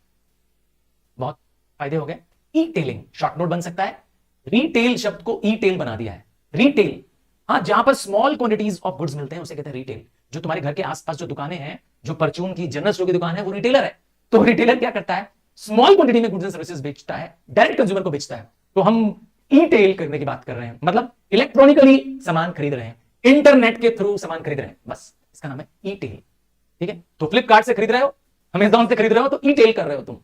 बहुत फायदे हो गए। ई टेलिंग शॉर्ट नोट बन सकता है, रिटेल शब्द को ई टेल बना दिया है। रिटेल, हाँ जहां पर स्मॉल क्वांटिटीज ऑफ गुड्स मिलते हैं उसे कहते हैं रिटेल। जो तुम्हारे घर के आसपास जो दुकानें हैं, जो परचून की, जनरल स्टोर की दुकान है, वो रिटेलर है। तो रिटेलर क्या करता है, स्मॉल क्वांटिटी में गुड्स एंड सर्विसेज बेचता है, डायरेक्ट कंज्यूमर को बेचता है। तो हम ई टेल करने की बात कर रहे हैं, मतलब इलेक्ट्रॉनिकली सामान खरीद रहे हैं, इंटरनेट के थ्रू सामान खरीद रहे हैं, बस इसका नाम है ई टेल। ठीक है, तो फ्लिपकार्ट से खरीद रहे हो, अमेजॉन से खरीद रहे हो, तो ई टेल कर रहे हो तुम।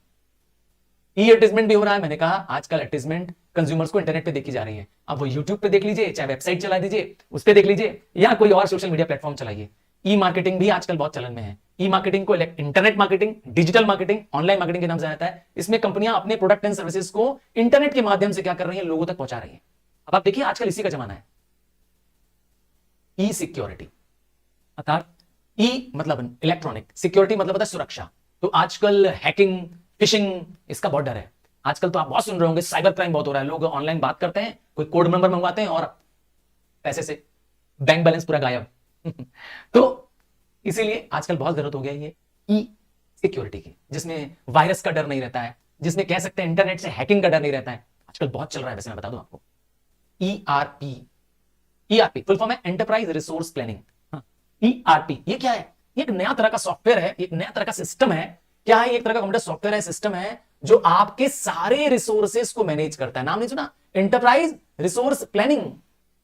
ई एडवर्टाइजमेंट भी हो रहा है। मैंने कहा आजकल एडवर्टाइजमेंट कंज्यूमर्स को इंटरनेट पे देखी जा रही है। अब वो यूट्यूब पे देख लीजिए, चाहे वेबसाइट चला दीजिए उस पे देख लीजिए, या कोई और सोशल मीडिया प्लेटफॉर्म चलाइए। ई मार्केटिंग भी आजकल बहुत चलन में है। ई मार्केटिंग को internet marketing, digital marketing, online marketing के नाम से आता है। इसमें कंपनियां अपने प्रोडक्ट एंड सर्विसेज को इंटरनेट के माध्यम से क्या कर रही है, लोगों तक पहुंचा रही है। अब आप देखिए आजकल इसी का जमाना है। ई सिक्योरिटी, अर्थात ई मतलब इलेक्ट्रॉनिक, सिक्योरिटी मतलब होता है सुरक्षा। तो आजकल हैकिंग, फिशिंग, इसका बहुत डर है। आजकल तो आप बहुत सुन रहे होंगे, साइबर क्राइम बहुत हो रहा है। लोग ऑनलाइन बात करते हैं, कोई कोड नंबर मंगवाते हैं और पैसे से बैंक बैलेंस पूरा गायब। तो इसीलिए आजकल बहुत जरूरत हो गया ये ई सिक्योरिटी की, जिसमें वायरस का डर नहीं रहता है, जिसमें कह सकते हैं इंटरनेट से हैकिंग का डर नहीं रहता है। आजकल बहुत चल रहा है, वैसे मैं बता दूं आपको। ईआरपी, ईआरपी फुल फॉर्म है एंटरप्राइज रिसोर्स प्लानिंग। ईआरपी ये क्या है, ये एक नया तरह का सॉफ्टवेयर है, एक नया तरह का सिस्टम है। क्या है, एक तरह का कंप्यूटर सॉफ्टवेयर है, सिस्टम है जो आपके सारे रिसोर्सेस को मैनेज करता है। नाम नहीं सुना, एंटरप्राइज रिसोर्स प्लानिंग।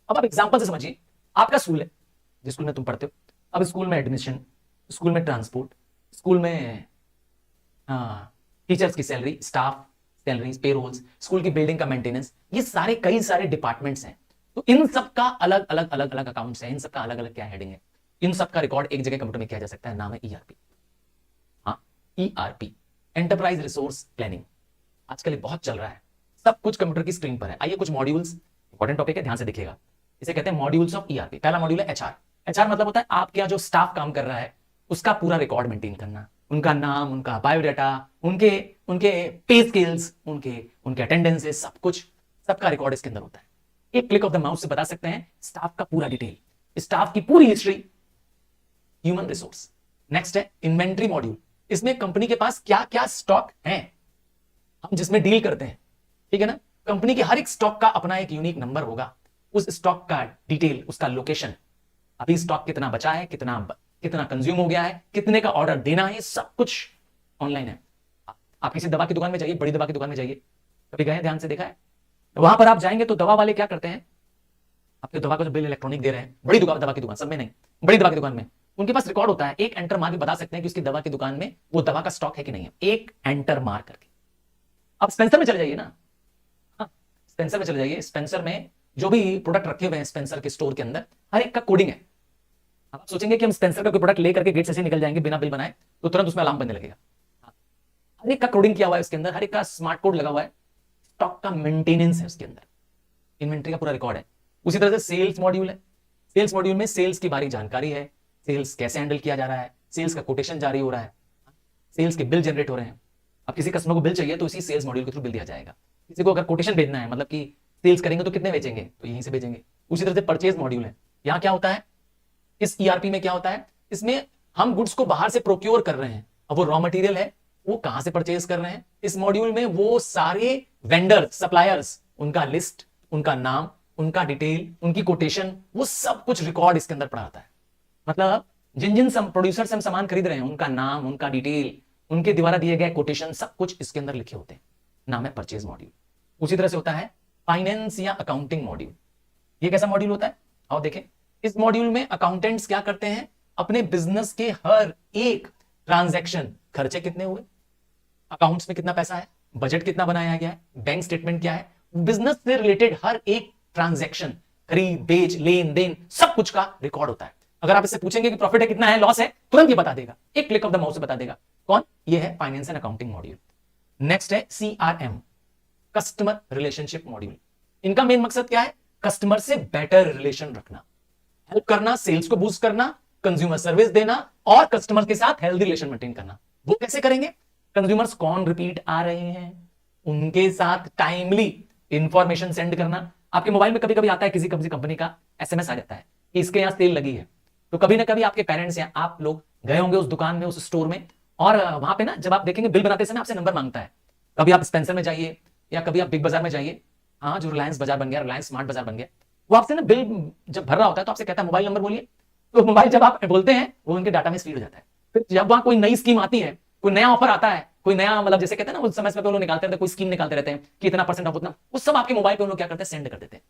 अब आप एग्जांपल से समझिए, आपका स्कूल है, जिस स्कूल में तुम पढ़ते हो। अब स्कूल में एडमिशन, स्कूल में ट्रांसपोर्ट, स्कूल में टीचर्स की salary, staff salaries, payrolls, school की बिल्डिंग का मेंटेनेंस, ये सारे कई सारे डिपार्टमेंट्स हैं। तो इन सब का अलग अलग अलग अलग अकाउंट्स हैं, इन सब का अलग अलग क्या हेडिंग है, इन सब का रिकॉर्ड एक जगह कंप्यूटर में किया जा सकता है, नाम है ईआरपी। हाँ, ईआरपी, एंटरप्राइज रिसोर्स प्लानिंग, आजकल ये बहुत चल रहा है, सब कुछ कंप्यूटर की स्क्रीन पर है। आइए कुछ मॉड्यूल्स, इंपॉर्टेंट टॉपिक है, ध्यान से देखिएगा। इसे कहते हैं मॉड्यूल्स ऑफ ईआरपी। पहला मॉड्यूल है एचआर। एचआर मतलब होता है आपके यहाँ जो स्टाफ काम कर रहा है उसका पूरा रिकॉर्ड मेंटेन करना, उनका नाम, उनका बायोडाटा, उनके उनके पे स्केल्स, उनके उनके अटेंडेंसेस, सब कुछ, सबका रिकॉर्ड इसके अंदर होता है। एक क्लिक ऑफ द माउस से बता सकते हैं स्टाफ का पूरा डिटेल, स्टाफ की पूरी हिस्ट्री, ह्यूमन रिसोर्स। नेक्स्ट है इन्वेंट्री मॉड्यूल। इसमें कंपनी के पास क्या क्या स्टॉक है, हम जिसमें डील करते हैं, ठीक है ना। कंपनी के हर एक स्टॉक का अपना एक यूनिक नंबर होगा, उस स्टॉक का डिटेल, उसका लोकेशन, अभी स्टॉक कितना बचा है, कितना कंज्यूम हो गया है, कितने का ऑर्डर देना है, सब कुछ ऑनलाइन है। आप किसी दवा की दुकान में जाइए, बड़ी दवा की दुकान में जाइए, कभी गए, ध्यान से देखा है, वहां पर आप जाएंगे तो दवा वाले क्या करते हैं, आपके दवा का जो बिल इलेक्ट्रॉनिक दे रहे हैं, बड़ी दवा की दुकान, सब में नहीं, बड़ी दवा की दुकान में उनके पास रिकॉर्ड होता है, एक एंटर मार के बता सकते हैं कि उसकी दवा की दुकान में वो दवा का स्टॉक है कि नहीं है, एक एंटर मार करके। आप स्पेंसर में चले जाइए ना, हाँ, स्पेंसर में चले जाइए, स्पेंसर में जो भी प्रोडक्ट रखे हुए हैं स्पेंसर के स्टोर के अंदर, हर एक का कोडिंग है। आप सोचेंगे कि हम स्पेंसर का कोई प्रोडक्ट लेकर के गेट से निकल जाएंगे बिना बिल बनाए, तो तुरंत उसमें अलार्म बनने लगेगा। हर एक का कोडिंग किया हुआ है उसके अंदर, हर एक का स्मार्ट कोड लगा हुआ है, स्टॉक का मेंटेनेंस है उसके अंदर, इन्वेंट्री का पूरा रिकॉर्ड है। उसी तरह से सेल्स मॉड्यूल है। सेल्स मॉड्यूल में सेल्स की बारी जानकारी है, सेल्स कैसे हैंडल किया जा रहा है, सेल्स का कोटेशन जारी हो रहा है, सेल्स के बिल जनरेट हो रहे हैं। अब किसी कस्टमर को बिल चाहिए तो इसी सेल्स मॉड्यूल के थ्रू बिल दिया जाएगा। किसी को अगर कोटेशन भेजना है, मतलब कि सेल्स करेंगे तो कितने बेचेंगे, तो यहीं से भेजेंगे। उसी तरह से परचेज मॉड्यूल है। यहां क्या होता है, इस ईआरपी में क्या होता है, इसमें हम गुड्स को बाहर से प्रोक्योर कर रहे हैं, अब वो रॉ मटेरियल है, वो कहां से परचेज कर रहे हैं। इस मॉड्यूल में वो सारे वेंडर, सप्लायर्स, उनका लिस्ट, उनका नाम, उनका डिटेल, उनकी कोटेशन, वो सब कुछ रिकॉर्ड इसके अंदर पड़ा है। मतलब जिन जिन प्रोड्यूसर से हम सामान खरीद रहे हैं, उनका नाम, उनका डिटेल, उनके द्वारा दिए गए कोटेशन, सब कुछ इसके अंदर लिखे होते हैं, नाम है परचेज मॉड्यूल। उसी तरह से होता है फाइनेंस या अकाउंटिंग मॉड्यूल। ये कैसा मॉड्यूल होता है, आओ देखें। इस मॉड्यूल में अकाउंटेंट्स क्या करते हैं, अपने बिजनेस के हर एक ट्रांजैक्शन, खर्चे कितने हुए, अकाउंट्स में कितना पैसा है, बजट कितना बनाया गया है, बैंक स्टेटमेंट क्या है, बिजनेस से रिलेटेड हर एक ट्रांजैक्शन, खरीद बेच, लेन देन, सब कुछ का रिकॉर्ड होता है। अगर आप इससे पूछेंगे कि प्रॉफिट है कितना है, लॉस है, तुरंत ये बता देगा, एक क्लिक ऑफ द माउस से बता देगा। कौन, ये है finance and accounting module. Next है सीआरएम, कस्टमर रिलेशनशिप मॉड्यूल। इनका मेन मकसद क्या है, कस्टमर से बेटर रिलेशन रखना, हेल्प करना, सेल्स को बूस्ट करना, कंज्यूमर सर्विस देना और कस्टमर के साथ हेल्दी रिलेशन मेंटेन करना। वो कैसे करेंगे, कंज्यूमर्स कौन रिपीट आ रहे हैं, उनके साथ टाइमली इंफॉर्मेशन सेंड करना। आपके मोबाइल में कभी कभी आता है किसी कंपनी का एसएमएस आ जाता है कि इसके यहां सेल लगी है, तो कभी ना कभी आपके पेरेंट्स या आप लोग गए होंगे उस दुकान में, उस स्टोर में, और वहां पे ना जब आप देखेंगे बिल बनाते समय आपसे नंबर मांगता है। कभी आप स्पेंसर में जाइए या कभी आप बिग बाजार में जाइए, हाँ, जो रिलायंस बाजार बन गया, रिलायंस स्मार्ट बाजार बन गया, वो आपसे ना बिल जब भर रहा होता है तो आपसे कहता है मोबाइल नंबर बोलिए, तो मोबाइल जब आप बोलते हैं वो उनके डाटा में फीड हो जाता है। फिर जब वहां कोई नई स्कीम आती है, कोई नया ऑफर आता है, कोई नया, मतलब जैसे कहते हैं ना, उस समय पे वो लोग निकालते रहते हैं, कोई स्कीम निकालते रहते हैं कि इतना % ऑफ, उतना, वो सब आपके मोबाइल पे वो लोग क्या करते हैं, सेंड कर देते हैं।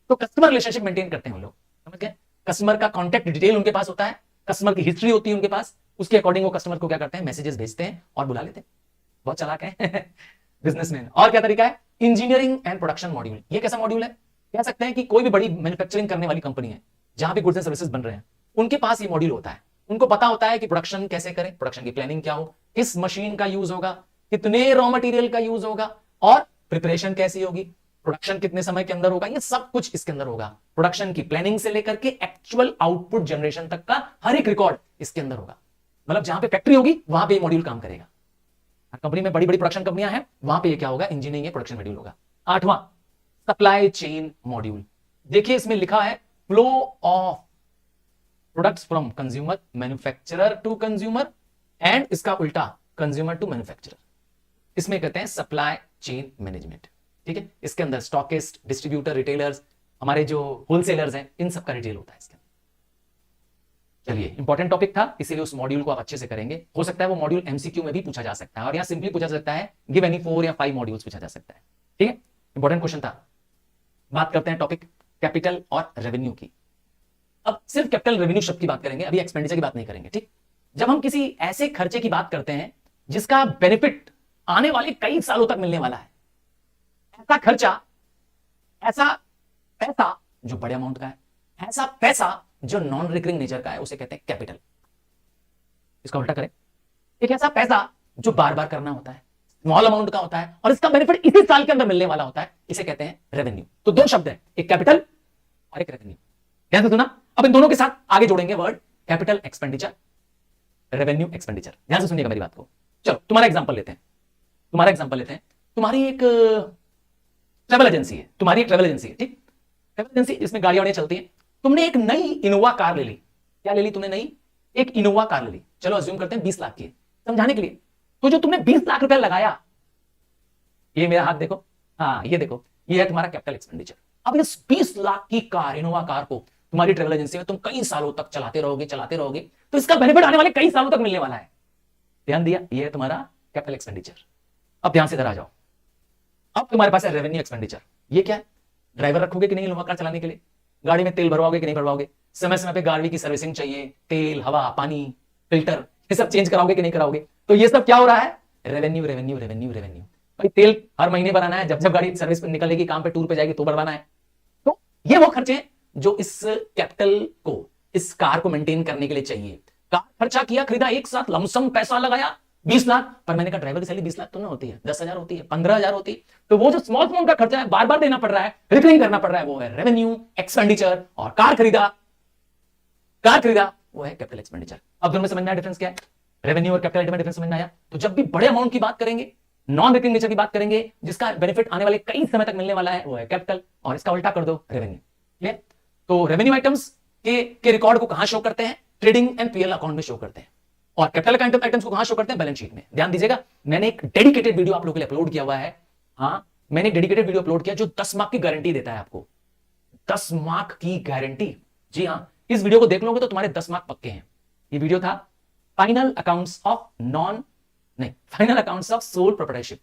तो कस्टमर रिलेशनशिप मेंटेन करते हैं वो लोग, समझ गए। कस्टमर का कॉन्टैक्ट डिटेल उनके पास होता है, कस्टमर की हिस्ट्री होती है उनके पास, उसके अकॉर्डिंग वो कस्टमर को क्या करते हैं, मैसेजेस भेजते हैं और बुला लेते हैं। बहुत चालाक है बिजनेसमैन। और क्या तरीका है, इंजीनियरिंग एंड प्रोडक्शन मॉड्यूल। ये कैसा मॉड्यूल है, कह सकते हैं कि कोई भी बड़ी मैन्युफैक्चरिंग करने वाली कंपनी है, जहां भी गुड्स एंड सर्विसेज बन रहे हैं, उनके पास ये मॉड्यूल होता है। उनको पता होता है कि प्रोडक्शन कैसे करें, प्रोडक्शन की प्लानिंग क्या हो, किस मशीन का यूज होगा, कितने रॉ मटेरियल का यूज होगा, और प्रिपरेशन कैसी होगी, प्रोडक्शन कितने समय के अंदर होगा, ये सब कुछ इसके अंदर होगा। प्रोडक्शन की प्लानिंग से लेकर के एक्चुअल आउटपुट जनरेशन तक का हर एक रिकॉर्ड इसके अंदर होगा। मतलब जहां पे फैक्ट्री होगी वहां पे ये मॉड्यूल काम करेगा। कंपनी में बड़ी बड़ी प्रोडक्शन कंपनियां हैं, वहां पे ये क्या होगा, इंजीनियरिंग प्रोडक्शन मॉड्यूल होगा। 8वां सप्लाई चेन मॉड्यूल। देखिए इसमें लिखा है flow of products from consumer, manufacturer to consumer, and इसका उल्टा कंज्यूमर टू मैन्युफैक्चरर। इसमें कहते हैं सप्लाई चेन मैनेजमेंट। ठीक है, इसके अंदर स्टॉकिस्ट, डिस्ट्रीब्यूटर, रिटेलर्स, हमारे जो होलसेलर्स हैं, इन सब का डिटेल होता है इसके अंदर। चलिए, इंपॉर्टेंट टॉपिक था, इसीलिए उस मॉड्यूल को आप अच्छे से करेंगे। हो सकता है वो मॉड्यूल एमसीक्यू में भी पूछा जा सकता है, और यहां सिंपली पूछा जा सकता है, गिव एनी 4 या 5 मॉड्यूल्स पूछा जा सकता है। ठीक है, इंपॉर्टेंट क्वेश्चन था। बात करते हैं टॉपिक कैपिटल और रेवेन्यू की। अब सिर्फ कैपिटल रेवेन्यू शब्द की बात करेंगे, अभी एक्सपेंडिचर की बात नहीं करेंगे। ठीक, जब हम किसी ऐसे खर्चे की बात करते हैं जिसका बेनिफिट आने वाले कई सालों तक मिलने वाला है। ऐसा खर्चा, ऐसा पैसा जो बड़े अमाउंट का है, ऐसा पैसा जो नॉन रिकरिंग नेचर का है, उसे कहते हैं कैपिटल। इसका उल्टा करें, एक ऐसा पैसा जो बार बार करना होता है, स्मॉल अमाउंट का होता है और इसका बेनिफिट इसी साल के अंदर मिलने वाला होता है, इसे कहते हैं रेवेन्यू। तो दो शब्द है, एक कैपिटल और एक रेवेन्यू। ध्यान से सुना। अब इन दोनों के साथ आगे जोड़ेंगे word capital expenditure, revenue expenditure. ध्यान से सुनिएगा मेरी बात को। चलो तुम्हारा एग्जांपल लेते हैं, तुम्हारी एक ट्रेवल एजेंसी है, ठीक, ट्रेवल एजेंसी जिसमें गाड़ियां चलती हैं। तुमने एक नई इनोवा कार ले ली। क्या ले ली तुमने? नई एक इनोवा कार ले ली। चलो अज्यूम करते हैं 20 लाख की, समझाने के लिए। तो जो तुमने 20 लाख रुपया लगाया, ये मेरा हाथ देखो, हाँ ये देखो, ये है तुम्हारा कैपिटल एक्सपेंडिचर। अब इस 20 लाख की कार, इनोवा कार को तुम्हारी ट्रेवल एजेंसी में तुम कई सालों तक चलाते रहोगे, तो इसका बेनिफिट आने वाले कई सालों तक मिलने वाला है। ध्यान दिया, ये है तुम्हारा कैपिटल एक्सपेंडिचर। अब ध्यान से इधर आ जाओ। अब तुम्हारे पास है रेवेन्यू एक्सपेंडिचर। ये क्या है? ड्राइवर रखोगे कि नहीं इनोवा कार चलाने के लिए? गाड़ी में तेल भरवाओगे कि नहीं भरवाओगे? समय समय पे गाड़ी की सर्विसिंग चाहिए, तेल, हवा, पानी, फिल्टर, ये सब चेंज कराओगे कि नहीं कराओगे? तो ये सब क्या हो रहा है? Revenue, revenue, revenue, revenue. भाई तेल हर महीने भराना है, जब गाड़ी सर्विस पे निकलेगी, काम पे, टूर पे जाएगी तो भरवाना है। तो ये वो खर्चे हैं जो इस कैपिटल को, इस कार को मेंटेन करने के लिए चाहिए। कार खर्चा किया, खरीदा, एक साथ लमसम पैसा लगाया 20 लाख, पर महीने का ड्राइवर की सैलरी 20 लाख तो ना होती है, 10,000 होती है, 15,000 होती है। तो वो जो स्मॉल अमाउंट का खर्चा है, बार बार देना पड़ रहा है, रिकरिंग करना पड़ रहा है, वो है रेवेन्यू एक्सपेंडिचर। और कार खरीदा, वो है कैपिटल एक्सपेंडिचर। अब दोनों में समझ में आया डिफरेंस क्या है? रेवेन्यू और कैपिटल में डिफरेंस समझ में आया? तो जब भी बड़े अमाउंट की बात करेंगे, नॉन रिकरिंग नेचर की बात करेंगे, जिसका बेनिफिट आने वाले कई समय तक मिलने वाला है, वो है कैपिटल, और इसका उल्टा कर दो रेवेन्यू। क्लियर? तो रेवेन्यू आइटम्स के रिकॉर्ड को कहां शो करते हैं? ट्रेडिंग एंड पीएल अकाउंट में शो करते हैं। और कैपिटल आइटम्स को कहां शो करते हैं? बैलेंस शीट में। ध्यान दीजिएगा, मैंने एक डेडिकेटेड वीडियो आप लोगों के लिए अपलोड किया हुआ है। हाँ, मैंने एक डेडिकेटेड वीडियो अपलोड किया जो 10 मार्क की गारंटी देता है आपको। 10 मार्क की गारंटी। जी हाँ, इस वीडियो को देख लोगे तो तुम्हारे 10 मार्क पक्के हैं। ये वीडियो था final accounts of sole proprietorship.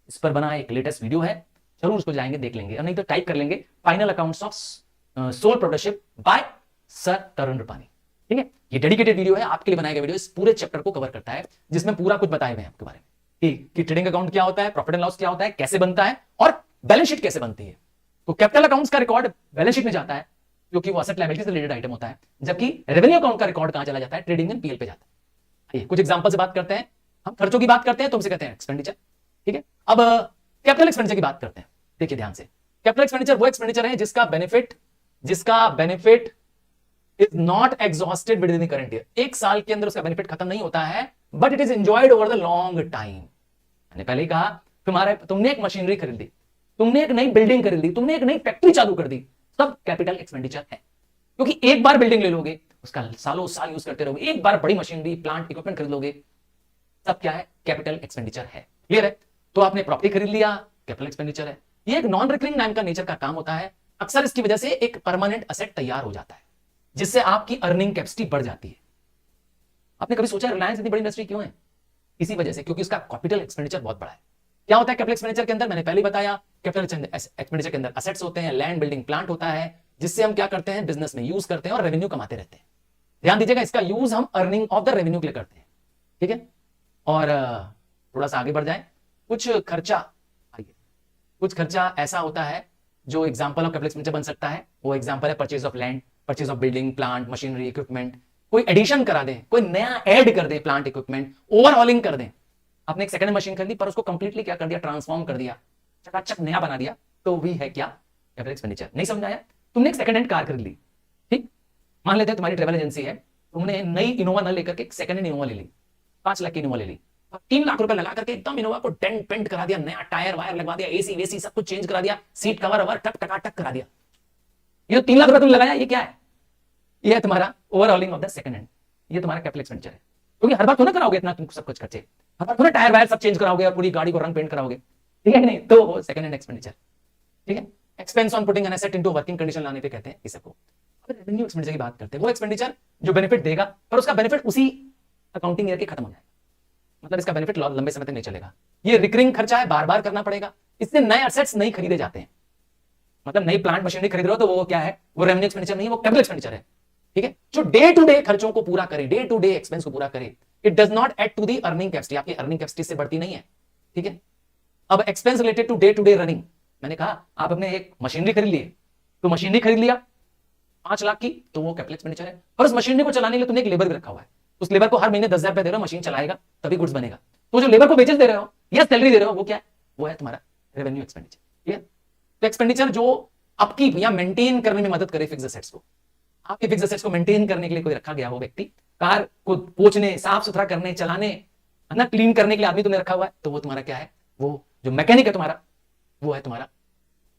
इस पर बना एक लेटेस्ट वीडियो है, जरूर उसको जाएंगे देख लेंगे, और नहीं तो टाइप कर लेंगे final accounts of sole proprietorship by sir Tarun Rupani. ठीक है, ये डेडिकेटेड वीडियो है, आपके लिए बनाया गया वीडियो। इस पूरे चैप्टर को कवर करता है, जिसमें पूरा कुछ बताए हुए हैं आपके बारे में कि ट्रेडिंग अकाउंट क्या होता है, प्रॉफिट एंड लॉस क्या होता है, कैसे बनता है, और बैलेंस शीट कैसे बनती है। तो कैपिटल अकाउंट्स का रिकॉर्ड बैलेंस शीट में जाता है, क्योंकि वो असेट लायबिलिटी से रिलेटेड आइटम होता है, जबकि रेवेन्यू अकाउंट का रिकॉर्ड कहां चला जाता है? ट्रेडिंग एंड पीएल पे जाता है। कुछ एग्जांपल से बात करते हैं, हम खर्चों की बात करते हैं तो हमसे कहते हैं एक्सपेंडिचर। ठीक है, अब कैपिटल एक्सपेंडिचर की बात करते हैं। देखिए ध्यान से, कैपिटल एक्सपेंडिचर वो एक्सपेंडिचर है जिसका benefit is not exhausted with in the current year. एक साल के अंदर उसका बेनिफिट खत्म नहीं होता है, but it is enjoyed over the long time. मैंने पहले ही कहा, तुमने एक मशीनरी खरीद ली, तुमने एक नई बिल्डिंग खरीद ली, तुमने एक नई फैक्ट्री चालू कर दी, सब कैपिटल एक्सपेंडिचर है। क्योंकि एक बार बिल्डिंग ले लोगे, उसका सालों साल यूज करते रहोगे, एक बार बड़ी मशीनरी, प्लांट, इक्विपमेंट खरीद लोगे, सब क्या है? कैपिटल एक्सपेंडिचर है। क्लियर है? तो आपने प्रॉपर्टी खरीद लिया, कैपिटल एक्सपेंडिचर है। ये एक नॉन रिकरिंग नाम का नेचर का काम होता है। अक्सर इसकी वजह से एक परमानेंट असेट तैयार हो जाता है, जिससे आपकी अर्निंग कैपेसिटी बढ़ जाती है। आपने कभी सोचा रिलायंस इतनी बड़ी इंडस्ट्री क्यों है? इसी वजह से, क्योंकि उसका कैपिटल एक्सपेंडिचर बहुत बड़ा है। क्या होता है कैपिटल एक्सपेंडिचर के अंदर? मैंने पहले बताया, कैपिटल एक्सपेंडिचर के अंदर असेट्स होते हैं, लैंड, बिल्डिंग, प्लांट होता है, जिससे हम क्या करते हैं? बिजनेस में यूज करते हैं और रेवेन्यू कमाते रहते हैं। ध्यान दीजिएगा, इसका यूज हम अर्निंग ऑफ द रेवेन्यू के लिए करते हैं। ठीक है, और थोड़ा सा आगे बढ़ जाए। कुछ खर्चा ऐसा होता है जो एग्जांपल ऑफ कैपिटल एक्सपेंडिचर बन सकता है। वो एग्जांपल है purchase of land, purchase of building, plant, machinery, equipment. कोई एडिशन करा दें, कोई नया ऐड कर दे, प्लांट, इक्विपमेंट, ओवरहॉलिंग कर दें। आपने एक सेकंड मशीन खरीदी, पर उसको कंप्लीटली क्या कर दिया? ट्रांसफॉर्म कर दिया, चकाचक नया बना दिया, तो भी है क्या? Capital expenditure. नहीं समझ आया? तुमने एक सेकंड हैंड कार खरीद ली, ठीक, मान लेते हैं तुम्हारी ट्रेवल एजेंसी है, तुमने नई इनोवा न लेकर के सेकंड हैंड इनोवा ले ली, 5 लाख की इनोवा ले ली, 3 लाख रुपए लगा करके एकदम इनोवा को डेंट पेंट करा दिया, नया टायर वायर लगवा दिया, एसी वेसी सब कुछ चेंज करा दिया, सीट कवर अवर टक टकाटक करा दिया। ये 3 लाख रुपए तुमने लगाया, ये क्या है? ये है तुम्हारा overhauling of the second hand. ये तुम्हारा कैपिटल एक्सपेंडिचर है, क्योंकि हर बार तो ना कराओगे इतना तुम सब कुछ खर्चे, हर बार तो ना टायर वायर सब चेंज कराओगे और पूरी गाड़ी को रंग पेंट कराओगे। ठीक है कि नहीं? तो सेकंड हैंड एक्सपेंडिचर। ठीक है, expense on putting an asset into working condition लाने पे कहते हैं इस सबको। अब रेवेन्यू एक्सपेंडिचर की बात करते हैं, वो एक्सपेंडिचर जो बेनिफिट देगा, पर उसका बेनिफिट उसी अकाउंटिंग ईयर के खत्म हो जाएगा, मतलब इसका बेनिफिट लंबे समय तक नहीं चलेगा। ये रिकरिंग खर्चा है, बार बार करना पड़ेगा, इससे नए एसेट्स नहीं खरीदे जाते हैं। मतलब नई प्लांट मशीनरी खरीद रहे हो तो वो क्या है? वो रेवेन्यू एक्सपेंडिचर नहीं है, वो कैपिटल एक्सपेंडिचर है। ठीक है, जो डे टू डे खर्चों को पूरा करे, डे टू डे एक्सपेंस को पूरा करे, it does not add to the earning capacity. आपकी अर्निंग कैपेसिटी से बढ़ती नहीं है। ठीक है। अब expense related to day running, मैंने कहा आप अपने एक मशीनरी खरीद लिए, तो मशीनरी खरीद लिया 5 लाख की, तो वो कैपिटल एक्सपेंडिचर है। और उस मशीनरी को चलाने के लिए तुमने एक लेबर भी रखा हुआ है, उस लेबर को हर महीने 10,000 रुपए दे रहे हो, मशीन चलाएगा तभी गुड्स बनेगा। तो जो लेबर को वेजेस दे रहे हो या सैलरी दे रहे हो, वो क्या है? वो है तुम्हारा रेवेन्यू एक्सपेंडिचर। ठीक है। तो एक्सपेंडिचर जो अपकीप या मेंटेन करने में मदद करे फिक्स्ड एसेट्स को, आपके फिक्स्ड एसेट्स को मेंटेन करने के लिए कोई रखा गया वो व्यक्ति, कार को पोंछने, साफ सुथरा करने, चलाने, है ना, क्लीन करने के लिए आदमी तुमने रखा हुआ है, तो वो तुम्हारा क्या है? वो जो मैकेनिक है तुम्हारा, वो है तुम्हारा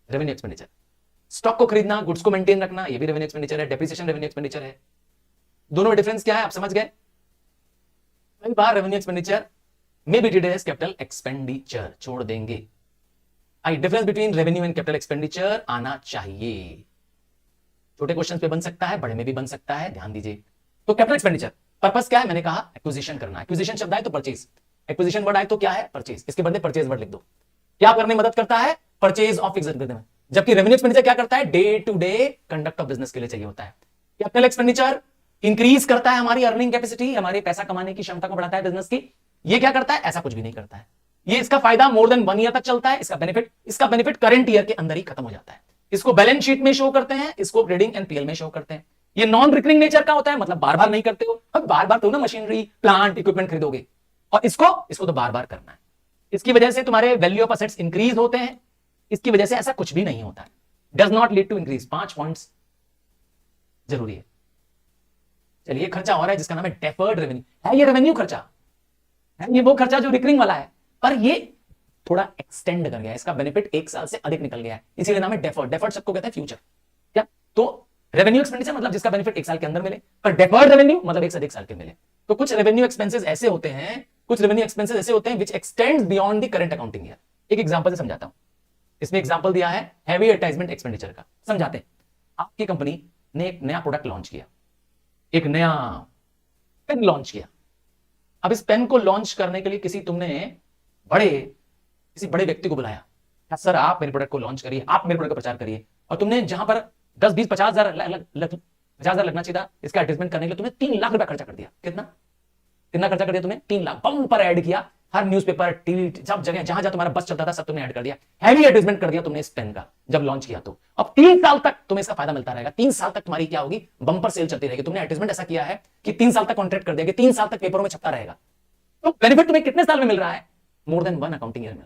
रेवेन्यू एक्सपेंडिचर। स्टॉक को खरीदना, गुड्स को मेंटेन रखना, ये भी रेवेन्यू एक्सपेंडिचर है। डेप्रिसिएशन रेवेन्यू एक्सपेंडिचर है। दोनों में डिफरेंस क्या है आप समझ गए? कई बार revenue expenditure may be treated as capital expenditure, छोड़ देंगे। I difference between revenue and capital expenditure आना चाहिए। छोटे क्वेश्चन पे बन सकता है, बड़े में भी बन सकता है, ध्यान दीजिए। तो कैपिटल एक्सपेंडिचर पर्पस क्या है? मैंने कहा एक्विजिशन करना। एक्विजिशन शब्द आए तो परचेज, एक्विजिशन वर्ड आए तो क्या है? परचेज। इसके बदले परचेज वर्ड लिख दो। क्या करने में मदद करता है? परचेज ऑफ फिक्स्ड गुड्स में। जबकि रेवेन्यू एक्सपेंडिचर क्या करता है? Day to day conduct of business के लिए चाहिए होता है। कैपिटल एक्सपेंडिचर इंक्रीज करता है हमारी अर्निंग कैपेसिटी, हमारे पैसा कमाने की क्षमता को बढ़ाता है बिजनेस की। ये क्या करता है? ऐसा कुछ भी नहीं करता है। ये इसका फायदा मोर देन 1 ईयर तक चलता है। इसका बेनिफिट करंट ईयर के अंदर ही खत्म हो जाता है। इसको बैलेंस शीट में शो करते हैं, इसको ट्रेडिंग एंड पीएल में शो करते हैं। ये नॉन रिकरिंग नेचर का होता है, मतलब बार बार नहीं करते हो। अब बार बार तो ना मशीनरी, प्लांट, इक्विपमेंट खरीदोगे, और इसको तो बार बार करना है। इसकी वजह से तुम्हारे वैल्यू ऑफ असेट्स इंक्रीज होते हैं। इसकी वजह से ऐसा कुछ भी नहीं होता है। Does not lead to increase. 5 points जरूरी है। चलिए, खर्चा हो रहा है जिसका नाम है डेफर्ड रेवेन्यू। है ये रेवेन्यू खर्चा है, ये वो खर्चा जो रिकरिंग वाला है, पर ये थोड़ा एक्सटेंड कर गया, इसका बेनिफिट 1 साल से अधिक निकल गया है, इसीलिए नाम है डेफर्ड। डेफर्ड सबको कहते हैं फ्यूचर। क्या? तो रेवेन्यू एक्सपेंडिचर मतलब जिसका बेनिफिट 1 साल के अंदर मिले, पर डेफर्ड रेवेन्यू मतलब 1 से अधिक साल के मिले। तो कुछ रेवेन्यू एक्सपेंसेस ऐसे होते हैं, विच x tends beyond the current accounting year. एक एग्जांपल से समझाता हूं। इसमें एग्जांपल दिया है हैवी एडवर्टाइजमेंट एक्सपेंडिचर का। समझाते हैं। आपकी कंपनी ने एक नया प्रोडक्ट लॉन्च किया, एक नया पेन लॉन्च किया। अब इस पेन को लॉन्च करने के लिए किसी बड़े व्यक्ति को बुलाया, सर आप मेरे प्रोडक्ट को लॉन्च करिए, आप मेरे प्रोडक्ट का प्रचार करिए। और तुमने जहां पर 10, 20, 50,000 लगना चाहिए था इसका एडवर्टाइजमेंट करने के लिए, तुमने 3 लाख रुपया खर्चा कर दिया। कितना खर्चा कर दिया तुमने? 3 लाख। बम पर ऐड किया, हर न्यूज़पेपर, टीवी, सब जगह, जहां तुम्हारा बस चलता था सब तुमने ऐड कर दिया। हैवी एडवर्टाइजमेंट कर दिया तुमने इस पेन का जब लॉन्च किया। तो अब 3 साल तक तुम्हें इसका फायदा मिलता रहेगा। 3 साल तक तुम्हारी क्या होगी? बम्पर सेल चलती रहेगी। तुमने एडवर्टाइजमेंट ऐसा किया है कि 3 साल तक कॉन्ट्रैक्ट कर दिया कि 3 साल तक पेपरों में छपता रहेगा। तो बेनिफिट तुम्हें कितने साल में मिल रहा है? मोर देन 1 अकाउंटिंग ईयर में।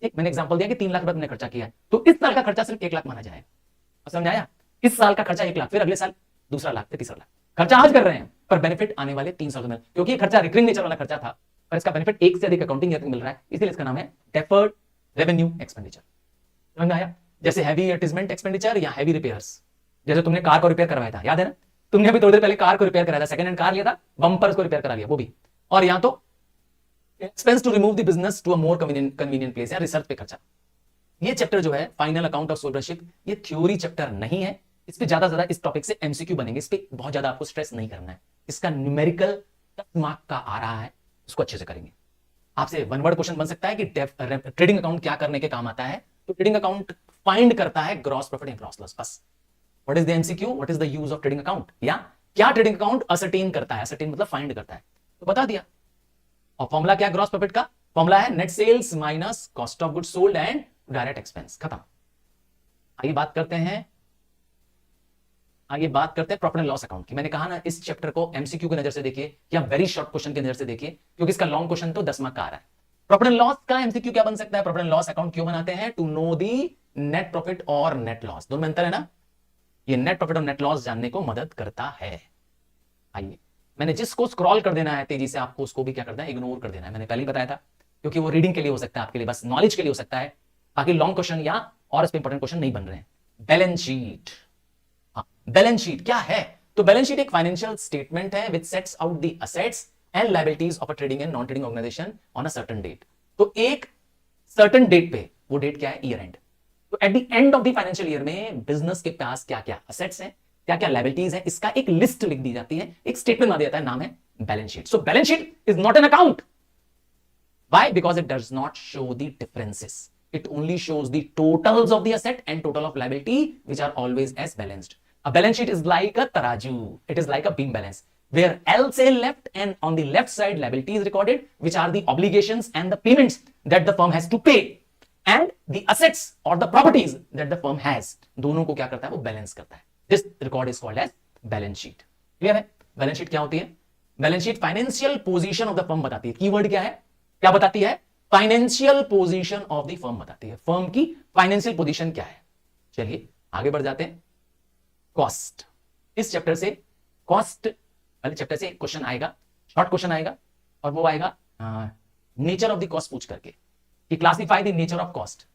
एक मैंने एग्जांपल दिया कि 3 लाख रुपए तुमने खर्चा किया है, तो इस साल का खर्चा सिर्फ 1 लाख माना जाएगा। समझ आया? इस साल का खर्चा 1 लाख, फिर अगले साल 2 लाख, फिर 3 लाख। खर्चा आज कर रहे हैं, पर बेनिफिट आने वाले 3 साल में, क्योंकि ये खर्चा रिकरिंग नेचर वाला खर्चा था, पर इसका बेनिफिट 1 से अधिक अकाउंटिंग ईयर में मिल रहा है, इसलिए इसका नाम है डेफर्ड रेवेन्यू एक्सपेंडिचर। समझ में आया? जैसे हैवी एडवर्टाइजमेंट एक्सपेंडिचर या हैवी रिपेयर्स। जैसे तुमने कार को रिपेयर करवाया था, याद है ना? तुमने अभी थोड़ी देर पहले कार को रिपेयर कराया था, सेकंड हैंड कार लिया था, बम्पर को रिपेयर करा लिया वो भी। और यहां तो expense to remove the business to a more convenient place, या रिसर्च पे खर्चा। ये चैप्टर जो है फाइनल अकाउंट ऑफ सोल्डरशिप, ये थ्योरी चैप्टर नहीं है। इस पे ज्यादा इस टॉपिक से एमसीक्यू बनेंगे, इस पे बहुत ज्यादा आपको स्ट्रेस नहीं करना है। इसका न्यूमेरिकल 10 मार्क का आ रहा है, उसको अच्छे से करेंगे। आपसे 1 वर्ड क्वेश्चन बन सकता है कि ट्रेडिंग अकाउंट क्या करने के काम आता है? तो ट्रेडिंग अकाउंट फाइंड करता है gross profit and gross loss, बस। What is the MCQ? What is the use of trading account? या क्या ट्रेडिंग अकाउंट असर्टेन करता है? असर्टेन मतलब फाइंड करता है, तो बता दिया। और फॉर्मूला क्या ग्रॉस प्रॉफिट का? फॉर्मूला है net sales minus cost of goods sold and direct expense. खत्म। आइए बात करते हैं प्रॉफिट एंड लॉस अकाउंट की। मैंने कहा ना, इस चैप्टर को एमसीक्यू की नजर से देखिए या वेरी शॉर्ट क्वेश्चन की नजर से देखिए, क्योंकि इसका लॉन्ग क्वेश्चन तो 10 मार्क का आ रहा है। प्रॉफिट एंड लॉस का एमसीक्यू क्या बन सकता है? प्रॉफिट एंड लॉस अकाउंट क्यों बनाते हैं? To know the net profit और नेट लॉस। दोनों में अंतर है ना? ये नेट प्रॉफिट और नेट लॉस जानने को मदद करता है। आइए, मैंने जिसको स्क्रॉल कर देना है तेजी से, आपको उसको भी क्या करना है? इग्नोर कर देना है। मैंने पहले ही बताया था, क्योंकि वो रीडिंग के लिए हो सकता है, आपके लिए बस नॉलेज के लिए हो सकता है, बाकी लॉन्ग क्वेश्चन या और इस पे इंपॉर्टेंट क्वेश्चन नहीं बन रहे हैं। Balance sheet. हाँ, बैलेंस शीट क्या है? तो बैलेंस शीट एक फाइनेंशियल स्टेटमेंट है which sets out the assets and liabilities of a trading and non trading organization on a certain date. तो एक सर्टेन डेट पे, वो डेट क्या है? Year end. तो at the end of the financial year में business के पास क्या क्या असेट्स हैं, क्या क्या लायबिलिटीज है, इसका एक लिस्ट लिख दी जाती है, एक स्टेटमेंट बना दिया जाता है, नाम है balance sheet. So balance sheet is not an account. Why? Because it does not show the differences. It only shows the totals of the asset and total of liability, which are always as balanced. A balance sheet is like a taraju. It is like a beam balance. where L say left and on the left side liability is recorded, which are the obligations and the payments that the firm has to pay and the assets or the properties that the firm has. दोनों को क्या करता है, वो balance करता है. This record is called as balance sheet. Clear है? Balance sheet क्या होती है? Balance sheet financial position of the firm बताती है. कीवर्ड क्या है? क्या बताती है? Financial position of the firm बताती है. फर्म की फाइनेंशियल पोजीशन क्या है. चलिए आगे बढ़ जाते हैं. कॉस्ट. इस चैप्टर से कॉस्ट वाले चैप्टर से एक क्वेश्चन आएगा, शॉर्ट क्वेश्चन आएगा, और वो आएगा नेचर ऑफ द कॉस्ट पूछ करके कि classify the nature of cost.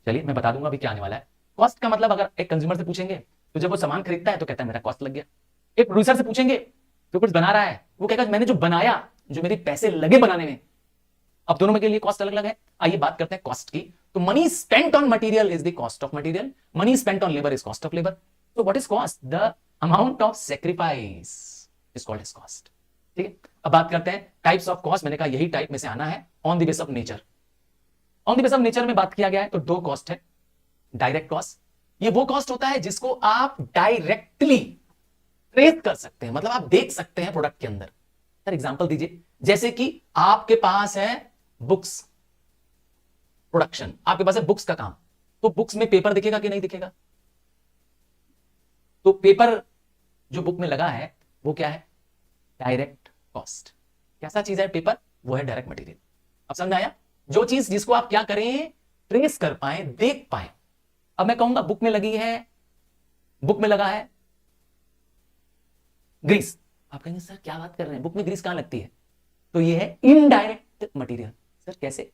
चलिए मैं बता दूंगा अभी क्या आने वाला है. कॉस्ट का मतलब अगर एक कंज्यूमर से पूछेंगे तो जब वो सामान खरीदता है तो कहता है मेरा कॉस्ट लग गया. एक प्रोड्यूसर से पूछेंगे तो कुछ बना रहा है, वो कहेगा मैंने जो बनाया, जो मेरे पैसे लगे बनाने में. अब दोनों में के लिए कॉस्ट अलग अलग है. आइए बात करते हैं कॉस्ट की. तो money spent on material is the cost of material. Money spent on labour is cost of labour. तो what is cost? The amount of sacrifice is called as cost. ठीक है. अब बात करते हैं टाइप्स ऑफ कॉस्ट. मैंने कहा यही टाइप में से आना है. On the base of nature. On the base of nature में बात किया गया है तो दो कॉस्ट है. डायरेक्ट कॉस्ट, ये वो कॉस्ट होता है जिसको आप डायरेक्टली ट्रेस कर सकते हैं, मतलब आप देख सकते हैं प्रोडक्ट के अंदर. सर एग्जांपल दीजिए. जैसे कि आपके पास है बुक्स प्रोडक्शन, आपके पास है बुक्स का काम, तो बुक्स में पेपर दिखेगा कि नहीं दिखेगा? तो पेपर जो बुक में लगा है वो क्या है? Direct cost. कैसा चीज है पेपर? वो है डायरेक्ट मटेरियल. अब समझ में आया? जो चीज जिसको आप क्या करें, ट्रेस कर पाए, देख पाए. अब मैं कहूंगा बुक में लगी है, बुक में लगा है ग्रीस. आप कहेंगे सर क्या बात कर रहे हैं, बुक में ग्रीस कहां लगती है? तो ये है इनडायरेक्ट मटेरियल. सर कैसे?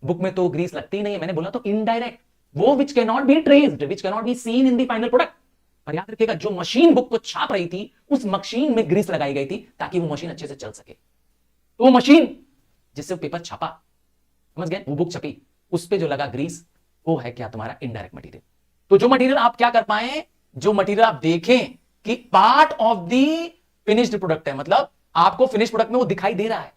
बुक में तो ग्रीस लगती ही नहीं है. मैंने बोला तो इनडायरेक्ट, वो which can not be traced, which can not be seen in the final product. पर याद रखिएगा जो मशीन बुक को छाप रही थी उस मशीन में ग्रीस लगाई गई थी ताकि वो मशीन अच्छे से चल सके. तो वो मशीन जिससे पेपर छपा, समझ गए, वो बुक छपी, उस पे जो लगा ग्रीस, वो है क्या? तुम्हारा इनडायरेक्ट मटेरियल. तो जो मटेरियल आप क्या कर पाए, जो मटेरियल आप देखें कि part of the finished product है, मतलब आपको फिनिश प्रोडक्ट में वो दिखाई दे रहा है.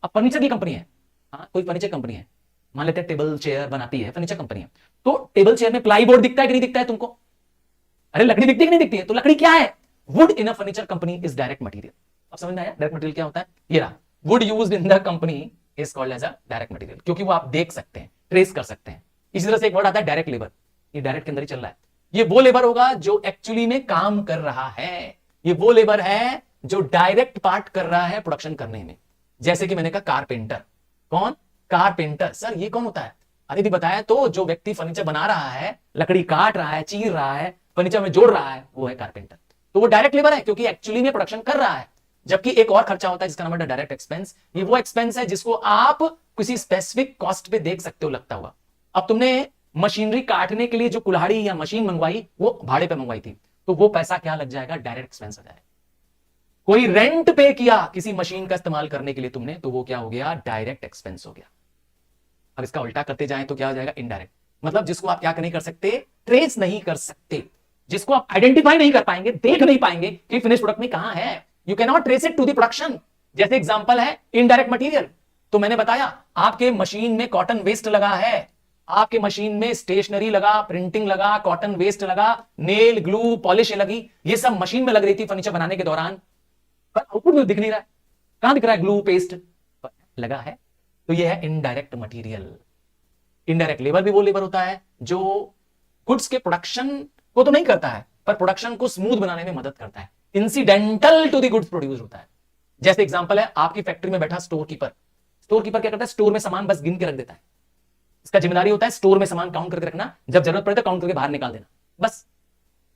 अब फर्नीचर की कंपनी है, हाँ कोई फर्नीचर कंपनी है, मान लेते हैं टेबल चेयर बनाती है, फर्नीचर कंपनी है. तो टेबल चेयर में प्लाई बोर्ड दिखता है कि नहीं दिखता है तुमको? अरे लकड़ी दिखती है कि नहीं दिखती है? तो लकड़ी क्या है? Would in a furniture company is direct material. अब समझ में आया डायरेक्ट मटेरियल क्या होता है? ये रहा, wood used in the company is called as a direct material, क्योंकि वो आप देख सकते हैं, ट्रेस कर सकते हैं. इसी तरह से एक वर्ड आता है डायरेक्ट लेबर. ये डायरेक्ट के अंदर ही चल रहा है. ये वो लेबर होगा जो एक्चुअली में काम कर रहा है. ये वो लेबर है जो डायरेक्ट पार्ट कर रहा है प्रोडक्शन करने में. जैसे कि मैंने कहा कारपेंटर. कौन? कारपेंटर. सर ये कौन होता है? अरे भी बताया तो, जो व्यक्ति फर्नीचर बना रहा है, लकड़ी काट रहा है, चीर रहा है, फर्नीचर में जोड़ रहा है, वो है कारपेंटर. तो वो डायरेक्ट लेबर है क्योंकि एक्चुअली में प्रोडक्शन कर रहा है. जबकि एक और खर्चा होता है जिसका नाम है डायरेक्ट एक्सपेंस. ये वो एक्सपेंस है जिसको आप किसी स्पेसिफिक कॉस्ट पे देख सकते हो लगता हुआ. अब तुमने मशीनरी काटने के लिए जो कुल्हाड़ी या मशीन मंगवाई, वो भाड़े पे मंगवाई थी, तो वो पैसा क्या लग जाएगा? डायरेक्ट एक्सपेंस हो जाएगा. कोई रेंट पे किया किसी मशीन का इस्तेमाल करने के लिए तुमने, तो वो क्या हो गया? डायरेक्ट एक्सपेंस हो गया. अब इसका उल्टा करते जाएं तो क्या हो जाएगा? इनडायरेक्ट. मतलब जिसको आप क्या नहीं कर सकते, ट्रेस नहीं कर सकते, जिसको आप आइडेंटिफाई नहीं कर पाएंगे, देख नहीं पाएंगे कि फिनिश प्रोडक्ट में कहां है. You can not trace it to the production. जैसे एग्जांपल है इनडायरेक्ट मटेरियल. तो मैंने बताया आपके मशीन में कॉटन वेस्ट लगा है, आपके मशीन में स्टेशनरी लगा, प्रिंटिंग लगा, कॉटन वेस्ट लगा, नेल ग्लू पॉलिश लगी, ये सब मशीन में लग रही थी फर्नीचर बनाने के दौरान, पर आउटपुट में दिख नहीं रहा है. कहां दिख रहा है? ग्लू पेस्ट लगा है. तो ये है इनडायरेक्ट मटेरियल. इनडायरेक्ट लेबर भी वो लेबर होता है जो गुड्स के प्रोडक्शन को तो नहीं करता है, पर प्रोडक्शन को स्मूथ बनाने में मदद करता है. Incidental to the goods produce होता है. जैसे एग्जांपल है आपकी फैक्ट्री में बैठा स्टोर कीपर. स्टोर कीपर क्या करता है? स्टोर में सामान बस गिन के रख देता है. इसका जिम्मेदारी होता है स्टोर में सामान काउंट करके रखना, जब जरूरत पड़े तो काउंट करके बाहर निकाल देना, बस.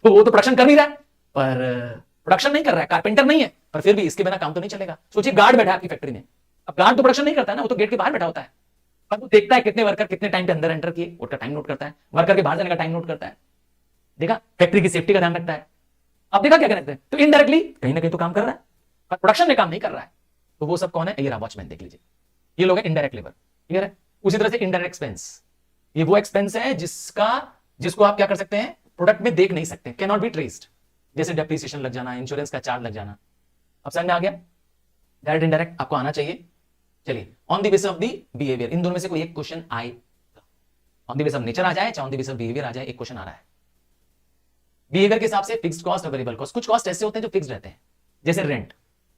तो वो तो प्रोडक्शन कर नहीं रहा है, पर प्रोडक्शन नहीं कर रहा है, कारपेंटर नहीं है, पर फिर भी इसके बिना काम तो नहीं चलेगा. सोचिए गार्ड बैठा है आपकी फैक्ट्री में. अब गार्ड तो प्रोडक्शन नहीं करता है ना, वो तो गेट के बाहर बैठा होता है, पर वो देखता है कितने वर्कर कितने टाइम के अंदर एंटर किए, उसका टाइम नोट करता है, वर्कर के बाहर जाने का टाइम नोट करता है. देखा, फैक्ट्री की सेफ्टी का ध्यान रखता है. अब देखा क्या करते हैं? तो इनडायरेक्टली कहीं ना कहीं तो काम कर रहा है, पर प्रोडक्शन में काम नहीं कर रहा है. तो वो सब कौन है? ये रहा वॉचमैन. देख लीजिए, ये लोग हैं इनडायरेक्ट लेबर. क्लियर है? उसी तरह से इनडायरेक्ट एक्सपेंस, ये वो एक्सपेंस है जिसको आप क्या कर सकते हैं? प्रोडक्ट में देख नहीं सकते, कैन नॉट बी ट्रेस्ड. जैसे डेप्रिसिएशन लग जाना, इंश्योरेंस का चार्ज लग जाना. अब समझ में आ गया? डायरेक्ट इंडायरेक्ट आपको आना चाहिए. चलिए, on the base of the behaviour, इन दोनों में से कोई एक क्वेश्चन आएगा. On the base of nature आ जाए, चाहे on the base of behaviour आ जाए, एक क्वेश्चन आ रहा है. बिहेवियर के हिसाब से फिक्स्ड कॉस्ट और वेरिएबल कॉस्ट. कुछ कॉस्ट ऐसे होते हैं जो फिक्स्ड रहते हैं, जैसे रेंट.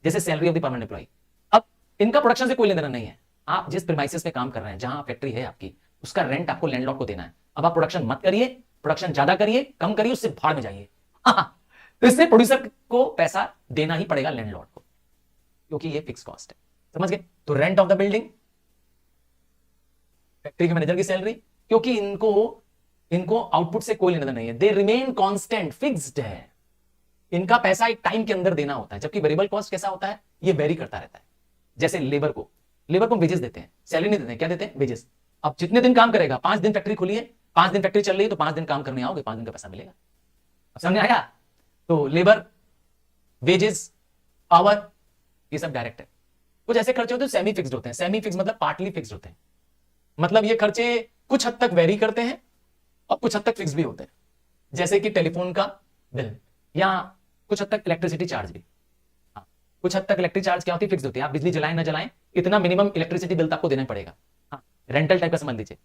जैसे salary of the permanent employ. अब इनका प्रोडक्शन से कोई लेना देना नहीं है। आप जिस प्रीमाइसेस पे काम कर रहे हैं, जहां फैक्ट्री है आपकी, उसका रेंट आपको लैंडलॉर्ड को देना है। अब आप प्रोडक्शन मत करिए, प्रोडक्शन ज्यादा करिए, कम करिए, उससे भाड़ में जाइए। तो इससे प्रोड्यूसर को पैसा देना ही पड़ेगा लैंडलॉर्ड को, क्योंकि ये फिक्स कॉस्ट है। समझ गए? तो rent of the building, factory के मैनेजर की सैलरी, क्योंकि इनको आउटपुट से कोई लेना देना नहीं है, दे रिमेन कांस्टेंट, फिक्स्ड है। इनका पैसा एक टाइम के अंदर देना होता है, जबकि वेरिएबल कॉस्ट कैसा होता है, ये वेरी करता रहता है। जैसे लेबर को वेजेस देते हैं, सैलरी नहीं देते हैं, क्या देते हैं? वेजेस। अब जितने दिन काम करेगा, 5 दिन फैक्ट्री खुली है, 5 दिन फैक्ट्री चल रही है, तो 5 दिन काम करने आओगे, 5 दिन का पैसा मिलेगा। समझ में आया? तो लेबर, वेजेस, पावर, ये सब डायरेक्ट है। कुछ ऐसे खर्चे होते हैं सेमी फिक्स्ड होते हैं। सेमी फिक्स मतलब पार्टली फिक्स्ड होते हैं, मतलब ये खर्चे कुछ हद तक वेरी करते हैं और कुछ हद तक फिक्स भी होते हैं। जैसे कि टेलीफोन का बिल, या कुछ हद तक इलेक्ट्रिसिटी चार्ज भी। हाँ, कुछ हद तक इलेक्ट्रिक चार्ज क्या होती है? फिक्स होती है। आप बिजली जलाएं ना जलाएं, इतना मिनिमम इलेक्ट्रिसिटी बिल तो आपको देना पड़ेगा। हाँ, रेंटल टाइप का समझ लीजिए।